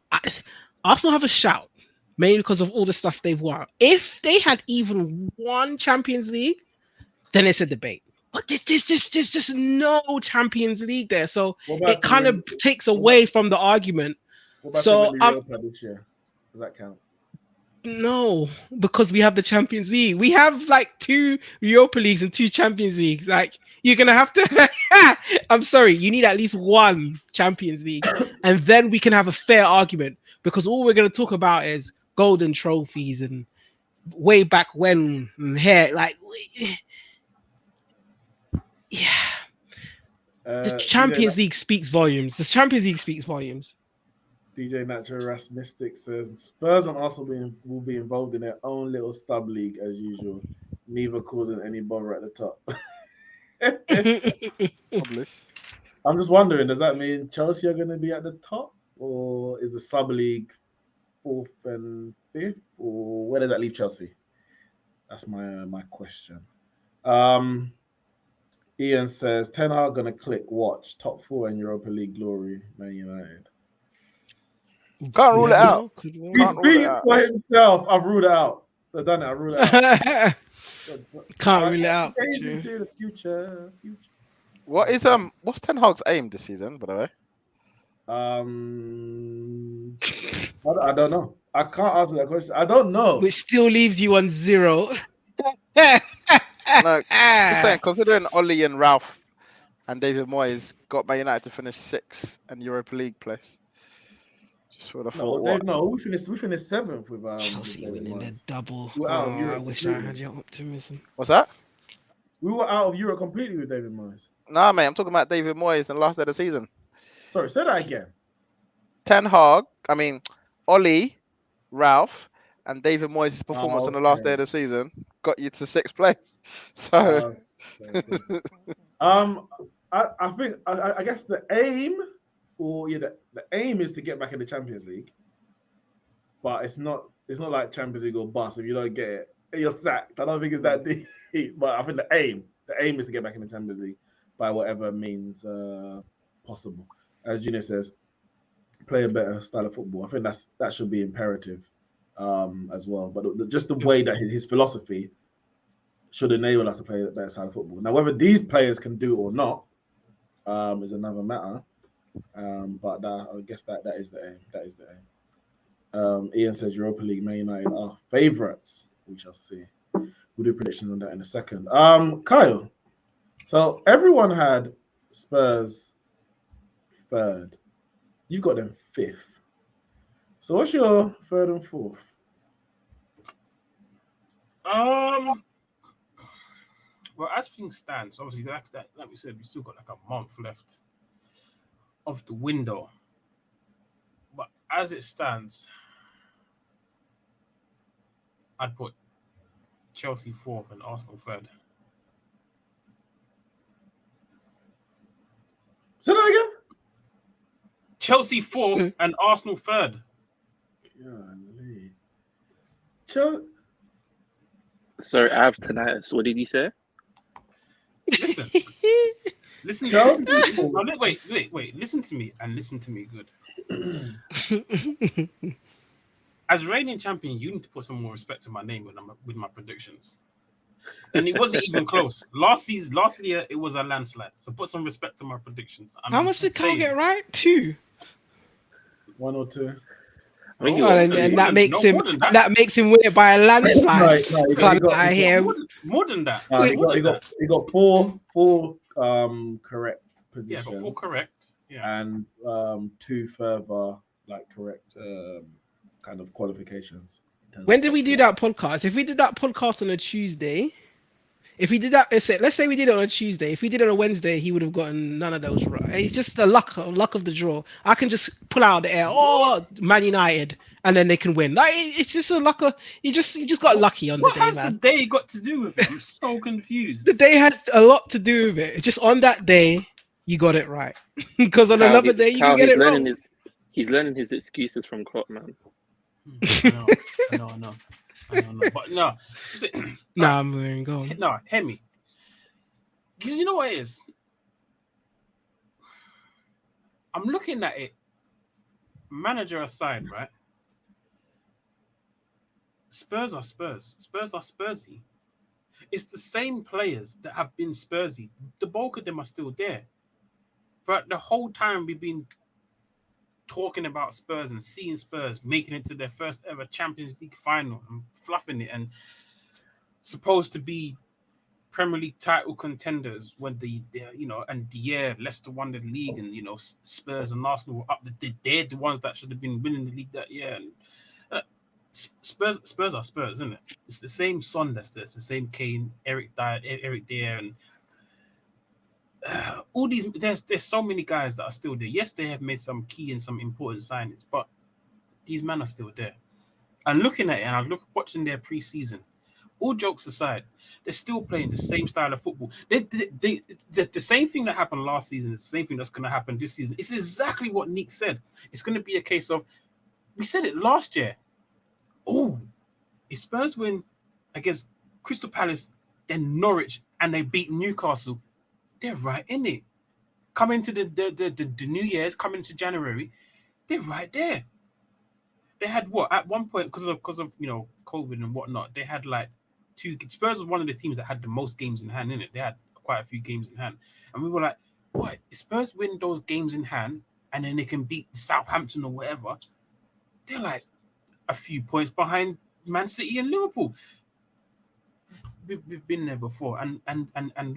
have a shout, mainly because of all the stuff they've won. If they had even won Champions League, then it's a debate. But there's just no Champions League there, so it kind of takes away from the argument. So this year, does that count? No, because we have the Champions League. We have like 2 Europa Leagues and 2 Champions Leagues. Like, you're gonna have to. I'm sorry, you need at least 1 Champions League, and then we can have a fair argument. Because all we're gonna talk about is golden trophies and way back when and here. Like, yeah, the Champions League speaks volumes. The Champions League speaks volumes. DJ Natural Rasmistic says Spurs and Arsenal will be involved in their own little sub league as usual, neither causing any bother at the top. Probably. I'm just wondering, does that mean Chelsea are going to be at the top, or is the sub league 4th and 5th, or where does that leave Chelsea? That's my question. Ian says Ten Hag going to click. Watch top 4 in Europa League glory, Man United. Can't rule it out. Could He's well. Can't rule it speaking out. for himself. I've ruled it out. I've done it. I ruled it out. Can't rule it out. Gaze True. into the future. What's Ten Hag's aim this season, by the way? I don't know. I can't answer that question. I don't know. Which still leaves you on 0. No, just saying, considering Ollie and Ralph and David Moyes got Man United to finish 6th and Europa League place. Just would have thought, what? We finished 7th with Chelsea with winning the Moyes. double. We're out of I Europe wish I completely. had your optimism. What's that? We were out of Europe completely with David Moyes. Nah, mate, I'm talking about David Moyes and last day of the season. Sorry, say that again. Ollie, Ralph, and David Moyes' performance on the last day of the season got you to 6th place. So, I think I guess the aim, the aim is to get back in the Champions League, but it's not like Champions League or bust. If you don't get it, you're sacked. I don't think it's that deep, but I think the aim is to get back in the Champions League by whatever means possible. As Gino says, play a better style of football. I think that should be imperative as well. But just the way that his philosophy should enable us to play a better style of football. Now, whether these players can do it or not is another matter. But I guess that is the aim. That is the aim. Ian says Europa League, Man United are favourites. We shall see. We'll do predictions on that in a second. Kyle, so everyone had Spurs 3rd. You got them 5th. So what's your 3rd and 4th? Well, as things stand, so obviously like we said, we still got like a month left of the window. But as it stands, I'd put Chelsea 4th and Arsenal 3rd. Say that again. Chelsea 4th and Arsenal 3rd. Sorry, I have tinnitus. What did you say? Listen to me. No, wait. Listen to me and listen to me good. As reigning champion, you need to put some more respect to my name with my predictions. And it wasn't even close. Last year, it was a landslide. So put some respect to my predictions. How much did Kyle get right? 2. 1 or 2. And that makes him win it by a landslide. More than that. He got four correct positions. Yeah, got 4 correct. Yeah. And 2 further correct kind of qualifications. When did we do that podcast? If we did that podcast on a Tuesday, if we did that, let's say we did it on a Tuesday. If we did it on a Wednesday, he would have gotten none of those right. It's just the luck of the draw. I can just pull out the air, Man United, and then they can win. It's just a luck of you just got lucky on the day, man. What has the day got to do with it? I'm so confused. The day has a lot to do with it. Just on that day, you got it right. Because on another day, you can get it wrong. He's learning his excuses from Klopp, man. I know. But no. I'm going to go. No, hear me. Because you know what it is? I'm looking at it, manager aside, right? Spurs are Spurs. Spurs are Spursy. It's the same players that have been Spursy. The bulk of them are still there. But the whole time we've been talking about Spurs and seeing Spurs making it to their first ever Champions League final and fluffing it and supposed to be Premier League title contenders when Leicester won the league and Spurs and Arsenal were up. They're the ones that should have been winning the league that year. And Spurs are Spurs, isn't it? It's the same Son that's there. It's the same Kane, Eric Dier, and all these. There's so many guys that are still there. Yes, they have made some key and some important signings, but these men are still there. And looking at it, and I was watching their pre-season. All jokes aside, they're still playing the same style of football. The same thing that happened last season is the same thing that's going to happen this season. It's exactly what Neeks said. It's going to be a case of, we said it last year. Oh, if Spurs win against Crystal Palace, then Norwich, and they beat Newcastle, they're right in it. Coming to the New Year's, coming to January, they're right there. They had what at one point because of COVID and whatnot. They had like Spurs was one of the teams that had the most games in hand in it. They had quite a few games in hand, and we were like, "What? Spurs win those games in hand, and then they can beat Southampton or whatever." They're like a few points behind Man City and Liverpool. We've been there before, and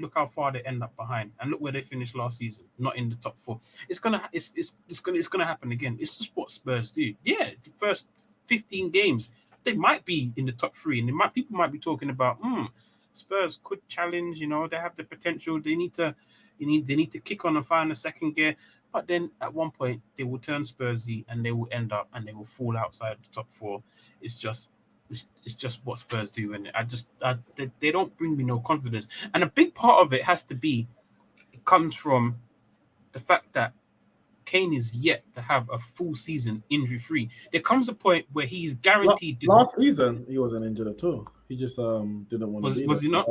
look how far they end up behind, and look where they finished last season, not in the top 4. It's gonna happen again. It's just what Spurs do. Yeah, the first 15 games they might be in the top 3, and people might be talking about Spurs could challenge. They have the potential. They need to kick on and find a second gear. But then at one point they will turn Spursy and they will end up and they will fall outside the top 4. It's just what Spurs do, and they don't bring me no confidence. And a big part of it comes from the fact that Kane is yet to have a full season injury free. There comes a point where he's guaranteed. Last season he wasn't injured at all. He just didn't want to be there. Was he not?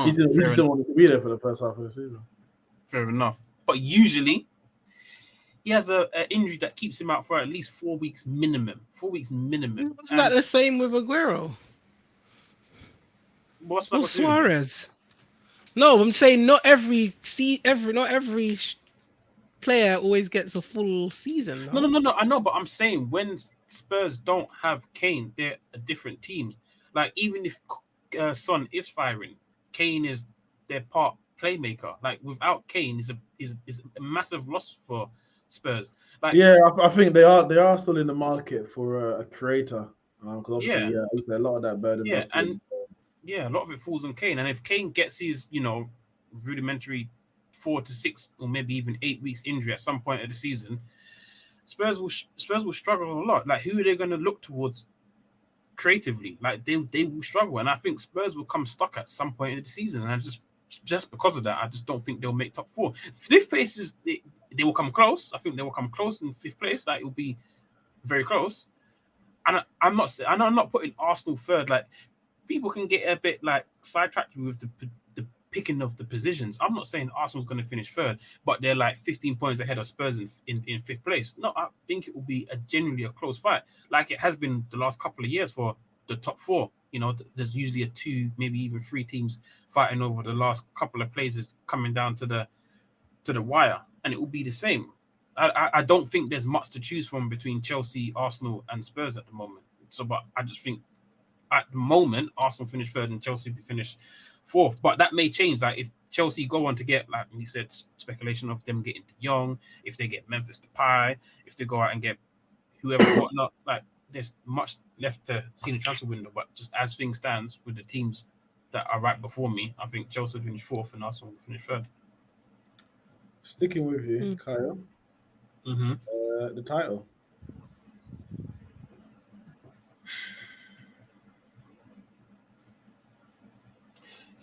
He didn't want to be there for the first half of the season. Fair enough. But usually he has an injury that keeps him out for at least 4 weeks minimum. 4 weeks minimum. Was that the same with Aguero? What's that? Suarez. No, I'm saying not every player always gets a full season. No. I know, but I'm saying when Spurs don't have Kane, they're a different team. Like even if Son is firing, Kane is their part playmaker. Like without Kane is a massive loss for Spurs. Like I think they are still in the market for a creator because obviously a lot of that burden. A lot of it falls on Kane. And if Kane gets his rudimentary 4 to 6 or maybe even 8 weeks injury at some point of the season, Spurs will struggle a lot. Like who are they going to look towards creatively? Like they will struggle, and I think Spurs will come stuck at some point in the season. And just because of that, I just don't think they'll make top 4. 5th place they will come close. I think they will come close in 5th place. Like it will be very close. And I'm not putting Arsenal 3rd. Like people can get a bit like sidetracked with the picking of the positions. I'm not saying Arsenal's going to finish 3rd, but they're like 15 points ahead of Spurs in 5th place. No, I think it will be genuinely a close fight, like it has been the last couple of years for the top 4. There's usually a 2, maybe even 3 teams fighting over the last couple of places, coming down to the wire, and it will be the same. I don't think there's much to choose from between Chelsea, Arsenal, and Spurs at the moment. But I just think at the moment Arsenal finish 3rd and Chelsea finish 4th. But that may change. Like if Chelsea go on to get, like he said, speculation of them getting Jong, if they get Memphis Depay, if they go out and get whoever whatnot, like there's much left to see in the transfer window. But just as things stands with the teams that are right before me, I think Chelsea will finish 4th and Arsenal will finish 3rd. Sticking with you, Kyle. The title.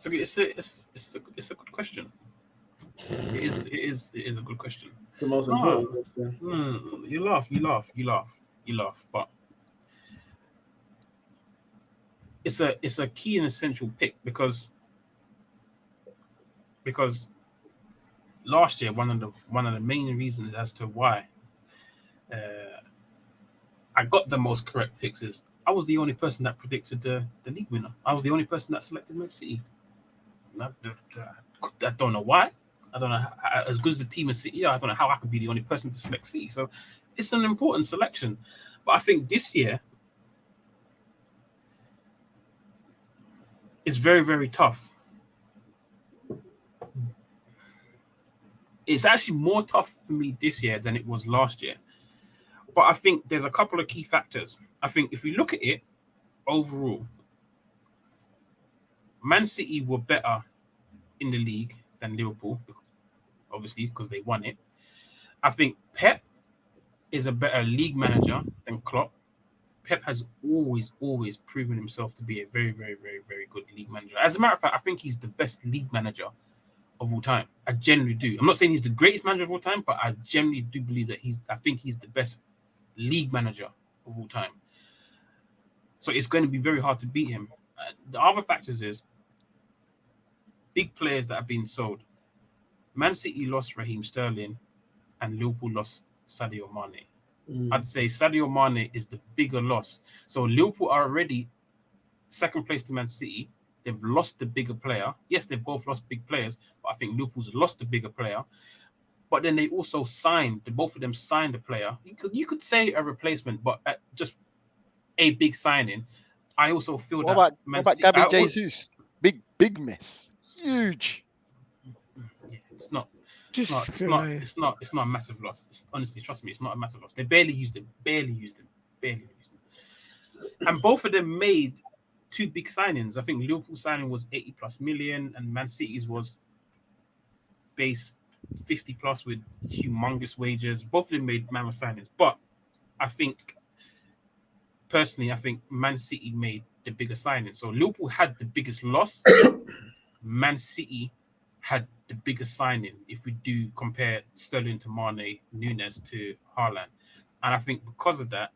It's a good question. It is a good question. The most important question. You laugh, but it's a key and essential pick because last year one of the main reasons as to why I got the most correct picks is I was the only person that predicted the league winner. I was the only person that selected Man City. I don't know why. I don't know how, as good as the team in City are, I don't know how I could be the only person to select City. So it's an important selection. But I think this year it's very, very tough. It's actually more tough for me this year than it was last year. But I think there's a couple of key factors. I think if we look at it overall, Man City were better in the league than Liverpool, obviously, because they won it. I think Pep is a better league manager than Klopp. Pep has always proven himself to be a very, very, very, very good league manager. As a matter of fact, I think he's the best league manager of all time. I generally do. I'm not saying he's the greatest manager of all time, but I generally do believe that I think he's the best league manager of all time. So it's going to be very hard to beat him. The other factors is big players that have been sold. Man City lost Raheem Sterling and Liverpool lost Sadio Mane. I'd say Sadio Mane is the bigger loss. So Liverpool are already second place to Man City. They've lost the bigger player. Yes, they've both lost big players, but I think Liverpool's lost the bigger player. But then they also signed, both of them signed a player. You could say a replacement, but just a big signing. I also feel What that about Gabby Jesus? Big miss. Huge. Yeah, it's not Just a massive loss. Honestly, trust me, it's not a massive loss. They barely used him. And both of them made two big signings. I think Liverpool signing was 80 plus million, and Man City's was base 50 plus with humongous wages. Both of them made mammoth signings. But I think Man City made the bigger signing. So Liverpool had the biggest loss. Man City had the biggest signing if we do compare Sterling to Mane, Nunes to Haaland. And I think because of that,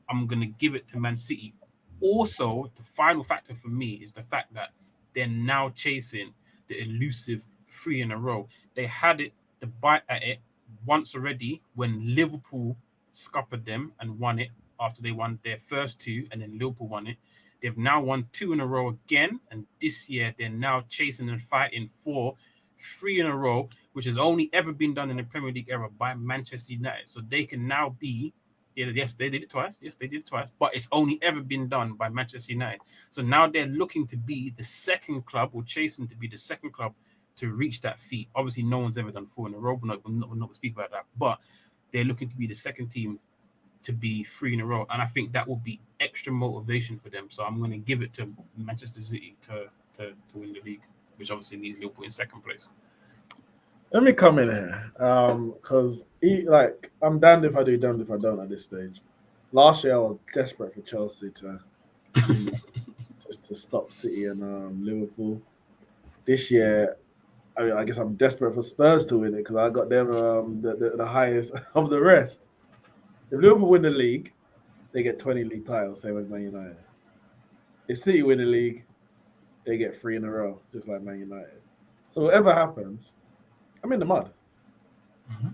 I'm going to give it to Man City. Also, the final factor for me is the fact that they're now chasing the elusive 3 in a row. They had the bite at it once already when Liverpool scuppered them and won it after they won their first 2, and then Liverpool won it. They've now won 2 in a row again, and this year they're now chasing and fighting for 3 in a row, which has only ever been done in the Premier League era by Manchester United. So they can now be, yes, they did it twice. But it's only ever been done by Manchester United. So now they're looking to be the second club, or chasing to be the second club to reach that feat. Obviously, no one's ever done 4 in a row. We're not speak about that. But they're looking to be the second team to be 3 in a row, and I think that will be extra motivation for them. So I'm going to give it to Manchester City to win the league, which obviously leaves Liverpool in second place. Let me come in here, because I'm damned if I do, damned if I don't at this stage. Last year I was desperate for Chelsea to just to stop City and Liverpool. This year, I guess I'm desperate for Spurs to win it because I got them the highest of the rest. If Liverpool win the league, they get 20 league titles, same as Man United. If City win the league, they get 3 in a row, just like Man United. So whatever happens, I'm in the mud. Mm-hmm.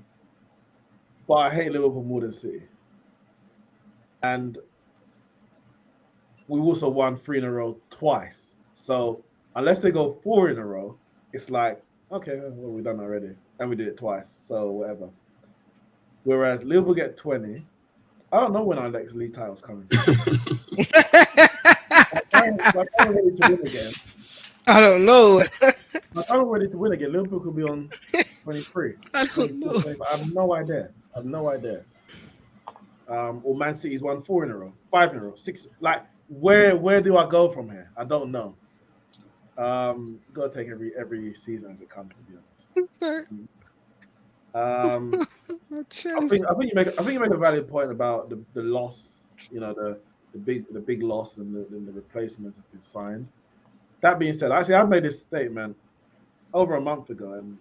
But I hate Liverpool more than City. And we also won 3 in a row twice. So unless they go 4 in a row, it's like, okay, well, we've done already. And we did it twice, so whatever. Whereas Liverpool get 20, I don't know when our next league title's coming. I'm ready to win again. I don't know. I'm ready to win again. Liverpool could be on 23. I don't know. I have no idea. Or Man City's won 4 in a row, 5 in a row, 6. Like, where do I go from here? I don't know. Gotta take every season as it comes, to be honest. Sorry. I think you make a valid point about the loss. You know, the big loss and the replacements have been signed. That being said, actually, I made this statement over a month ago, and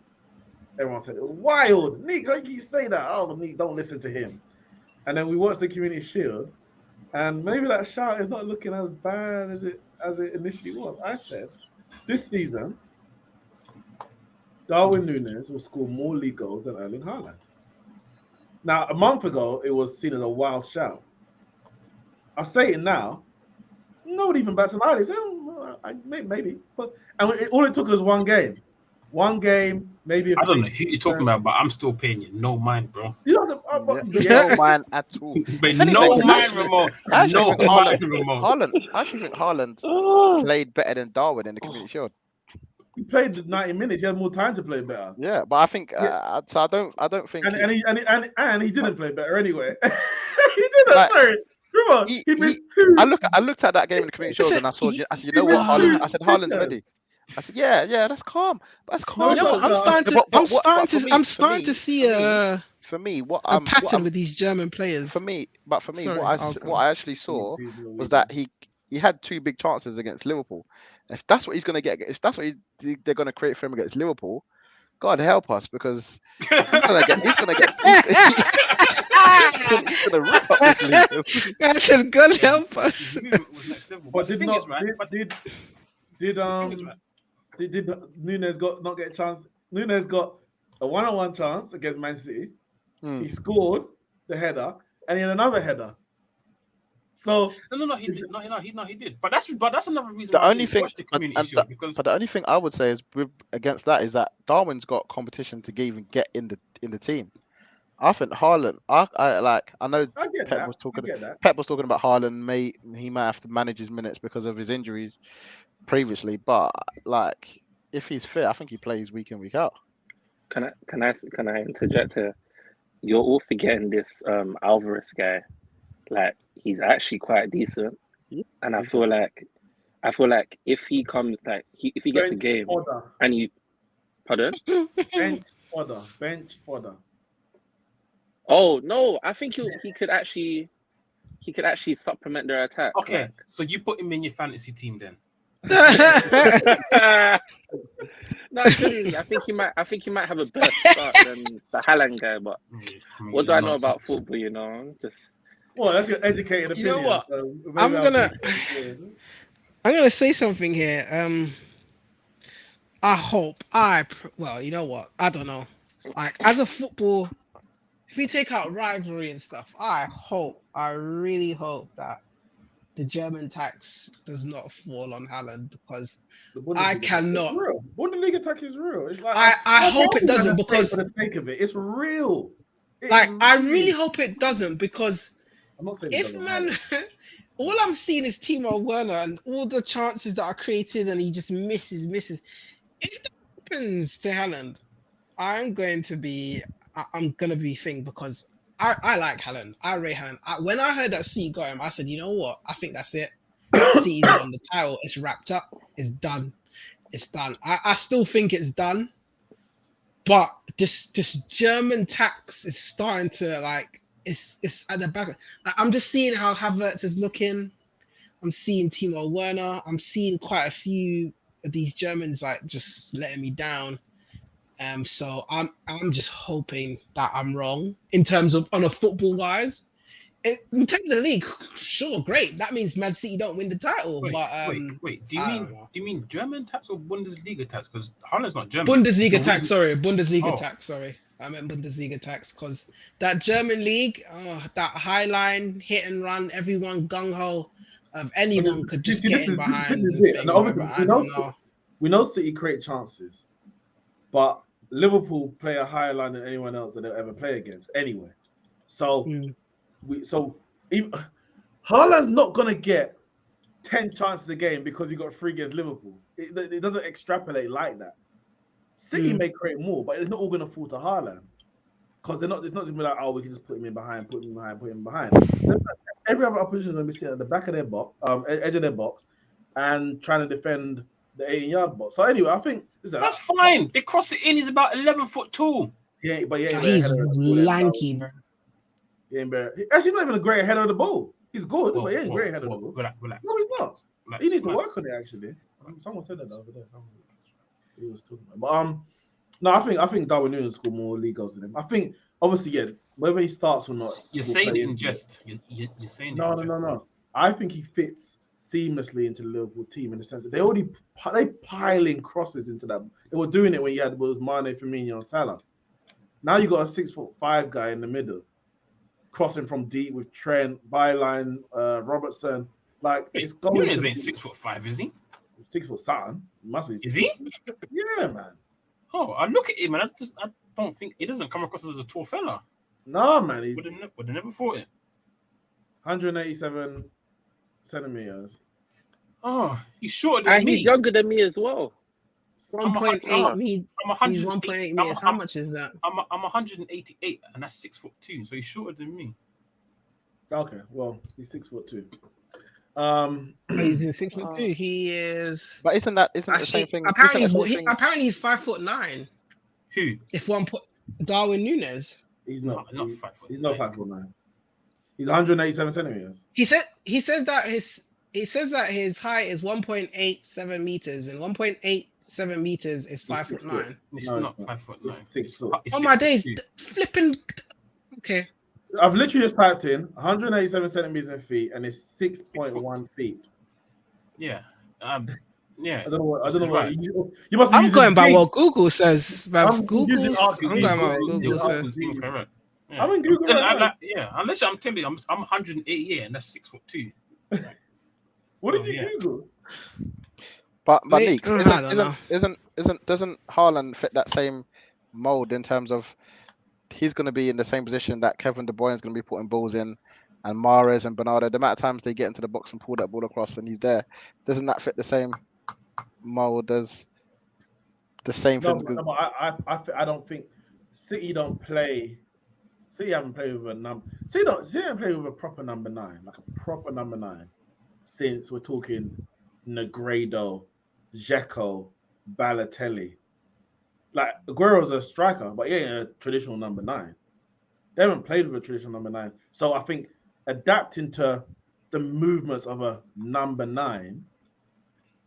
everyone said it was wild. Neeks, how can you say that? Oh, Neeks, don't listen to him. And then we watched the Community Shield, and maybe that shout is not looking as bad as it initially was. I said this season, Darwin Núñez will score more league goals than Erling Haaland. Now, a month ago, it was seen as a wild shout. I say it now, nobody even bats an eyelid. Maybe, but all it took was one game. Maybe. I don't know who you're talking about, but I'm still paying you no mind, bro. You know, no mind at all. But no mind, Ramon. No mind, Ramon. I actually think Haaland played better than Darwin in the Community Shield. He played 90 minutes. He had more time to play better. Yeah, but I think so. I don't think. And he didn't play better anyway. He didn't. Like, sorry. Come on. He missed 2. I looked at that game in the Community Shield and I saw. I said, you know what, Haaland? I said, Haaland's ready. I said, yeah, that's calm. That's calm. No, I'm starting to see a pattern with these German players. For me, what I actually saw was that he had 2 big chances against Liverpool. If that's what he's going to get, if that's what they're going to create for him against Liverpool, God help us, because he's going to get. He's going to rip up this league. I said, God help us. But did Núñez not get a chance? Núñez got a 1-on-1 chance against Man City. He scored. the header, and he had another header. So No, he did. No, he did. But that's another reason The why I only didn't thing, watch the community shield because but the only thing I would say is against that is that Darwin's got competition to even get in the team. I think Haaland. I know I get Pep that. was I talking. get that. Pep was talking about Haaland. He might have to manage his minutes because of his injuries previously. But like, if he's fit, I think he plays week in week out. Can I interject here? You're all forgetting this Alvarez guy. Like he's actually quite decent, Yeah, and I he's feel good. like if he comes if he gets a Bench game fodder. and you, pardon? Bench fodder. Oh no, I think he could actually supplement their attack. okay. So you put him in your fantasy team then? No, genuinely, I think he might have a better start than the Haaland guy. But what do I know about football? You know, just Well, that's your educated You know opinion. what? So maybe I'm I'll gonna take it. I'm gonna say something here. I hope well, you know what? I don't know. Like as a football, if we take out rivalry and stuff, I really hope that the German tax does not fall on Haaland because The I Bundesliga cannot. It's real. Bundesliga attack is real. It's like I hope it doesn't for because the sake of it, it's real. It like is I real. really hope it doesn't because I'm not saying it if doesn't man, matter. all I'm seeing is Timo Werner and all the chances that are created and he just misses. If that happens to Haaland, I'm gonna be thing because I like Haaland. I rate Haaland. When I heard that City got him, I said, you know what? I think that's it. City's won the title. It's wrapped up. It's done. It's done. I still think it's done. But this German tax is starting to like it's at the back. Like, I'm just seeing how Havertz is looking. I'm seeing Timo Werner. I'm seeing quite a few of these Germans like just letting me down. So I'm just hoping that I'm wrong in terms of on a football wise. In terms of the league, sure, great. That means Man City don't win the title. Wait, but wait. Do I don't know. you mean German tax or Bundesliga tax? Because Haaland's not German. Bundesliga So tax, sorry. Bundesliga Oh. tax, sorry. I meant Bundesliga tax because that German league, that high line, hit and run, everyone gung ho, anyone could just get in behind and it. thing, And obviously, whatever. I don't know. We know City create chances, but Liverpool play a higher line than anyone else that they'll ever play against anyway. So even Haaland's not gonna get 10 chances a game because he got 3 against Liverpool. It doesn't extrapolate like that. City may create more, but it's not all gonna fall to Haaland because it's not gonna be like, oh, we can just put him in behind. Every other opposition is gonna be sitting at the back of their box, edge of their box, and trying to defend the 18-yard box. So anyway, I think that's fine. They cross it in. He's about 11 foot tall. Yeah, but yeah, He's lanky, bro. Actually, not even a great header of the ball. He's good, but he ain't great header of the ball. Relax. No, he's not. He needs to work on it. Actually, someone said that the other day. He was talking about. But no, I think Darwin Núñez scored more league goals than him. I think obviously, yeah, whether he starts or not. You're saying it in jest. You're saying no, it. No. I think he fits seamlessly into the Liverpool team in the sense that they piling crosses into that. They were doing it when you had was Mane, Firmino, and Salah. Now you got a 6'5" guy in the middle, crossing from deep with Trent, Byline, Robertson. Like it's going. Núñez ain't 6'5", is he? 6 foot something. Must be. Is he? Yeah, man. Oh, I look at him and I don't think he doesn't come across as a tall fella. No, man. He's would have never thought it. 187 centimeters. Oh, he's shorter than me. He's younger than me as well. 1.8 meters. He's 1.8 meters. How much is that? I'm 188, and that's 6'2", so he's shorter than me. Okay, well, he's 6'2". He's in 6'2". He is. But isn't that the same thing? Apparently, he's 5'9". Who? If one put Darwin Núñez. He's not 5 foot. He's not 5'9". He's 187 centimeters. He says that his height is 1.87 meters, and 1.87 meters is 5'9". It's not 5'9". 6 foot. Oh my days, flipping. Okay. I've literally just typed in 187 centimeters in feet, and it's 6.1 feet. Yeah. Yeah. I don't know what. Right. You must. I'm going by what Google says. I'm going by what Google says. Incorrect. Yeah. I'm in Google Then right now. unless I'm telling you, I'm 188 and that's 6'2". What did So, you yeah. Google? But Wait, Neeks, I don't know. doesn't Haaland fit that same mold in terms of he's going to be in the same position that Kevin De Bruyne is going to be putting balls in, and Mahrez and Bernardo. The amount of times they get into the box and pull that ball across and he's there, doesn't that fit the same mold as the same No, things? but I don't think City don't play. City haven't played with a number. City haven't played with a proper number 9, like a proper number 9, since we're talking Negredo, Dzeko, Balotelli. Like Aguero's a striker, but he ain't a traditional number 9. They haven't played with a traditional number 9, so I think adapting to the movements of a number 9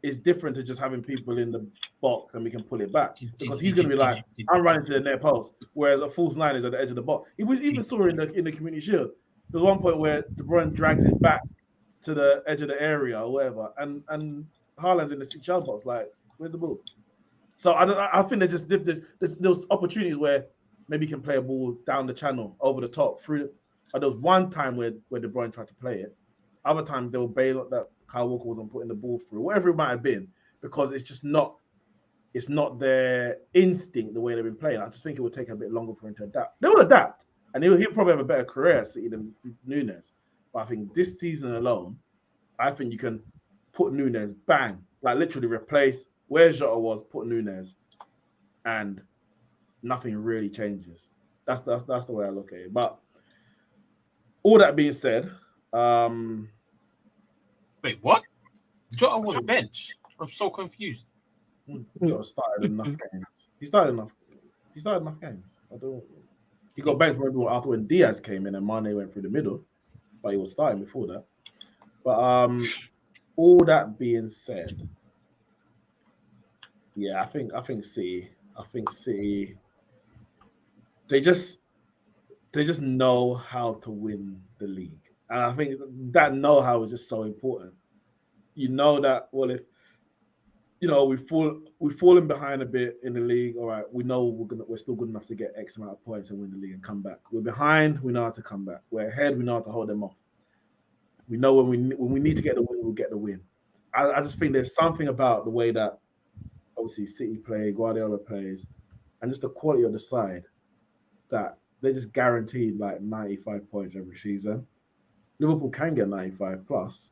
is different to just having people in the box and we can pull it back, because he's going to be like, I'm running to the net post, whereas a false 9 is at the edge of the box. He was even saw in the Community Shield. There was one point where De Bruyne drags it back to the edge of the area or whatever, and Haaland's in the 6-yard box. Like, where's the ball? So I think they just there's opportunities where maybe you can play a ball down the channel, over the top, through. There was one time where De Bruyne tried to play it. Other times they will bail up that Kyle Walker wasn't putting the ball through, whatever it might have been, because it's just not their instinct the way they've been playing. I just think it would take a bit longer for him to adapt. They will adapt, and he'll probably have a better career at City than Nunes. But I think this season alone, I think you can put Nunes, bang, like literally replace where Jota was, put Nunes, and nothing really changes. That's the way I look at it. But all that being said, Wait, what? Jota was bench. I'm so confused. Jota started enough games. He started enough games. He got benched after when Diaz came in and Mane went through the middle, but he was starting before that. But all that being said, yeah, I think City. They just know how to win the league, and I think that know-how is just so important. You know that, well, if we've fallen behind a bit in the league, all right, we know we're still good enough to get X amount of points and win the league and come back. We're behind, we know how to come back. We're ahead, we know how to hold them off. We know when we need to get the win, we'll get the win. I just think there's something about the way that obviously City play, Guardiola plays, and just the quality of the side, that they're just guaranteed like 95 points every season. Liverpool can get 95 plus,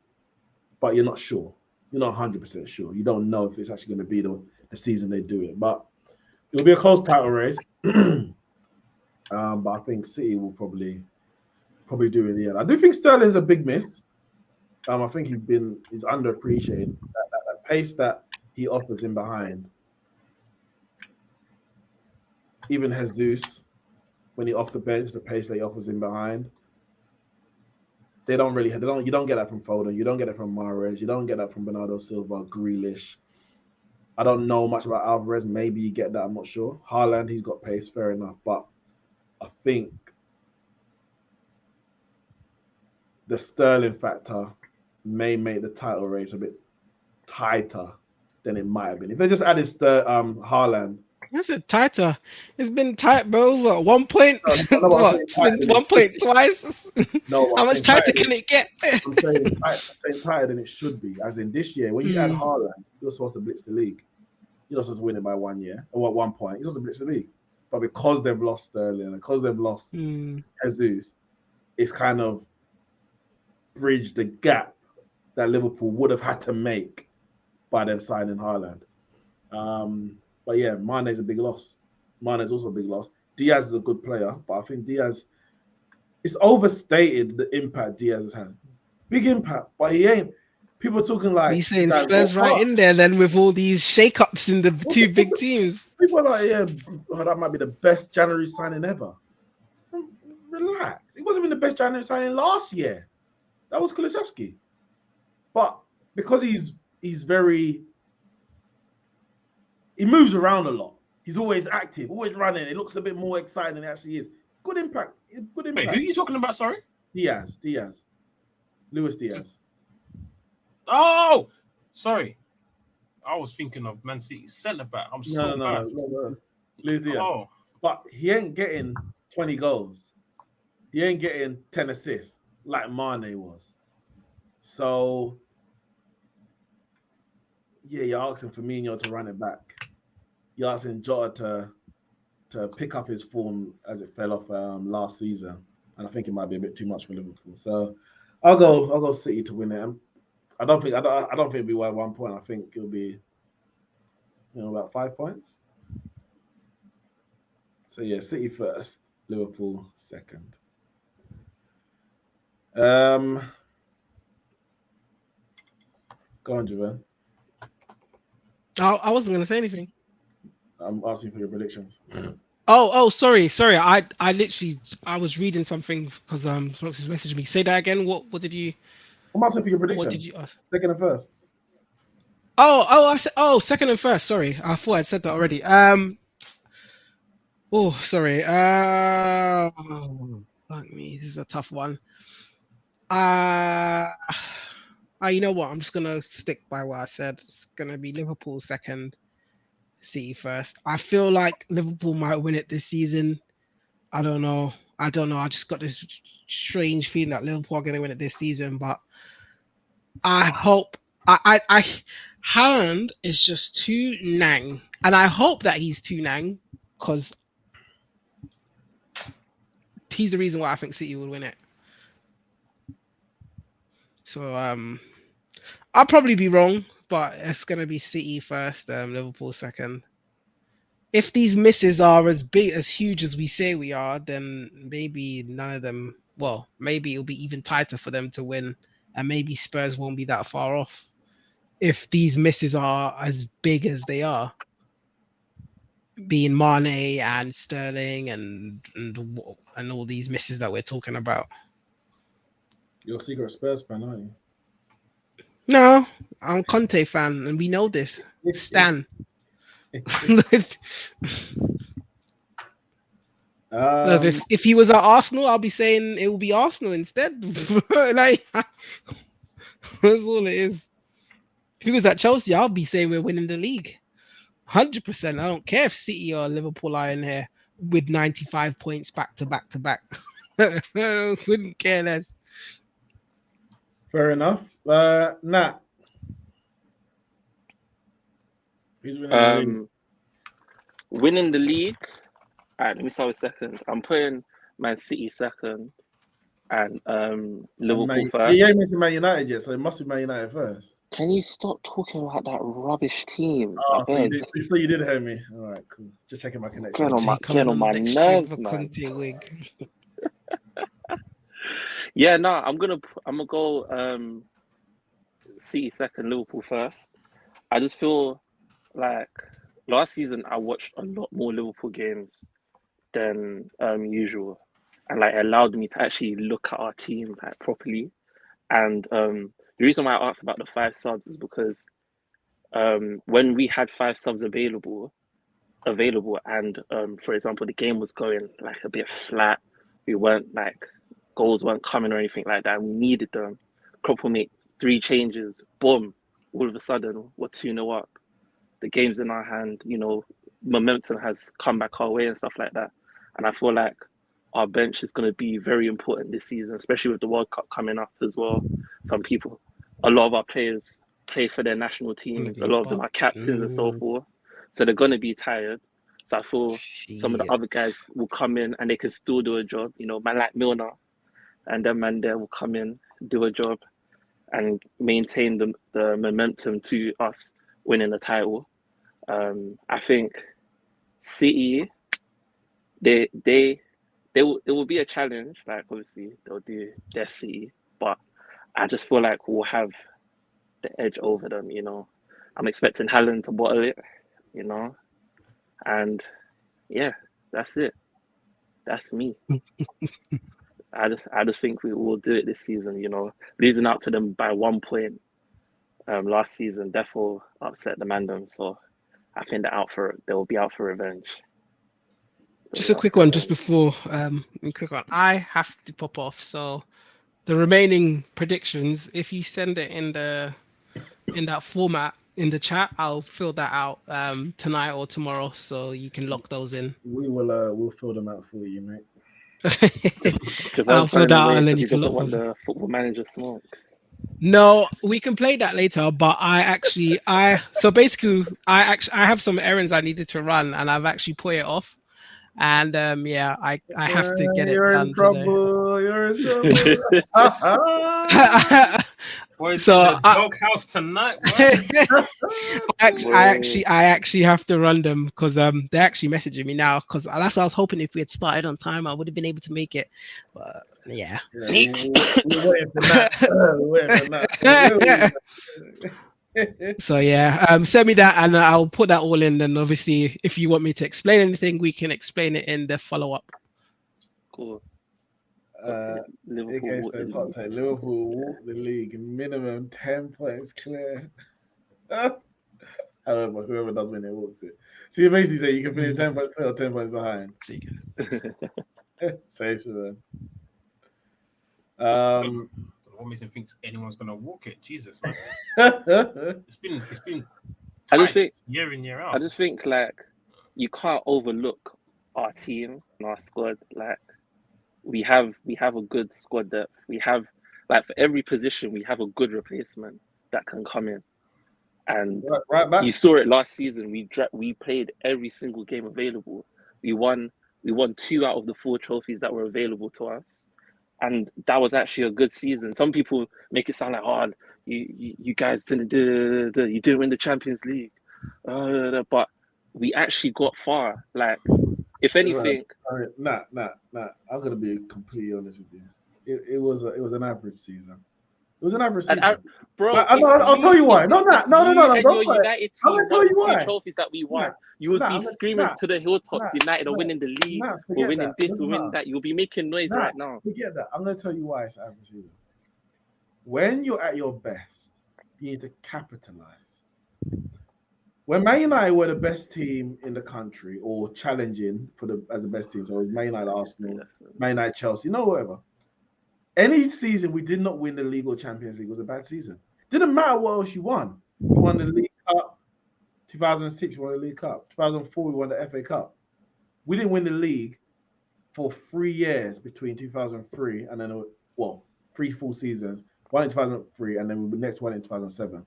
but you're not sure. You're not 100% sure. You don't know if it's actually going to be the season they do it. But it'll be a close title race. But I think City will probably do it in the end. I do think Sterling's a big miss. I think he's underappreciated. That pace that he offers in behind. Even Jesus, when he off the bench, the pace that he offers in behind. You don't get that from Foden. You don't get it from Mahrez. You don't get that from Bernardo Silva, Grealish. I don't know much about Alvarez. Maybe you get that. I'm not sure. Haaland, he's got pace, fair enough. But I think the Sterling factor may make the title race a bit tighter than it might have been. If they just added Haaland. That's it, tighter. It's been tight, bro. What, 1 point? No, what? It's been 1 point twice. No, how much tighter can it get? I'm saying tighter than it should be. As in this year, when you add Haaland, you're supposed to blitz the league. You're not supposed to win it by 1 year or at 1 point. You're supposed to blitz the league. But because they've lost Sterling and because they've lost Jesus, it's kind of bridged the gap that Liverpool would have had to make by them signing Haaland. But yeah, Mane's a big loss. Mane's also a big loss. Diaz is a good player, but I think Diaz, it's overstated the impact Diaz has had. Big impact, but he ain't. People are talking like He's saying Spurs right in there then with all these shake-ups in the two big teams. People are like, yeah, that might be the best January signing ever. Relax. It wasn't even the best January signing last year. That was Kulusevski. But because he moves around a lot. He's always active, always running. It looks a bit more exciting than it actually is. Good impact. Wait, who are you talking about? Sorry? Diaz. Luis Diaz. Oh, sorry. I was thinking of Man City centre back. I'm No. Luis Diaz. Oh. But he ain't getting 20 goals he ain't getting 10 assists like Mane was. So yeah, you're asking Firmino to run it back. You're asking Jota to pick up his form as it fell off last season, and I think it might be a bit too much for Liverpool. So I'll go City to win it. I don't think it'll be by 1 point. I think it'll be about 5 points. So yeah, City first, Liverpool second. Go on, Javan. I wasn't gonna say anything. I'm asking for your predictions. Oh, sorry. I literally was reading something because Flox was messaging me. Say that again. What did you? I'm asking for your prediction. What did you ask? Second and first. I said second and first. Sorry, I thought I'd said that already. Oh, sorry. Fuck me. This is a tough one. You know what? I'm just gonna stick by what I said. It's gonna be Liverpool second, City first. I feel like Liverpool might win it this season. I don't know. I just got this strange feeling that Liverpool are gonna win it this season, but I hope. Haaland is just too nang, and I hope that he's too nang because he's the reason why I think City will win it. So I'll probably be wrong, but it's gonna be City first, Liverpool second. If these misses are as huge as we say we are, then maybe none of them. Well, maybe it'll be even tighter for them to win, and maybe Spurs won't be that far off. If these misses are as big as they are, being Mane and Sterling and all these misses that we're talking about. You're a secret Spurs fan, aren't you? No, I'm a Conte fan, and we know this. Stan. If he was at Arsenal, I'll be saying it will be Arsenal instead. Like that's all it is. If he was at Chelsea, I'll be saying we're winning the league. 100%. I don't care if City or Liverpool are in here with 95 points back to back to back. I couldn't care less. Fair enough. Nat. Who's winning the league? Winning the league. All right, let me start with second. I'm putting Man City second and Liverpool first. You ain't mentioned Man United yet, so it must be Man United first. Can you stop talking about that rubbish team? Oh, so you did hear me. All right, cool. Just checking my connection. Get on my nerves, man. Yeah, no, I'm gonna go City second, Liverpool first. I just feel like last season I watched a lot more Liverpool games than usual, and like it allowed me to actually look at our team like properly. And the reason why I asked about the 5 subs is because when we had 5 subs available, and for example the game was going like a bit flat, we weren't like goals weren't coming or anything like that, we needed them. Klopp will make 3 changes, boom, all of a sudden we're 2-0 up. The game's in our hand, momentum has come back our way and stuff like that. And I feel like our bench is going to be very important this season, especially with the World Cup coming up as well. A lot of our players play for their national teams. A lot of them are captains and so forth. So they're going to be tired. So I feel some of the other guys will come in and they can still do a job. Man like Milner and then man there will come in, do a job and maintain the momentum to us winning the title. I think City, it will be a challenge. Like obviously they'll do their City, but I just feel like we'll have the edge over them. I'm expecting Haaland to bottle it. And yeah, that's it. That's me. I just think we will do it this season. Losing out to them by 1 point last season definitely upset the Mandem. So I think they'll be out for revenge. Just a quick one, just before I have to pop off. So the remaining predictions, if you send it in that format in the chat, I'll fill that out tonight or tomorrow, so you can lock those in. We'll fill them out for you, mate. I'll put that on and because you he can doesn't look want for the Football Manager smoke. No, we can play that later, but so basically I have some errands I needed to run and I've actually put it off. And yeah, I have to get it You're in done today. trouble. You're in trouble. Boys So in the I- doghouse tonight, boy. I actually have to run them because they're actually messaging me now because that's what I was hoping if we had started on time I would have been able to make it, but yeah. Neeks. We're waiting for that. We're waiting for that. So yeah, send me that and I'll put that all in. Then obviously, if you want me to explain anything, we can explain it in the follow-up. Cool. Okay, Liverpool. so hot take. Liverpool walk the league minimum 10 points clear. However, whoever does win it walks it. So you basically say you can finish 10 points clear or 10 points behind. Safe then. What makes him think anyone's gonna walk it? Jesus, man. It's been I just think year in, year out. I just think like you can't overlook our team and our squad. Like we have a good squad depth. We have like for every position we have a good replacement that can come in. And right back. you saw it last season. We played every single game available. We won 2 out of the 4 trophies that were available to us. And that was actually a good season. Some people make it sound like, oh, you guys didn't win the Champions League, but we actually got far. Like, if anything, Nah. I'm gonna be completely honest with you. It was an average season. It was an average season, bro. I'll tell you why. No. And your United team won the 2 trophies that we won. You would be screaming to the hilltops. United are winning the league. We're winning this. We're winning that. You'll be making noise right now. Forget that. I'm gonna tell you why it's an average season. When you're at your best, you need to capitalize. When Man United were the best team in the country or challenging as the best team, so it was Man United, Arsenal, Man United, Chelsea, whatever. Any season we did not win the league or Champions League was a bad season. Didn't matter what else you won. You won the League Cup. 2006, we won the League Cup. 2004, we won the FA Cup. We didn't win the league for 3 years between 2003 and then, 3 full seasons. One in 2003 and then the next one in 2007.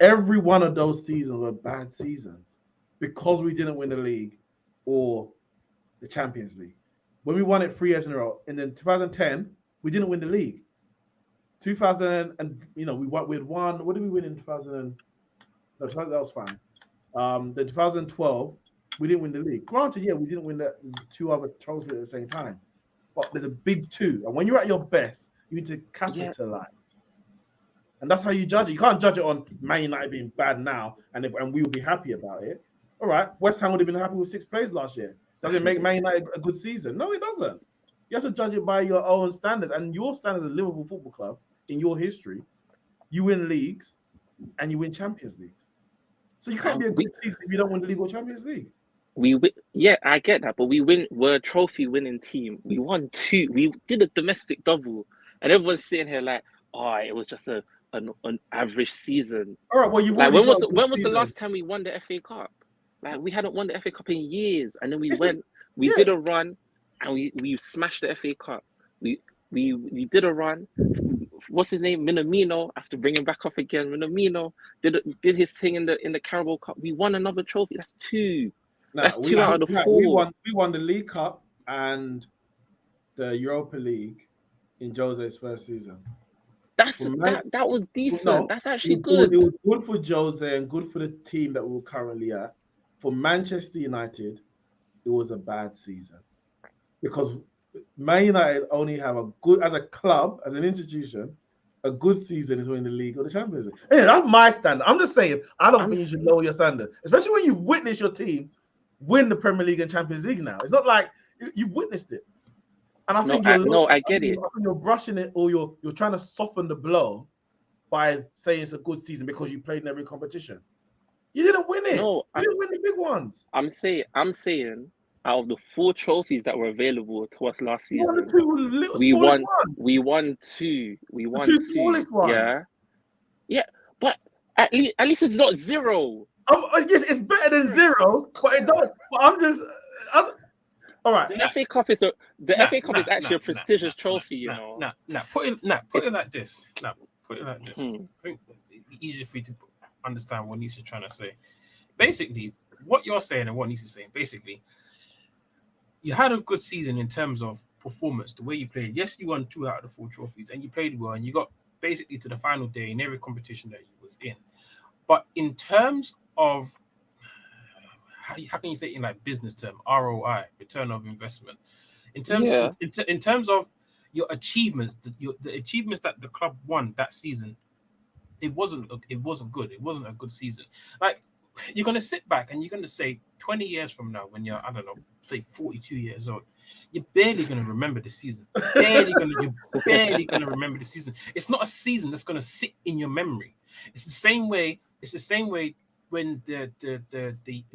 Every one of those seasons were bad seasons because we didn't win the league or the Champions League. When we won it 3 years in a row, and then 2010, we didn't win the league. 2000 and we had won. What did we win in 2000? No, that was fine. The 2012, we didn't win the league. Granted, yeah, we didn't win the 2 other trophies at the same time, but there's a big 2. And when you're at your best, you need to capitalize. And that's how you judge it. You can't judge it on Man United being bad now, and we will be happy about it. All right, West Ham would have been happy with 6th place last year. Does it make Man United a good season? No, it doesn't. You have to judge it by your own standards. And your standards as Liverpool Football Club, in your history, you win leagues and you win Champions Leagues. So you can't be a good season if you don't win the league or Champions League. Yeah, I get that, but we're a trophy winning team. We won 2. We did a domestic double, and everyone's sitting here like, oh, it was just an average season. All right, well, when was the last time we won the FA Cup? Like, we hadn't won the FA Cup in years, and then we did a run, and we smashed the FA Cup. We did a run. What's his name? Minamino. I have to bring him back up again. Minamino did his thing in the Carabao Cup. We won another trophy. That's 2. That's 2 out of the 4. We won the League Cup and the Europa League in Jose's first season. That was decent. That's actually good. It was good for Jose and good for the team that we're currently at. For Manchester United, it was a bad season because Man United only have a good, as a club, as an institution, a good season is winning the league or the Champions League. Hey, that's my standard. I'm just saying, I don't think you should lower your standard, especially when you've witnessed your team win the Premier League and Champions League now. It's not like you've witnessed it. And I think I get it. You're brushing it, or you're trying to soften the blow by saying it's a good season because you played in every competition. You didn't win it. You didn't win the big ones. I'm saying out of the 4 trophies that were available to us last season, we won 2. We won 2. Smallest ones. Yeah, but at least it's not 0. Yes, it's better than 0, but it don't. But All right. The FA Cup is actually a prestigious trophy, you know. Put it It's- like this. Put it like this. Hmm. I think it's easier for you to understand what Neeks is trying to say. Basically, what you're saying and what Neeks is saying, basically, you had a good season in terms of performance, the way you played. Yes, you won 2 out of the 4 trophies, and you played well, and you got basically to the final day in every competition that you was in. But in terms of how can you say it in like business term, ROI, return of investment, in terms in terms of your achievements, the achievements that the club won that season, it wasn't good. It wasn't a good season. Like, you're gonna sit back and you're gonna say 20 years from now, when you're, I don't know, say 42 years old, you're barely gonna remember the season. You're barely gonna remember the season. It's not a season that's gonna sit in your memory. It's the same way when the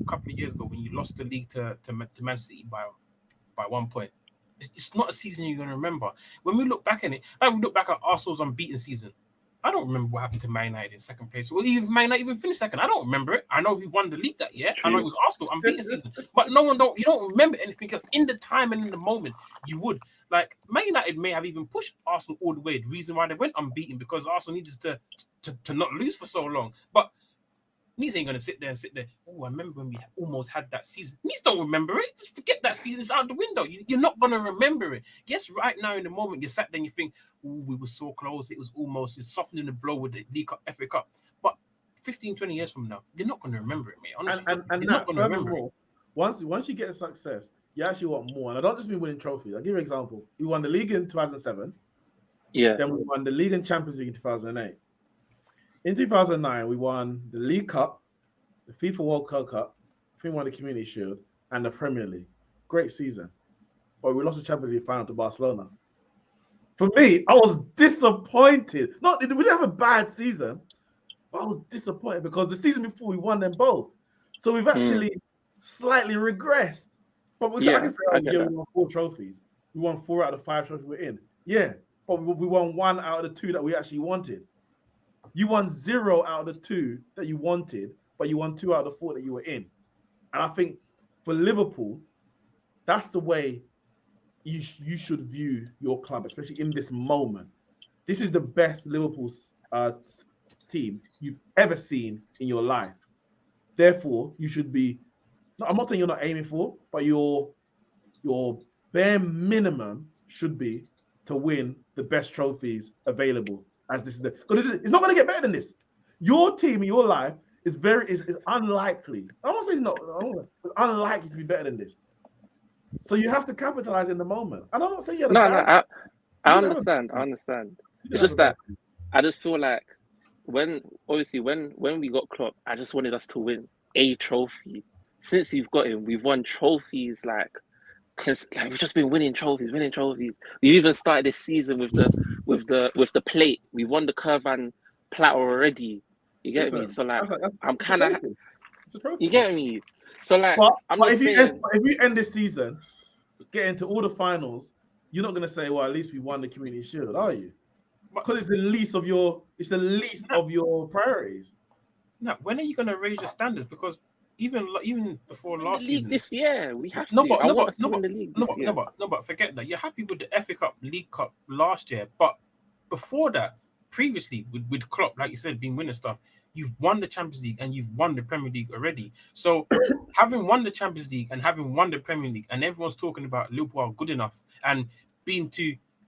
couple of years ago when you lost the league to Man City by 1 point. It's not a season you're going to remember. When we look back at it, like we look back at Arsenal's unbeaten season, I don't remember what happened to Man United in second place. Well, even Man United even finished second. I don't remember it. I know who won the league that year. I know it was Arsenal unbeaten season. But you don't remember anything, because in the time and in the moment you would. Like, Man United may have even pushed Arsenal all the way. The reason why they went unbeaten, because Arsenal needed to not lose for so long. But Neeks ain't gonna sit there. Oh, I remember when we almost had that season. Neeks don't remember it. Just forget that season. It's out the window. You're not gonna remember it. Yes, right now in the moment you sat there and you think, oh, we were so close. It was almost softening the blow with the League Cup, FA Cup. But 15, 20 years from now, you're not gonna remember it, mate. Honestly, and you're not gonna remember it. Once you get success, you actually want more. And I don't just mean winning trophies. I'll give you an example. We won the league in 2007. Yeah. Then we won the league and Champions League in 2008. In 2009, we won the League Cup, the FIFA World Cup, we won the Community Shield, and the Premier League. Great season. But we lost the Champions League final to Barcelona. For me, I was disappointed. We didn't have a bad season, but I was disappointed because the season before we won them both. So we've actually slightly regressed. But I can say, we won 4 trophies. We won 4 out of the 5 trophies we're in. Yeah, but we won 1 out of the 2 that we actually wanted. You won 0 out of the 2 that you wanted, but you won 2 out of the 4 that you were in. And I think for Liverpool, that's the way you should view your club, especially in this moment. This is the best Liverpool team you've ever seen in your life. Therefore, you should be, I'm not saying you're not aiming for, but your bare minimum should be to win the best trophies available. As this is because it's not going to get better than this. Your team in your life is unlikely. I'm not saying no, it's unlikely to be better than this. So you have to capitalize in the moment. And I'm not saying you're I understand. It's just that I just feel like when we got Klopp, I just wanted us to win a trophy. Since we've got him, we've won trophies like we've just been winning trophies. We even started this season with the plate. We won the Curvan platter already. You get me? So like, I'm kind of. You get me? So like, but if you end this season, get into all the finals, you're not gonna say, well, at least we won the Community Shield, are you? Because it's the least of your priorities. No, when are you gonna raise your standards? Because even before last season, this year we have to. I want us to win the league this year. But forget that. You're happy with the FA Cup, League Cup last year, but before that, previously with Klopp, like you said, been winning stuff, you've won the Champions League and you've won the Premier League already. So having won the Champions League and having won the Premier League, and everyone's talking about Liverpool are good enough, and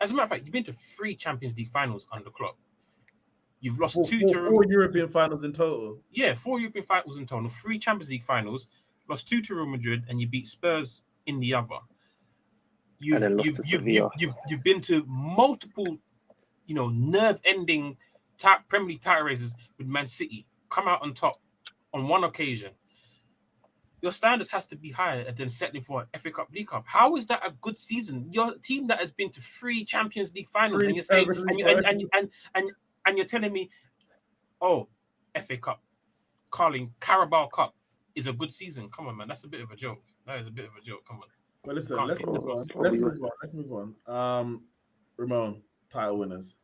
as a matter of fact, you've been to 3 Champions League finals under Klopp. You've lost 4 European finals in total. Yeah, 4 European finals in total, 3 Champions League finals, lost 2 to Real Madrid, and you beat Spurs in the other. You've been to multiple, nerve-ending Premier League title races with Man City, come out on top on one occasion. Your standards has to be higher than settling for an FA Cup, League Cup. How is that a good season? Your team that has been to 3 Champions League finals, and you're saying, and you're telling me, oh, FA Cup, Carabao Cup is a good season. Come on, man. That's a bit of a joke. That is a bit of a joke. Come on. Well, listen, let's move on. Ramon, title winners.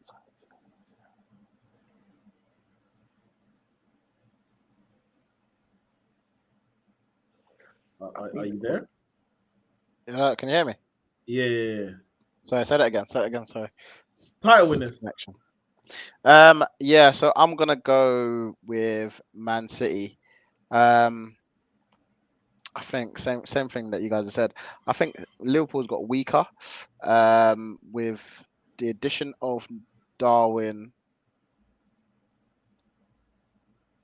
Are you there? Can you hear me? Yeah. Sorry, say that again. Say that again. Sorry. Title winners. Connection. Yeah. So I'm gonna go with Man City. I think same thing that you guys have said. I think Liverpool's got weaker. With the addition of Darwin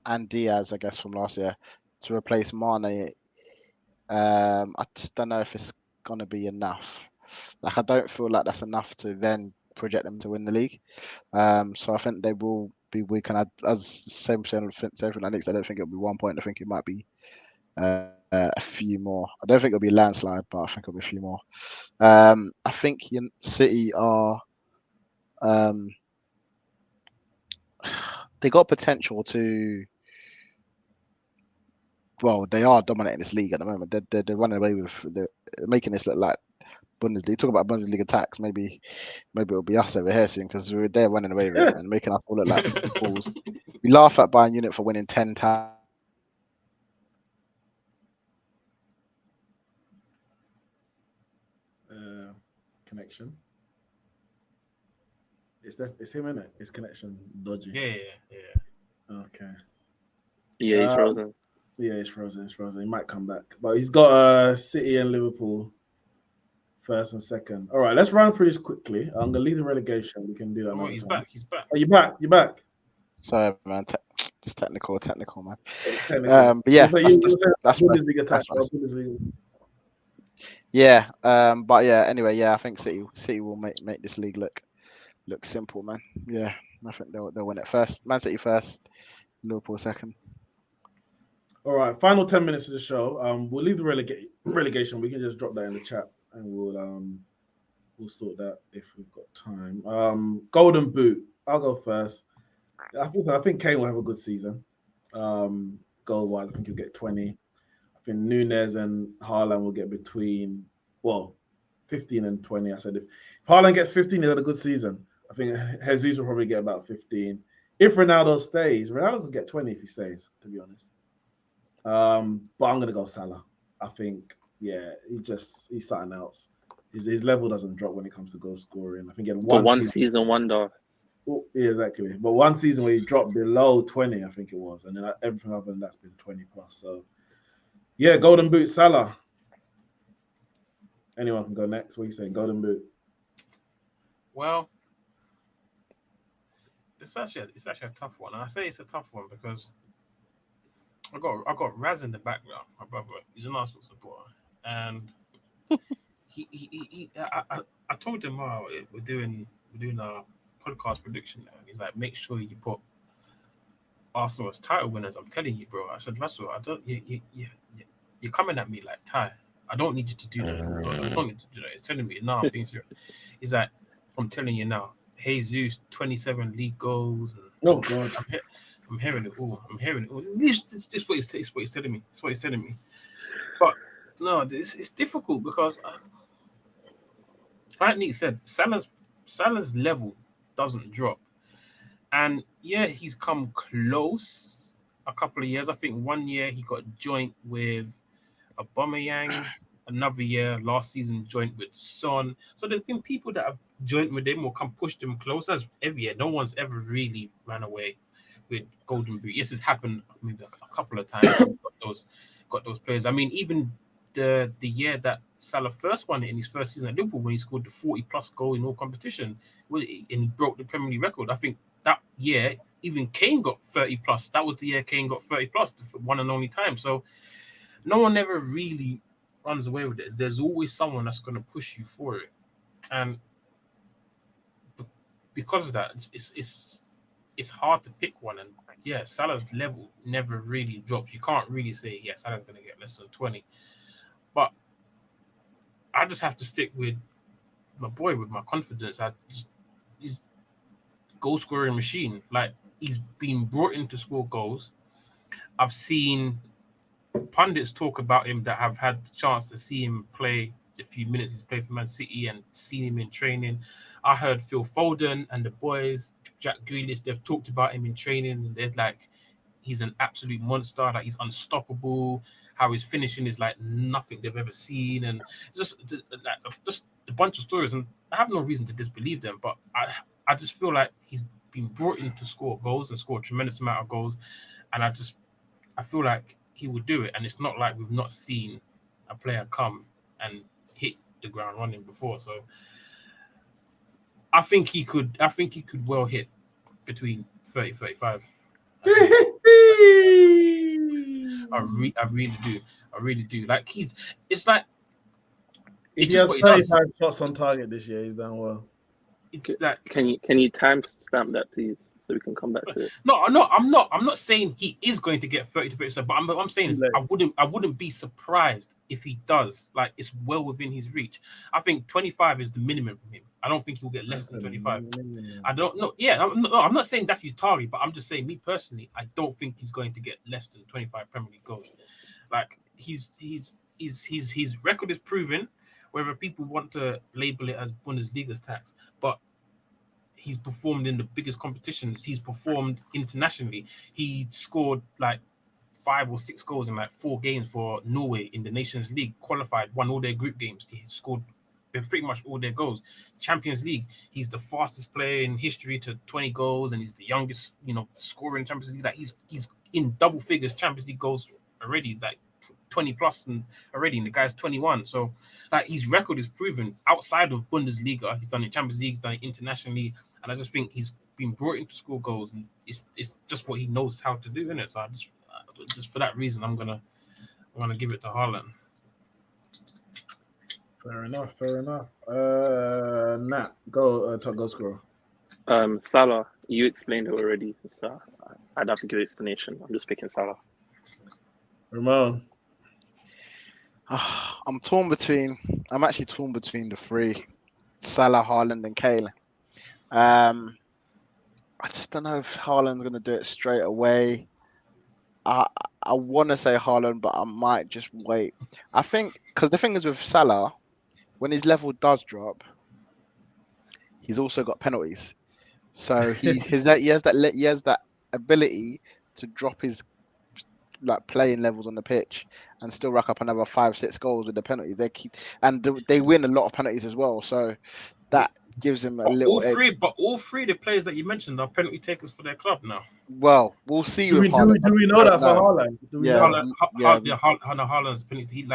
and Diaz, I guess from last year, to replace Mane. I just don't know if it's gonna be enough. Like I don't feel like that's enough to then project them to win the league. So I think they will be weak. And as same thing like Neeks, I don't think it'll be 1 point. I think it might be a few more. I don't think it'll be a landslide, but I think it'll be a few more. I think City are they got potential to. Well, they are dominating this league at the moment. They're running away with. They're making this look like Bundesliga. Talk about Bundesliga tax. Maybe it'll be us over here soon because they're running away with it and making us all look like fools. We laugh at Bayern Munich for winning 10 times. Connection. It's him, innit? His connection dodgy. Yeah. Okay. Yeah, he's frozen. Yeah, he's frozen. He might come back, but he's got City and Liverpool first and second. All right, let's run through this quickly. I'm gonna leave the relegation. We can do that. Oh, he's back. He's back. Oh, you back. Sorry, man. Just technical, man. Technical. But yeah, that's Bundesliga tax. Yeah. But yeah. Anyway, yeah. I think City will make this league look simple, man. Yeah. I think they'll win it first. Man City first. Liverpool second. All right. Final 10 minutes of the show. We'll leave the relegation. We can just drop that in the chat, and we'll sort that if we've got time. Golden Boot. I'll go first. I think Kane will have a good season. Goal-wise, I think he'll get 20. I think Nunes and Haaland will get between 15 and 20. I said if Haaland gets 15, he's had a good season. I think Jesus will probably get about 15. If Ronaldo stays, Ronaldo could get 20 if he stays, to be honest. But I'm gonna go Salah. I think, he's something else. His level doesn't drop when it comes to goal scoring. I think he had one season wonder. Oh, yeah, exactly. But one season where he dropped below 20, I think it was, and then everything other than that's been 20 plus. So, yeah, Golden Boot Salah. Anyone can go next. What are you saying? Golden Boot. Well, it's actually a tough one. And I say it's a tough one because I got Raz in the background. My brother, he's an Arsenal supporter, and I told him, we're doing our podcast prediction now. And he's like, make sure you put Arsenal as title winners. I'm telling you, bro. I said, Russell, you're coming at me like Ty. I don't need you to do that. I don't need you to do that. He's telling me, no, I'm being serious. He's like, I'm telling you now, Jesus, 27 league goals. And oh God, I'm hearing it all. This what he's telling me. It's what he's telling me. But no, it's difficult because, like Nick said, Salah's level doesn't drop. And yeah, he's come close a couple of years. I think 1 year he got joint with Aubameyang. Another year, last season, joint with Son. So there's been people that have joined with him or come pushed him close. As every year, no one's ever really ran away with Golden Boot. Yes, it's happened maybe a couple of times. got those players. I mean, even the year that Salah first won it in his first season at Liverpool, when he scored the 40+ goal in all competition, and he broke the Premier League record. I think that year even Kane got 30+. That was the year Kane got 30+, the one and only time. So no one ever really runs away with it. There's always someone that's going to push you for it, and because of that, it's hard to pick one. And yeah, Salah's level never really drops. You can't really say Salah's going to get less than 20, but I just have to stick with my boy with my confidence. He's goal scoring machine. Like, he's been brought in to score goals. I've seen pundits talk about him that have had the chance to see him play the few minutes he's played for Man City and seen him in training. I heard Phil Foden and the boys, Jack Grealish, they've talked about him in training, and they're like, he's an absolute monster, like he's unstoppable, how his finishing is like nothing they've ever seen, and just a bunch of stories. And I have no reason to disbelieve them, but I just feel like he's been brought in to score goals and score a tremendous amount of goals, and I feel like he would do it. And it's not like we've not seen a player come and hit the ground running before. So I think he could well hit between 30, 35. I really do. Like it's like if it's he just has what he does. 35 shots on target this year, he's done well. Like, Can you timestamp that, please, so we can come back to it? No, I'm not saying he is going to get 30 to 37, but what I'm saying is I wouldn't be surprised if he does. Like, it's well within his reach. I think 25 is the minimum for him. I don't think he'll get less than 25. I don't know. Yeah, I'm not saying that's his target, but I'm just saying, me personally, I don't think he's going to get less than 25 Premier League goals. Like, his record is proven, whether people want to label it as Bundesliga's tax, but he's performed in the biggest competitions. He's performed internationally. He scored like 5 or 6 goals in like 4 games for Norway in the Nations League, qualified, won all their group games. He scored pretty much all their goals. Champions League, he's the fastest player in history to 20 goals, and he's the youngest, scorer in Champions League. Like he's in double figures Champions League goals already, like 20 plus and already, and the guy's 21. So like his record is proven outside of Bundesliga. He's done it in Champions League, he's done it internationally, and I just think he's been brought in to score goals, and it's just what he knows how to do, isn't it? So I just for that reason, I'm gonna give it to Haaland. Fair enough. Nat, go top goal scorer. Salah, you explained it already. So I'd have to give an explanation. I'm just picking Salah. Ramon. I'm actually torn between the 3, Salah, Haaland, and Kane. I just don't know if Haaland's going to do it straight away. I want to say Haaland, but I might just wait. I think, because the thing is with Salah, when his level does drop, he's also got penalties. So he has that ability to drop his like playing levels on the pitch and still rack up another 5-6 goals with the penalties. They win a lot of penalties as well. So that gives him a little edge. But all three of the players that you mentioned are penalty takers for their club now. Well, we'll see. Do we know that for Haaland? Haaland's penalty.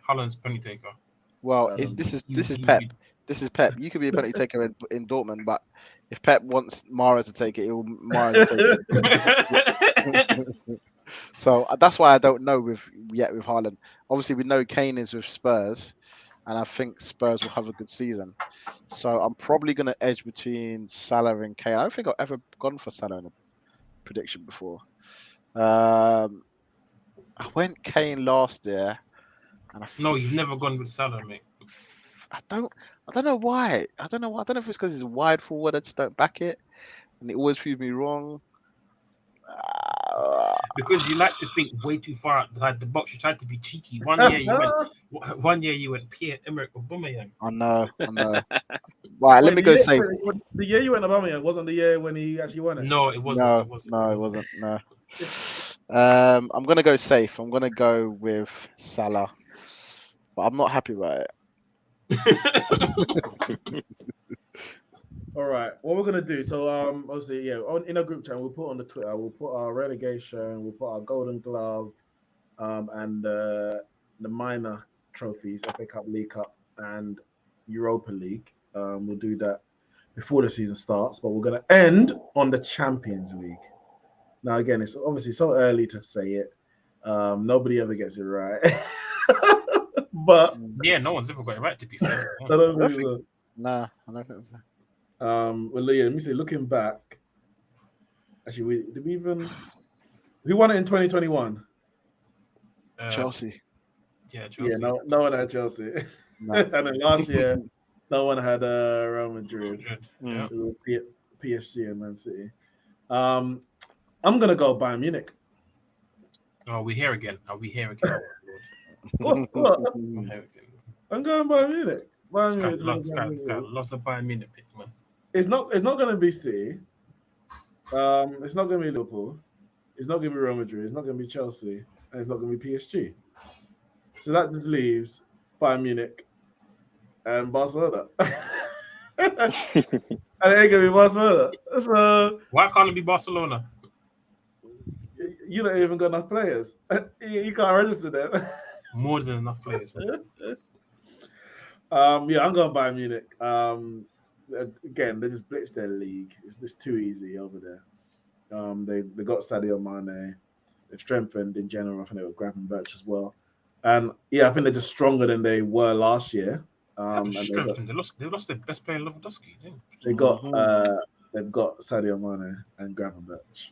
Haaland's penalty taker. Well, this is Pep. This is Pep. You could be a penalty taker in Dortmund, but if Pep wants Mahrez to take it, Mahrez will take it. So that's why I don't know with Haaland. Obviously, we know Kane is with Spurs, and I think Spurs will have a good season. So I'm probably going to edge between Salah and Kane. I don't think I've ever gone for Salah in a prediction before. I went Kane last year, and No, you've never gone with Salah, mate. I don't know why. I don't know if it's because he's wide forward. I just don't back it, and it always proves me wrong. Because you like to think way too far outside the box. You tried to be cheeky. One year you went Pierre-Emerick Aubameyang. I know. Right, let me go safe. The year you went Aubameyang wasn't the year when he actually won it. No, it wasn't. It wasn't. No. I'm gonna go safe. I'm gonna go with Salah, but I'm not happy about it. All right, what we're gonna do? So, obviously, in a group chat, we'll put on the Twitter. We'll put our relegation. We'll put our Golden Glove, and the minor trophies, FA Cup, League Cup, and Europa League. We'll do that before the season starts, but we're gonna end on the Champions League. Now, again, it's obviously so early to say it. Nobody ever gets it right, but yeah, no one's ever got it right. To be fair, I don't think so. Nah, I don't think so. Well, let me see. Looking back, actually, who won it in 2021? Chelsea. Yeah, Chelsea. Yeah, no one had Chelsea. No. And then last year, no one had Real Madrid. Yeah. PSG and Man City. I'm gonna go Bayern Munich. Oh, we're here again. What? I'm going Bayern Munich. Lots of Bayern Munich picks, man. It's not gonna be City. It's not gonna be Liverpool. It's not gonna be Real Madrid. It's not gonna be Chelsea, and it's not gonna be PSG. So that just leaves Bayern Munich and Barcelona. And it ain't gonna be Barcelona. So Why can't it be Barcelona? you don't even got enough players. You can't register them. More than enough players. Man. Yeah, I'm going Bayern Munich. Again, they just blitzed their league. It's just too easy over there. They got Sadio Mane. They've strengthened in general. I think they got Gravenberch as well. And yeah, I think they're just stronger than they were last year. They haven't And strengthened. They lost their best player, Lewandowski. Didn't they've got Sadio Mane and Gravenberch.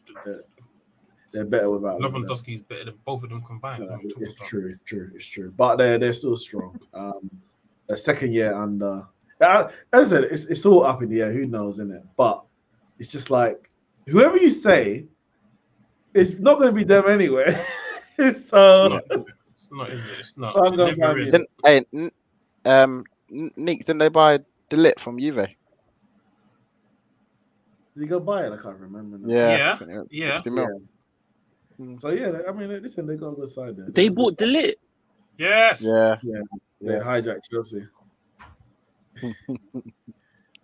They're better without them. Lewandowski is better than both of them combined. No, it's true. But they're still strong. A second year under. As I said, it's all up in the air. Who knows, isn't it? But it's just like whoever you say, it's not going to be them anyway. So it's not, is it? It's not. I'm It gonna never find is. Neeks, didn't they buy De Ligt from Juve? Did you go buy it? I can't remember now. Yeah, I think it was yeah. 60 mil. So yeah, I mean, listen, they got a good side there. They bought De Ligt. Yes. Yeah. They hijacked Chelsea.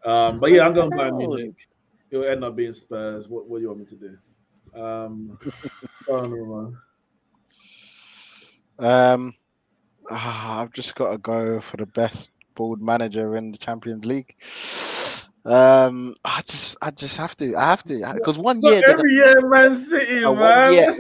But yeah, I'm going Bayern Munich. It'll end up being Spurs. What do you want me to do? I've just got to go for the best board manager in the Champions League. I just have to. I have to because one year, every year, Man City, man.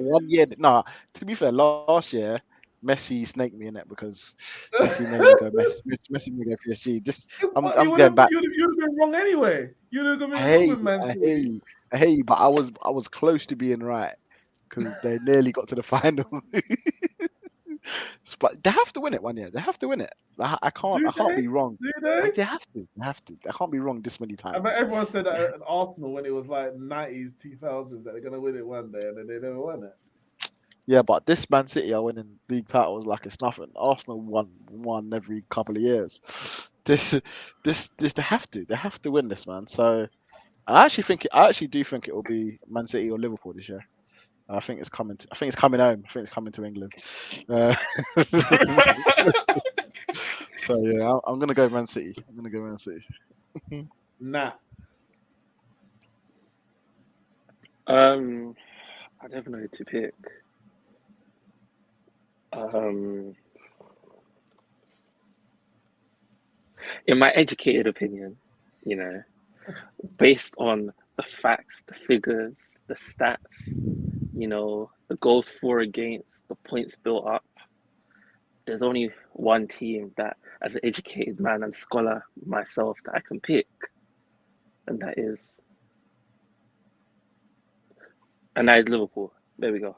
one year. No, to be fair, last year Messi snaked me in it because Messi made me go. Messi made me go PSG. I'm going back. You'd have been wrong anyway. You'd have been Hey, wrong with Man City. hey, but I was close to being right because they nearly got to the final. But they have to win it one year. They have to win it. I can't be wrong. Do they? Like, they have to. I can't be wrong this many times. I bet everyone said that at Arsenal when it was like 90s, 2000s that they're gonna win it one day, and then they never won it. Yeah, but this Man City are winning league titles like it's nothing. Arsenal won every couple of years. This they have to win this, man. So I actually do think it will be Man City or Liverpool this year. I think it's coming home. I think it's coming to England. So yeah, I'm gonna go Man City. Nah. I don't know who to pick. In my educated opinion, based on the facts, the figures, the stats, the goals for, against, the points built up, there's only one team that, as an educated man and scholar myself, that I can pick, and that is Liverpool. There we go.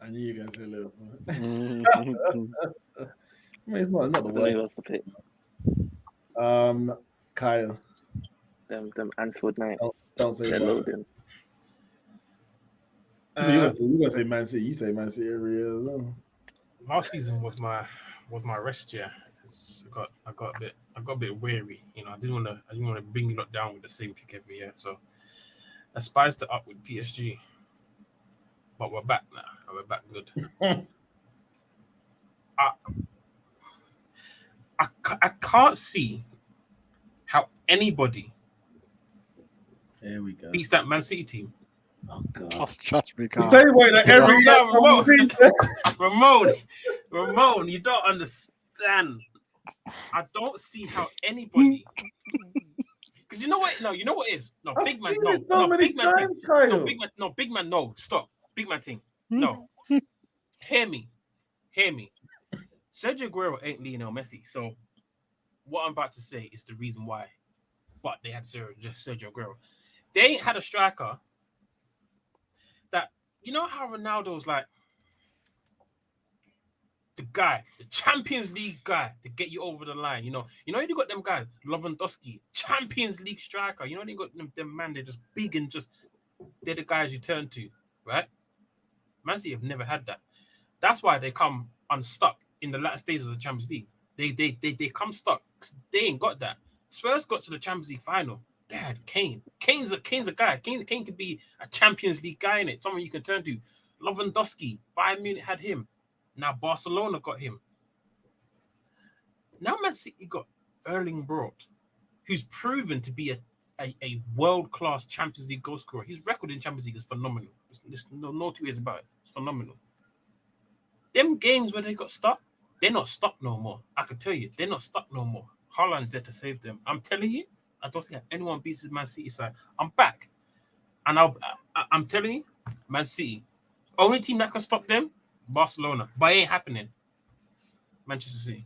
I knew you guys said Liverpool. Mm-hmm. I mean, it's not the I don't know who worst. else to pick. Kyle. Them Anfield Knights. Don't say They're that. loading. You're gonna say Man City. You say Man City every year as well. Last season was my rest year. I got a bit weary. I didn't want to bring you lot down with the same kick every year. So I spiced it up with PSG. But we're back now. We're back good. I can't see how anybody There we go. beats that Man City team. Oh God. Trust me, It's Carl. the way that every No, Ramon, you don't understand. I don't see how anybody. Because you know what? No, you know what it is? No, I've big man. seen No, it so no, many big man. times, Thing. Kyle. No, big man. No, big man. No, stop. Big man thing. No. Hear me. Sergio Aguero ain't Lionel Messi. So what I'm about to say is the reason why. But they had Sergio Aguero. They ain't had a striker that, how Ronaldo's like the guy, the Champions League guy to get you over the line. You got them guys, Lewandowski, Champions League striker. You got them man, they're just big and they're the guys you turn to, right? Man City have never had that. That's why they come unstuck in the latter stages of the Champions League. They come stuck. They ain't got that. Spurs got to the Champions League final. They had Kane. Kane's a guy. Kane could be a Champions League guy in it. Someone you can turn to. Lewandowski. Bayern Munich had him. Now Barcelona got him. Now Man City got Erling Braut, who's proven to be a world-class Champions League goal scorer. His record in Champions League is phenomenal. There's no two ways about it. It's phenomenal. Them games where they got stuck, they're not stuck no more. I can tell you, they're not stuck no more. Haaland's there to save them. I'm telling you, I don't think anyone beats the Man City side. I'm back. And I'm telling you, Man City, only team that can stop them, Barcelona. But it ain't happening. Manchester City.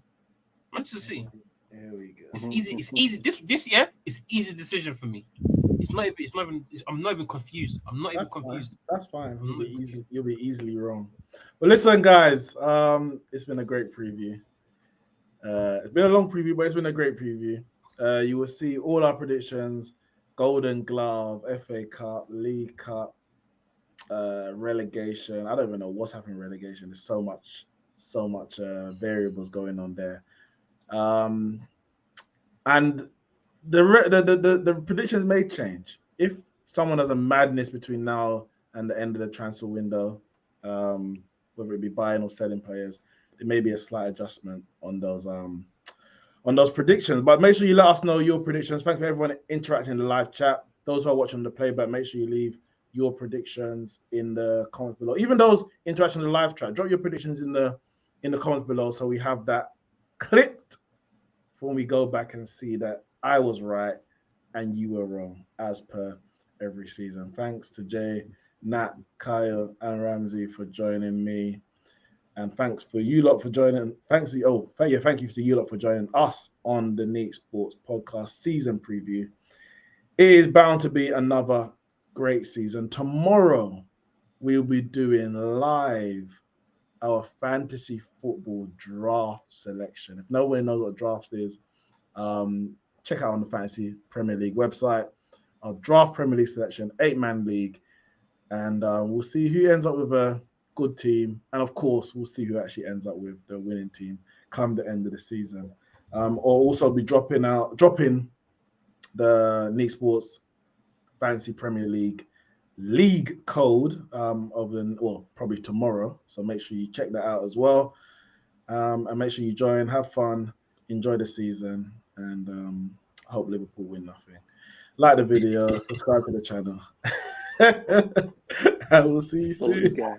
Here we go. It's easy. It's easy. This year is easy decision for me. I'm not even confused. That's fine. You'll be easily wrong. But listen, guys, it's been a great preview. It's been a long preview, but it's been a great preview. You will see all our predictions: Golden Glove, FA Cup, League Cup, relegation. I don't even know what's happening in relegation. There's so much variables going on there. And the predictions may change if someone does a madness between now and the end of the transfer window, whether it be buying or selling players. There may be a slight adjustment on those predictions. But make sure you let us know your predictions. Thank you for everyone interacting in the live chat. Those who are watching the playback, make sure you leave your predictions in the comments below. Even those interacting in the live chat, drop your predictions in the comments below so we have that clipped for when we go back and see that I was right and you were wrong, as per every season. Thanks to Jay, Nat, Kyle, and Ramsey for joining me. And thanks for you lot for joining. Thank you to you lot for joining us on the Neeks Sports Podcast season preview. It is bound to be another great season. Tomorrow, we'll be doing live our fantasy football draft selection. If nobody knows what draft is, check out on the Fantasy Premier League website. Our draft Premier League selection, 8-man league, and we'll see who ends up with a good team, and of course, we'll see who actually ends up with the winning team come the end of the season. Or also be dropping the Neeks Sports Fantasy Premier League code probably tomorrow. So make sure you check that out as well, and make sure you join, have fun, enjoy the season, and hope Liverpool win nothing. Like the video, subscribe to the channel, and we'll see you soon. Guy.